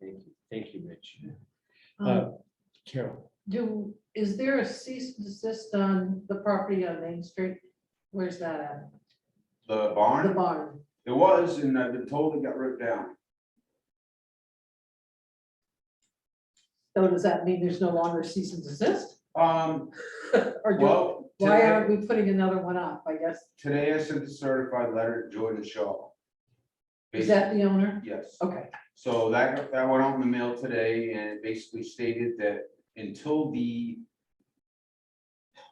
Thank you. Thank you, Rich. Um, Carol, Is there a cease and desist on the property on Main Street? Where's that at? The The barn, barn. it was, and I've been told it got ripped down. So does that mean there's no longer cease and desist? Or well, Why today, aren't we putting another one up, I guess? today I sent a certified letter to Jordan Shaw. Is that the owner? Yes. Okay, So that went out in the mail today, and it basically stated that until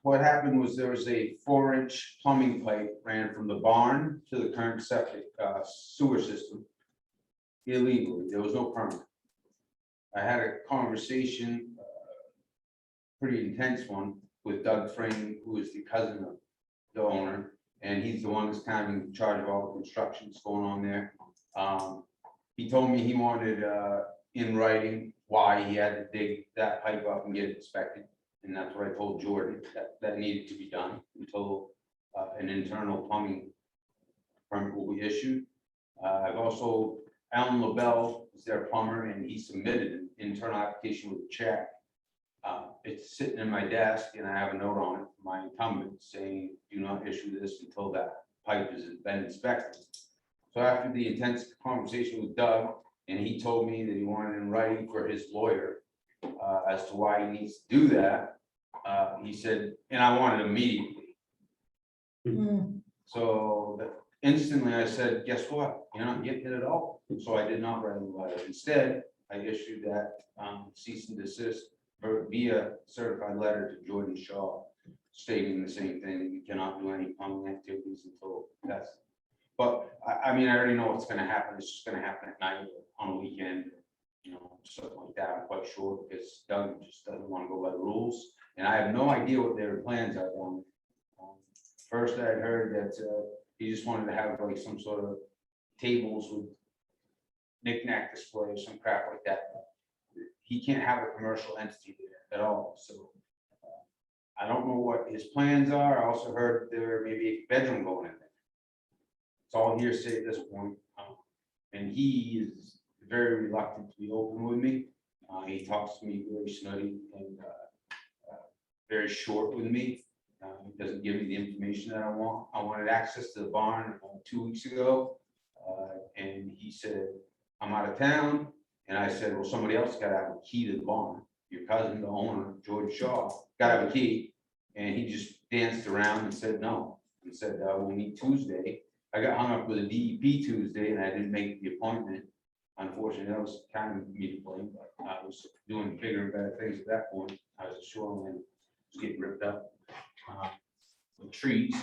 what happened was there was a 4-inch plumbing pipe ran from the barn to the current septic sewer system illegally. There was no permit. I had a conversation, pretty intense one, with Doug Frame, who is the cousin of the owner, and he's the one that's kind of in charge of all the construction that's going on there. He told me he wanted in writing why he had to dig that pipe up and get it inspected. And that's what I told Jordan, that needed to be done until an internal plumbing permit will be issued. I've also, Alan LaBelle is their plumber, and he submitted an internal application with a check. It's sitting in my desk, and I have a note on it from my incumbent saying, do not issue this until that pipe has been inspected. So after the intense conversation with Doug, and he told me that he wanted in writing for his lawyer as to why he needs to do that, he said, and I want it immediately. So instantly I said, guess what? You're not getting it at all. So I did not write a letter. Instead, I issued that cease and desist via certified letter to Jordan Shaw, stating the same thing, that you cannot do any plumbing activities until that's. But I mean, I already know what's gonna happen. It's just gonna happen at night or on a weekend, you know, something like that. I'm quite sure, because Doug just doesn't want to go by the rules. And I have no idea what their plans are down there. First, I had heard that he just wanted to have like some sort of tables with knick-knack display or some crap like that. He can't have a commercial entity there at all, so I don't know what his plans are. I also heard there may be a bedroom going in there. It's all hearsay at this point, and he is very reluctant to be open with me. He talks to me very snooty and very short with me. He doesn't give me the information that I want. I wanted access to the barn 2 weeks ago, and he said, I'm out of town. And I said, well, somebody else got to have a key to the barn. Your cousin, the owner, George Shaw, got to have a key. And he just danced around and said no. He said, we'll meet Tuesday. I got hung up with a DEP Tuesday, and I didn't make the appointment. Unfortunately, that was kind of me to blame, but I was doing bigger and better things at that point. I was a shoreline, was getting ripped up with trees,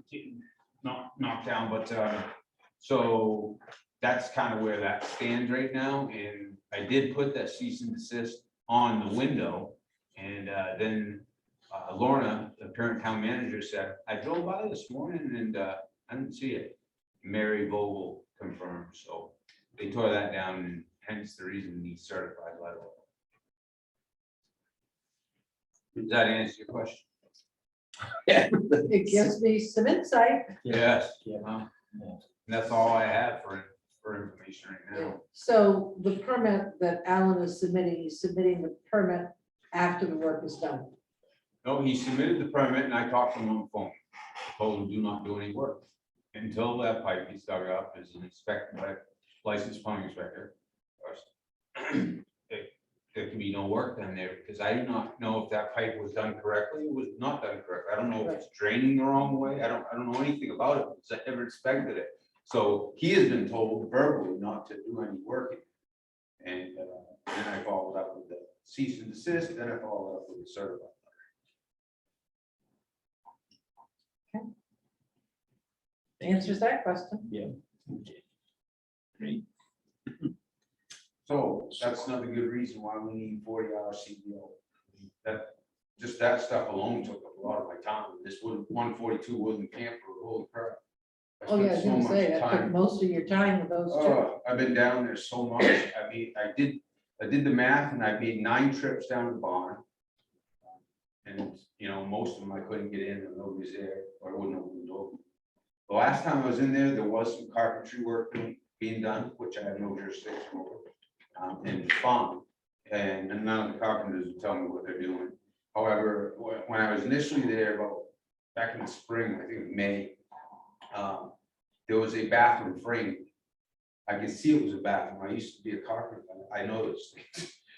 getting knocked down, but so that's kind of where that stands right now. And I did put that cease and desist on the window, and then Lorna, the current town manager, said, I drove by this morning and I didn't see it. Mary Vogel confirmed, so they tore that down, and hence the reason the certified letter. Does that answer your question? Yeah. It gives me some insight. Yes. And that's all I have for information right now. So the permit that Alan is submitting, he's submitting the permit after the work is done. No, he submitted the permit, and I talked to him on the phone. Told him do not do any work until that pipe is dug up, is inspected by licensed plumbing inspector. There can be no work done there, because I do not know if that pipe was done correctly. It was not done correctly. I don't know if it's draining the wrong way. I don't know anything about it, because I never inspected it. So he has been told verbally not to do any work. And then I followed up with the cease and desist, then I followed up with the certified. Answers that question. Yeah. Great. So that's another good reason why we need 40-hour CBO. Just that stuff alone took up a lot of my time. This 142 wasn't camper, holy crap. I Oh, yeah, I was spent so gonna much say, that took time. most of your time with those two. Oh, I've been down there so much. I mean, I did the math, and I made 9 trips down to the barn. And, you know, most of them I couldn't get in, and nobody's there, or I wouldn't open the door. The last time I was in there, there was some carpentry work being done, which I have no jurisdiction over, and it's fine. And none of the carpenters would tell me what they're doing. However, when I was initially there, back in the spring, I think May, there was a bathroom frame. I could see it was a bathroom. I used to be a carpenter. I noticed.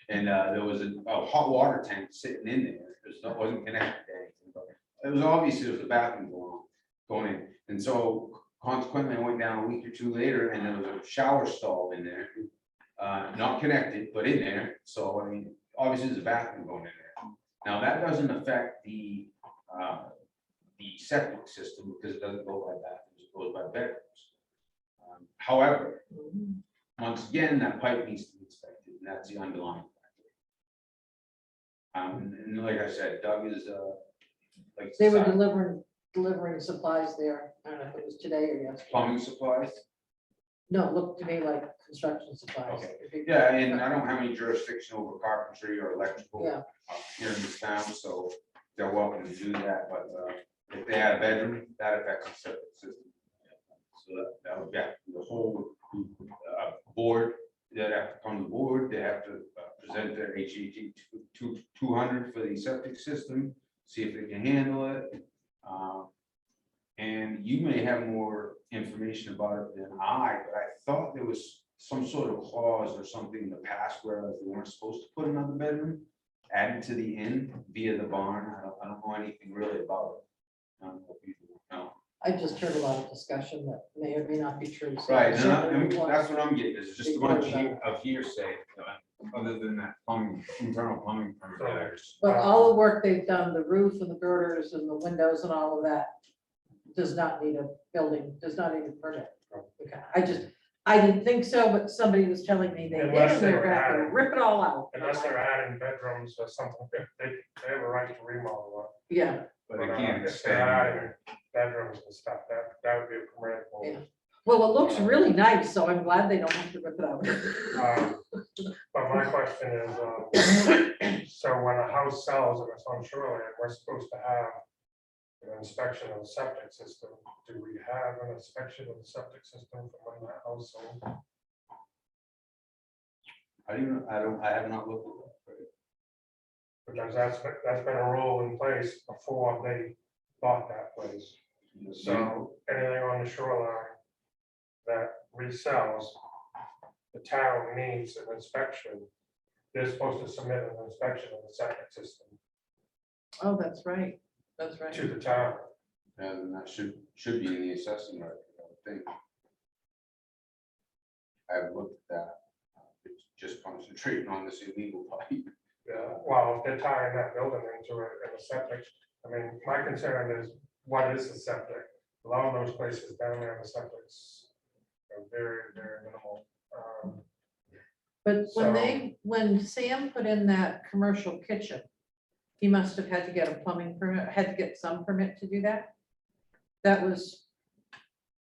And there was a hot water tank sitting in there. It wasn't connected to anything, but it was obvious there was a bathroom going in. And so consequently, I went down a week or two later, and there was a shower stall in there, not connected, but in there. So, I mean, obviously there's a bathroom going in there. Now, that doesn't affect the septic system, because it doesn't go by bathrooms, it goes by bedrooms. However, once again, that pipe needs to be inspected, and that's the underlying factor. And like I said, Doug is like. They were delivering supplies there. I don't know if it was today or yesterday. Plumbing supplies. No, it looked to me like construction supplies. Okay. If you- Yeah, and I don't have any jurisdiction over carpentry or electrical Yeah. here in this town, so they're welcome to do that, but if they had a bedroom, that affects the septic system. So that would get the whole board, they'd have to come to the board, they have to present their HET 200 for the septic system, see if they can handle it. And you may have more information about it than I, but I thought there was some sort of clause or something in the past where they weren't supposed to put another bedroom added to the inn via the barn. I don't know anything really about it. I don't know if you know. I just heard a lot of discussion that may or may not be true. so Right, and certainly we want- that's what I'm getting, is just a bunch of hearsay, other than that plumbing, internal plumbing permit. But all the work they've done, the roof and the girders and the windows and all of that does not need a building, does not need a permit. Okay, I didn't think so, but somebody was telling me they did, Unless and they they're were gonna have to adding- rip it all out. Unless they're adding bedrooms or something, they have a right to remodel Yeah, it. But they can't If they're expand. adding bedrooms and stuff, that would be a permissible. Yeah. well, it looks really nice, so I'm glad they don't have to rip it out. But my question is, so when a house sells and it's on shoreline, we're supposed to have an inspection of the septic system. Do we have an inspection of the septic system from when that house sold? I have not looked at that. Because that's been a rule in place before they bought that place. So anything on the shoreline that resells, the town needs an inspection. They're supposed to submit an inspection of the septic system Oh, that's right, that's right. to the town. And that should be in the assessment record, I would think. I've looked at that, it's just concentrating on this illegal pipe. Yeah, well, if they're tying that building into a septic, I mean, my concern is, what is the septic? A lot of those places down there, the septic's are very, very minimal. But So- when Sam put in that commercial kitchen, he must have had to get a plumbing permit, had to get some permit to do that. That was,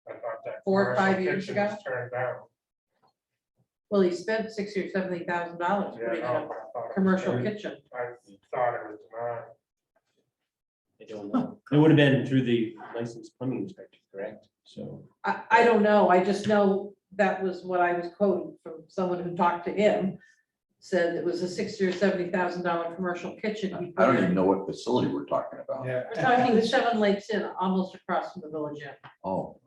I thought that 4 or 5 commercial years kitchen ago? was turned down. well, he spent $60,000 or $70,000 Yeah, putting in no, a I thought it was commercial turned- kitchen. I thought it was denied. I don't know. It would have been through the licensed plumbing inspector, correct? So. I don't know, I just know that was what I was quoting from someone who talked to him. Said it was a $60,000 or $70,000 commercial kitchen. he I put don't in. even know what facility we're talking about. Yeah. We're talking the Seven Lakes Inn, almost across from the Village Inn. Oh,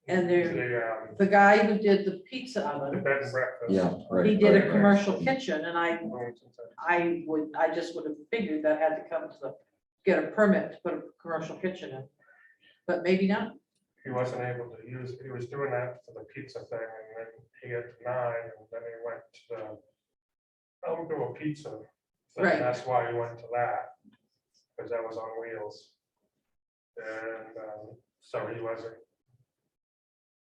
And there, The the guy who did the pizza the oven, bed and breakfast. yeah, right. he did right, a right. commercial kitchen, and I just would have figured that had to come to get a permit to put a commercial kitchen in. But maybe not. He wasn't able to use, he was doing that for the pizza thing, and then he got denied, and then he went to the, I'll do a pizza. thing, Right. That's why he went to that, because that was on wheels. And so he wasn't,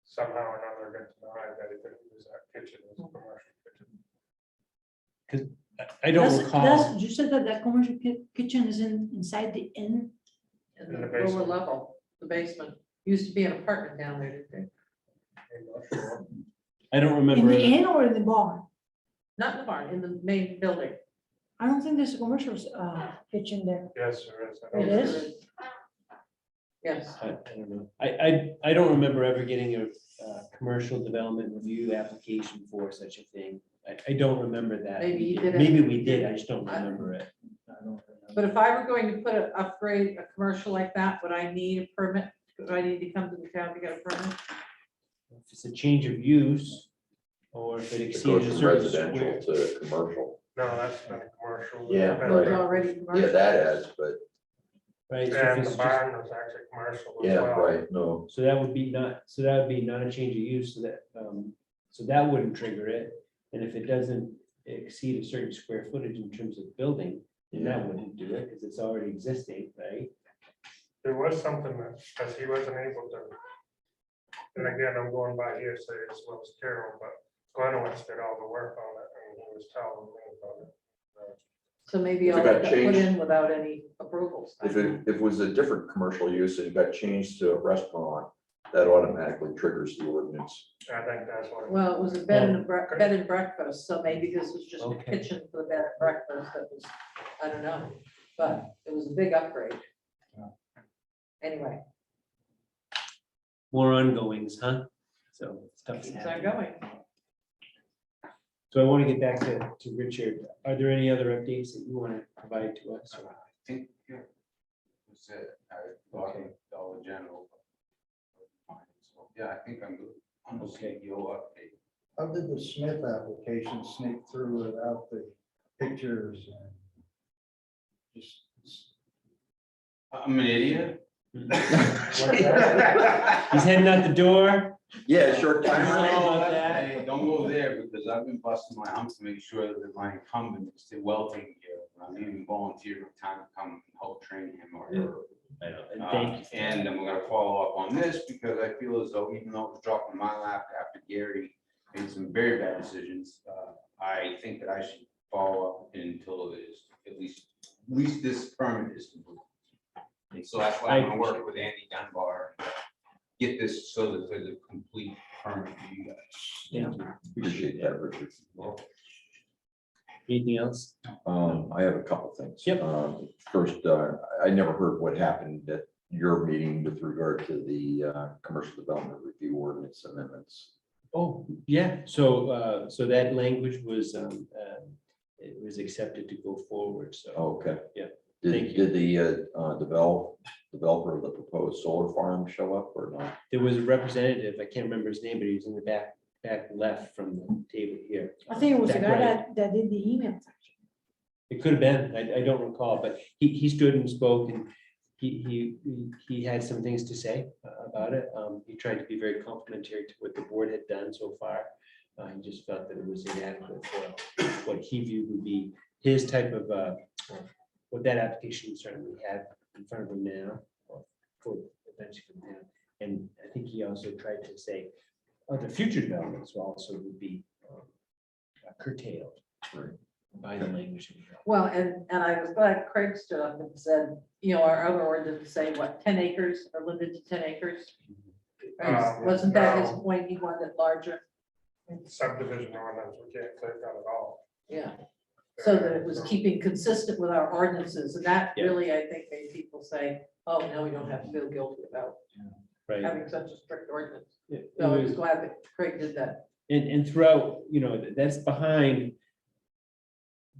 somehow or another got denied that he could use that kitchen as a commercial kitchen. I don't That's- recall. You said that that commercial kitchen is inside the inn? In In the the lower basement. level, the basement. Used to be an apartment down there, didn't it? I'm not sure. I don't In remember. the inn or in the barn? Not in the barn, in the main building. I don't think there's a commercial kitchen there. Yes, there is. I It know is? there is. Yes. I don't know. I don't remember ever getting a commercial development review application for such a thing. I don't remember that. Maybe you did it. Maybe we did, I just don't remember it. But if I were going to put an upgrade, a commercial like that, would I need a permit? Would I need to come to the town to get a permit? If it's a change of use, or if it It exceeds goes a from certain residential square. to commercial. No, that's been commercial. Yeah, Well, it's right. already commercial. Yeah, that has, but Right, so if And it's the just- barn was actually commercial as yeah, well. right, no. so that would be not, so that would be not a change of use, so that wouldn't trigger it. And if it doesn't exceed a certain square footage in terms of building, then that wouldn't do it, because it's already existing, right? There was something that, because he wasn't able to. And again, I'm going by hearsay as well as Carol, but Glenowitz did all the work on it, and he was telling me about it. So maybe If all it that got got put changed- in without any approvals. If it was a different commercial use and it got changed to a restaurant, that automatically triggers the ordinance. I think that's what. Well, it was a bed and breakfast, so maybe this was just a Okay. kitchen for the bed and breakfast that was, I don't know, but it was a big upgrade. Anyway, More ongoings, huh? So stuff's keeps on happening. going. So I want to get back to Richard. Are there any other updates that you want to provide to us? I think, yeah. That's it. I thought of Dollar General. So, yeah, I think I'm good. On the Okay. CEO update. How did the Smith application sneak through without the pictures and just? I'm an idiot. He's heading out the door. Yeah, short Sorry time. about that. Hey, don't go there because I've been busting my humps to make sure that my incumbent is still well taken care of. I'm even volunteering time to come and help train him or her. I know, and thank you. And I'm gonna follow up on this because I feel as though even though it was dropped in my lap after Gary made some very bad decisions, I think that I should follow up until it is at least this permit is complete. And so that's why I'm gonna work with Andy Dunbar, and get this so that there's a complete permit for you guys. Thank you. Appreciate that, Richard. Anything else? I have a couple things. Yep. First, I never heard what happened at your meeting with regard to the commercial development review ordinance amendments. Oh, yeah. So that language was, it was accepted to go forward. So Okay. Yeah. Thank you. Did the developer of the proposed solar farm show up or not? there was a representative, I can't remember his name, but he was in the back left from the table here. I think it was the Is that guy right? that did the emails. It could have been, I don't recall, but he stood and spoke and he had some things to say about it. He tried to be very complimentary to what the board had done so far. He just felt that it was inadequate for what he viewed would be his type of, what that application certainly had in front of him now, or for eventually from now. And I think he also tried to say, the future developments also would be curtailed by the language. Well, and I was glad Craig stood up and said, you know, our other ordinance say what, 10 acres are limited to 10 acres? Wasn't that his point? He wanted it larger? Subdivision ordinance, we can't take that at all. Yeah. So that it was keeping consistent with our ordinances, and that Yeah. really, I think, made people say, oh, now we don't have to feel guilty about Right. having such a strict ordinance. It So I was- was glad that Craig did that. And throughout, that's behind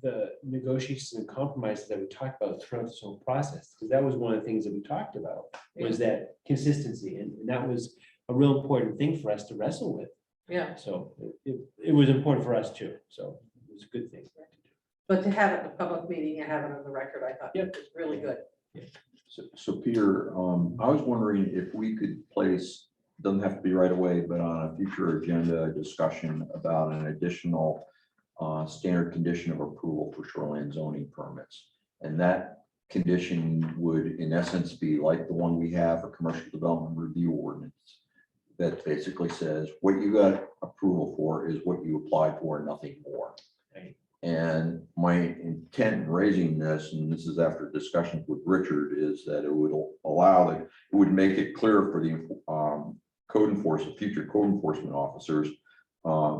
the negotiations and compromises that we talked about throughout this whole process, because that was one of the things that we talked about, was that consistency, and that was a real important thing for us to wrestle with. Yeah, So it was important for us too, so it was a good thing. but to have it in a public meeting and have it on the record, I thought Yep. was really good. So Peter, I was wondering if we could place, doesn't have to be right away, but on a future agenda, a discussion about an additional standard condition of approval for shoreline zoning permits. And that condition would in essence be like the one we have for commercial development review ordinance. That basically says what you got approval for is what you applied for, nothing more. Right. And my intent in raising this, and this is after discussions with Richard, is that it would allow it would make it clear for the future code enforcement officers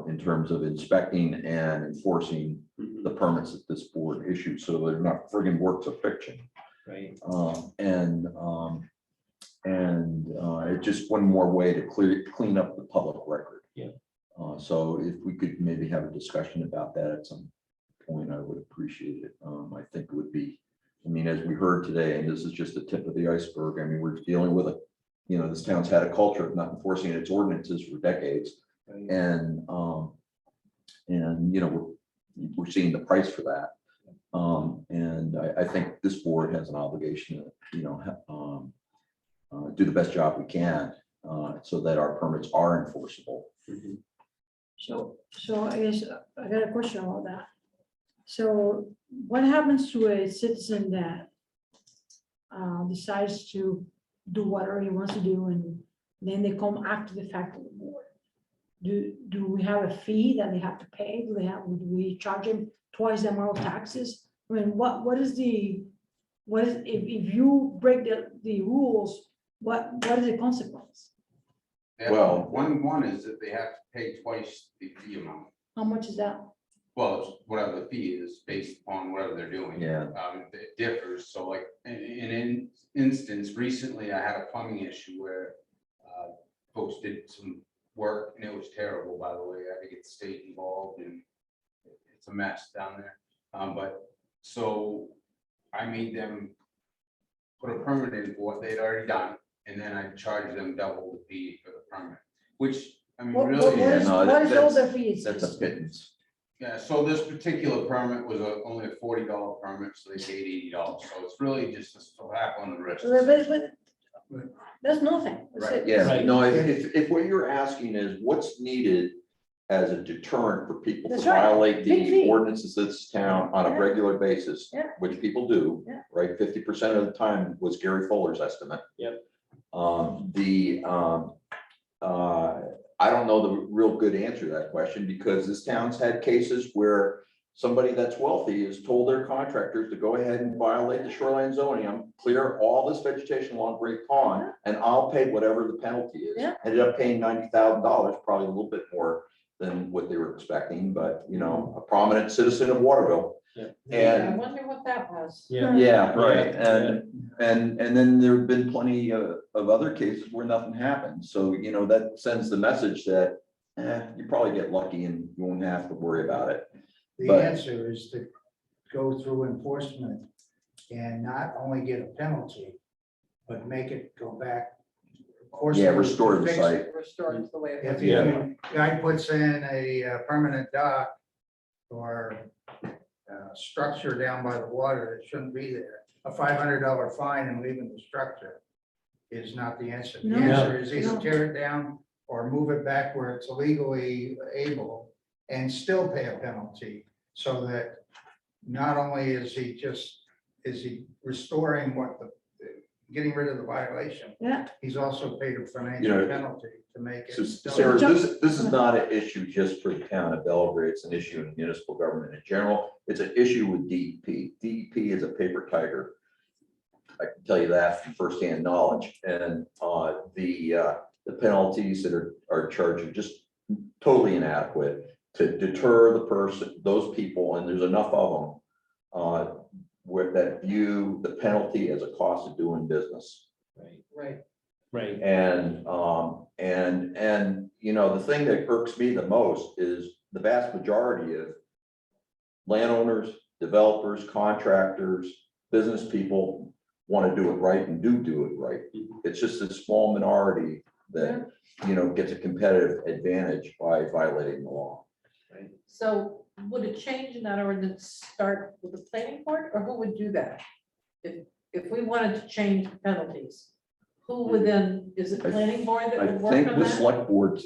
in terms of inspecting and enforcing the permits that this board issues, so they're not friggin' works of fiction. Right. It's just one more way to clean up the public record. Yeah. So if we could maybe have a discussion about that at some point, I would appreciate it. I think it would be, as we heard today, and this is just the tip of the iceberg. We're dealing with this town's had a culture of not enforcing its ordinances for decades. Right. And we're seeing the price for that. And I think this board has an obligation to, do the best job we can, so that our permits are enforceable. So I guess I got a question about that. So what happens to a citizen that decides to do whatever he wants to do, and then they come after the fact of the board? Do we have a fee that they have to pay? Do we charge them twice the amount of taxes? What is if you break the rules, what is the consequence? Well- One is that they have to pay twice the fee amount. How much is that? Well, it's whatever the fee is based upon whatever they're doing. Yeah. It differs. So like in an instance, recently I had a plumbing issue where folks did some work and it was terrible, by the way. I had to get the state involved and it's a mess down there. But so I made them put a permit in for what they'd already done, and then I charged them double the fee for the permit, which, I mean, really. Yeah, no, What is all that's- the fees? That's a pittance. Yeah, so this particular permit was only a $40 permit, so they paid $80, so it's really just a slap on the wrist. That's nothing. That's it. Yeah, Right. no, if what you're asking is what's needed as a deterrent for people to That's right. violate Big the fee. ordinances of this town on Yeah. a regular basis, Yeah. which people do, Yeah. right? 50% of the time was Gary Fuller's estimate. Yep. I don't know the real good answer to that question because this town's had cases where somebody that's wealthy has told their contractors to go ahead and violate the shoreline zoning. I'm clear all this vegetation along Great Pond and I'll pay whatever the penalty is. Yeah. Ended up paying $90,000, probably a little bit more than what they were expecting, but you know, a prominent citizen of Waterville. Yeah. I And wonder what that was. Yeah. yeah, right, Yeah. and then there have been plenty of other cases where nothing happened, so, you know, that sends the message that, you probably get lucky and you won't have to worry about it. The But- answer is to go through enforcement and not only get a penalty, but make it go back. Of course, Yeah, to restore the fix it. site. Restore it to the way it If was. you, guy puts in a permanent dock or structure down by the water that shouldn't be there, a $500 fine and leaving the structure is not the answer. The No. answer is either No. tear it down or move it back where it's legally able and still pay a penalty, so that not only is he restoring getting rid of the violation, Yeah. he's also paid a You financial know, penalty to make it. So Sarah, this is not an issue just for the town of Belgrade, it's an issue in municipal government in general, it's an issue with DEP. DEP is a paper tiger. I can tell you that from firsthand knowledge, and the penalties that are charged are just totally inadequate to deter those people, and there's enough of them that view the penalty as a cost of doing business. Right, Right. right. And, you know, the thing that irks me the most is the vast majority of landowners, developers, contractors, business people want to do it right and do it right. It's just a small minority that, you know, gets a competitive advantage by violating the law. So would a change in that ordinance start with the planning board, or who would do that? If we wanted to change the penalties, who would then, is it planning board that I would work think on the that? select board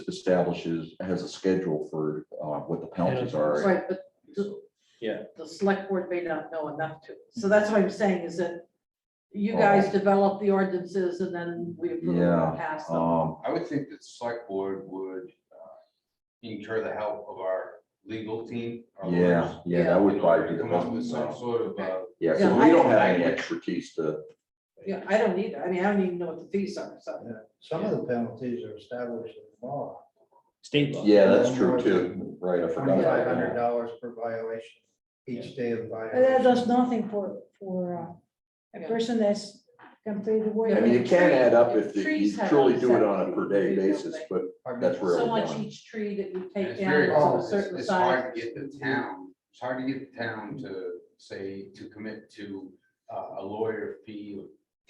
has a schedule for what the penalties are. Right, but Yeah. the select board may not know enough to, so that's what I'm saying, is that you guys develop the ordinances and then we approve them and pass them. I would think that the select board would incur the help of our legal team. our lawyers, Yeah, that would in order probably be to the come up best. with some sort of, Yeah, Yeah, because we don't have any expertise to. Yeah, I don't either, I mean, I don't even know what the fees are, so. Some of the penalties are established in law. State law. Yeah, that's true too. Right, I forgot about that. $2,500 per violation, each day of the But that violation. does nothing for a Yeah. person that's can pay the way. I mean, it can add up if you Trees have truly do it offset on a per day fee, don't basis, they? but that's rarely So much done. each tree that you And take it's down very to hard, a certain it's size. hard to get the town, it's hard to get the town to say, to commit to a lawyer fee of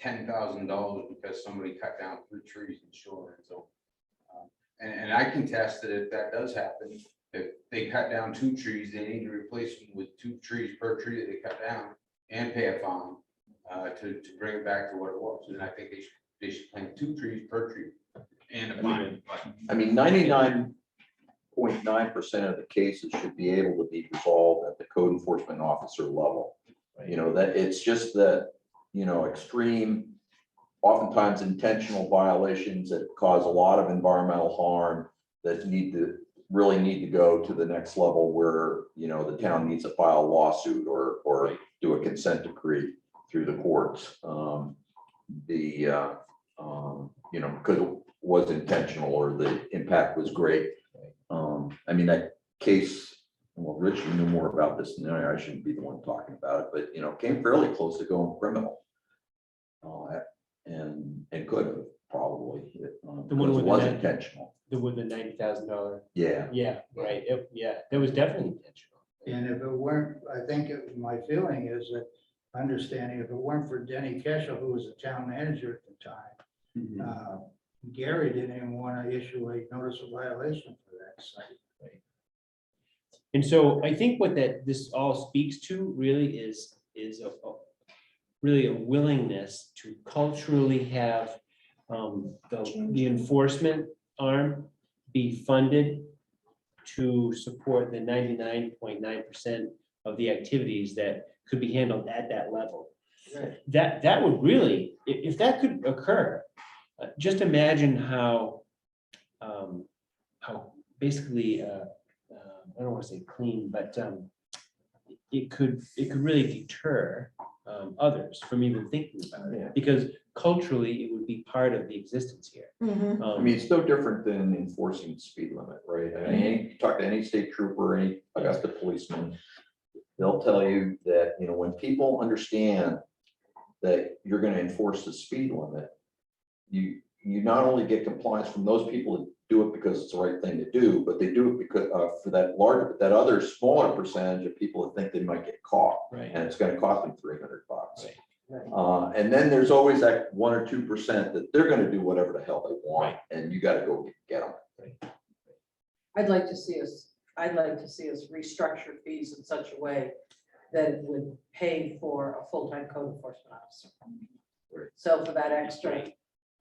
$10,000 because somebody cut down 3 trees in shoreline, so. And I can test that if that does happen, if they cut down 2 trees, they need to replace them with 2 trees per tree that they cut down and pay a fine to bring it back to what it was, and I think they should plant 2 trees per tree and a fine. I mean, 99.9% of the cases should be able to be resolved at the code enforcement officer level. You know, that it's just that, you know, extreme, oftentimes intentional violations that cause a lot of environmental harm that really need to go to the next level where, you know, the town needs to file a lawsuit or do a consent decree through the courts. You know, because was intentional or the impact was great. I mean, that case, well, Rich, you knew more about this than I shouldn't be the one talking about it, but, you know, came fairly close to going criminal. And could have probably, one because with it the was net- intentional. The with the $90,000. Yeah. Yeah, right. Yeah, that was definitely intentional. And if it weren't, I think my feeling is that, understanding, if it weren't for Denny Keschel, who was the town manager at the time, Gary didn't even want to issue a notice of violation for that site. And so I think what this all speaks to really is really a willingness to culturally have the enforcement arm be funded to support the 99.9% of the activities that could be handled at that level. That would really, if that could occur, just imagine how basically, I don't want to say clean, but it could really deter others from even thinking about it, because culturally, it would be part of the existence here. I mean, it's no different than enforcing the speed limit, right? I mean, you talk to any state trooper, any Augusta policeman, they'll tell you that, you know, when people understand that you're gonna enforce the speed limit, you not only get compliance from those people that do it because it's the right thing to do, but they do it because for that other smaller percentage of people that think they might get caught. Right. And it's gonna cost them $300. Right. And then there's always that 1 or 2% that they're gonna do whatever the hell they want, and you gotta go get them. I'd like to see us restructure fees in such a way that it would pay for a full-time code enforcement officer. So for that extra,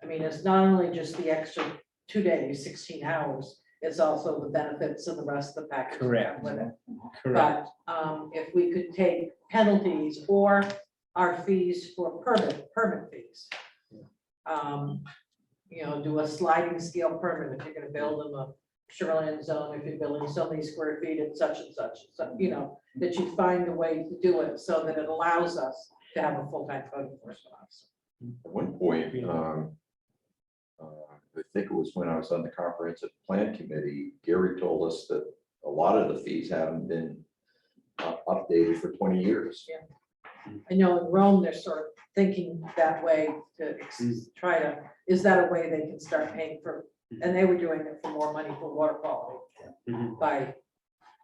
I mean, it's not only just the extra 2 days, 16 hours, it's also the benefits and the rest of the package. Correct. with it. Correct. But if we could take penalties or our fees for permit fees. You know, do a sliding scale permit if you're gonna build in the shoreline zone, if you're building so many square feet at such and such, so, you know, that you find a way to do it so that it allows us to have a full-time code enforcement officer. At one point, I think it was when I was on the comprehensive plan committee, Gary told us that a lot of the fees haven't been updated for 20 years. I know in Rome, they're sort of thinking that way to try to, is that a way they can start paying for, and they were doing it for more money for water quality by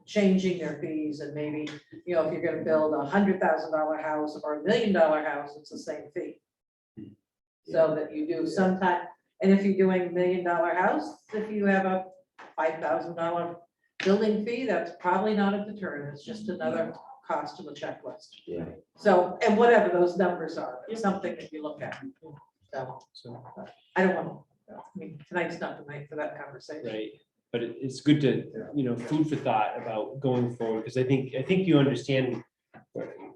changing their fees, and maybe, you know, if you're gonna build $100,000 house or $1 million house, it's the same fee. So that you do sometime, and if you're doing $1 million house, if you have a $5,000 building fee, that's probably not a deterrent, it's just another cost to the checklist. Yeah. So, and whatever those numbers are, it's something that you look at. So, I don't want, I mean, tonight's not the night for that conversation. Right, but it's good to, you know, food for thought about going forward, because I think you understand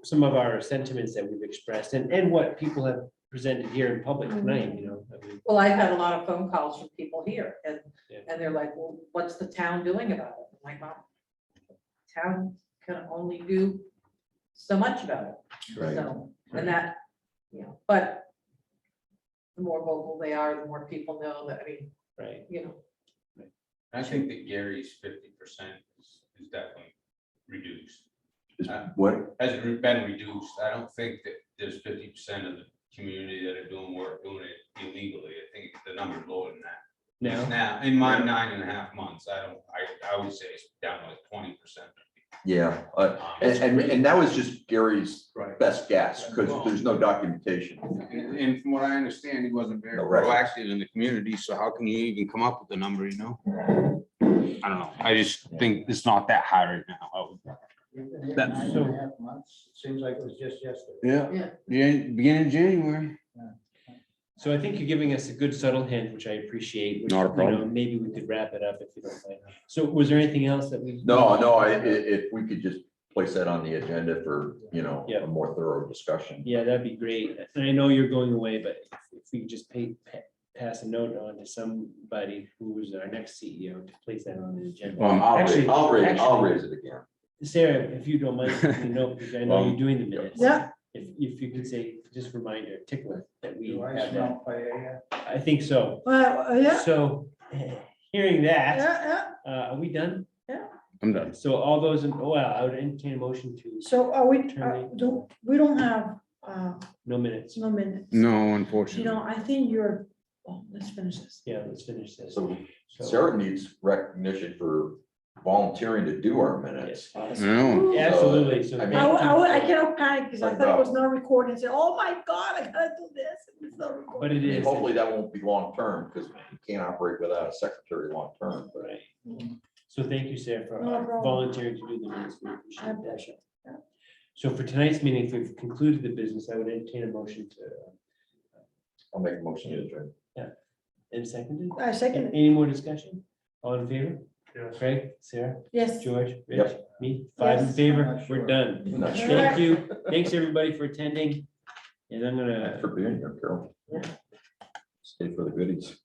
some of our sentiments that we've expressed and what people have presented here in public tonight, you know. I mean, Well, I've had a lot of phone calls from people here, and, Yeah. and they're like, well, what's the town doing about it? I'm like, well, town can only do so much about it. Right. So, and that, you know, but the more vocal they are, the more people know that, I mean, right. you know, I think that Gary's 50% is definitely reduced. Is what? Has been reduced. I don't think that there's 50% of the community that are doing it illegally. I think the number's lower than that. Now, in my 9.5 months, I would say it's down to like 20%. Yeah, and that was just Gary's Right. best guess, because there's no documentation. And from what I understand, he wasn't very No record. proactive in the community, so how can you even come up with the number, you know? I don't know. I just think it's not that high right now. Nine and a half months, seems like it was just yesterday. Yeah. Beginning of January. So I think you're giving us a good subtle hint, which I appreciate. which, Not a you know, problem. Maybe we could wrap it up if you don't mind. So was there anything else that we? If we could just place that on the agenda for, you know, Yeah. a more thorough discussion. Yeah, that'd be great. And I know you're going away, but if we could just pass a note on to somebody who's our next CEO to place that on the agenda. Actually- I'll actually, raise it again. Sarah, if you don't mind, you know, because I know you're doing the minutes. Yeah. If you could say, just a reminder, tickler, that we Do I have that. smell paella? I think so. Well, yeah, So, hearing that, yeah. are we done? I'm done. So all those, well, I would entertain a motion to, So are we, we don't have, no minutes. no minutes. No, You unfortunately. know, I think you're, oh, let's finish this. Yeah, let's finish this. So So- Sarah needs recognition for volunteering to do our minutes. No, Absolutely, so. I mean- thank you. I cannot panic because I Like thought it was that. not recorded and said, oh my God, I gotta do this. and It's not But recorded. it is. Hopefully that won't be long-term, because you can't operate without a secretary long-term, but Right. So thank you, Sarah, for No problem. volunteering to do the minutes. We My appreciate that. pleasure. So for tonight's meeting, if we've concluded the business, I would entertain a motion to, I'll make a motion to adjourn. and seconded. I second it. Any more discussion? All in favor? Yes. Craig, Sarah, Yes. George, Rich, me, 5 in Yes. favor, I'm not we're sure. done. I'm not sure. Thank you. Thanks, everybody, for attending. And I'm Thanks gonna, for being here, Carol. Stay for the goodies.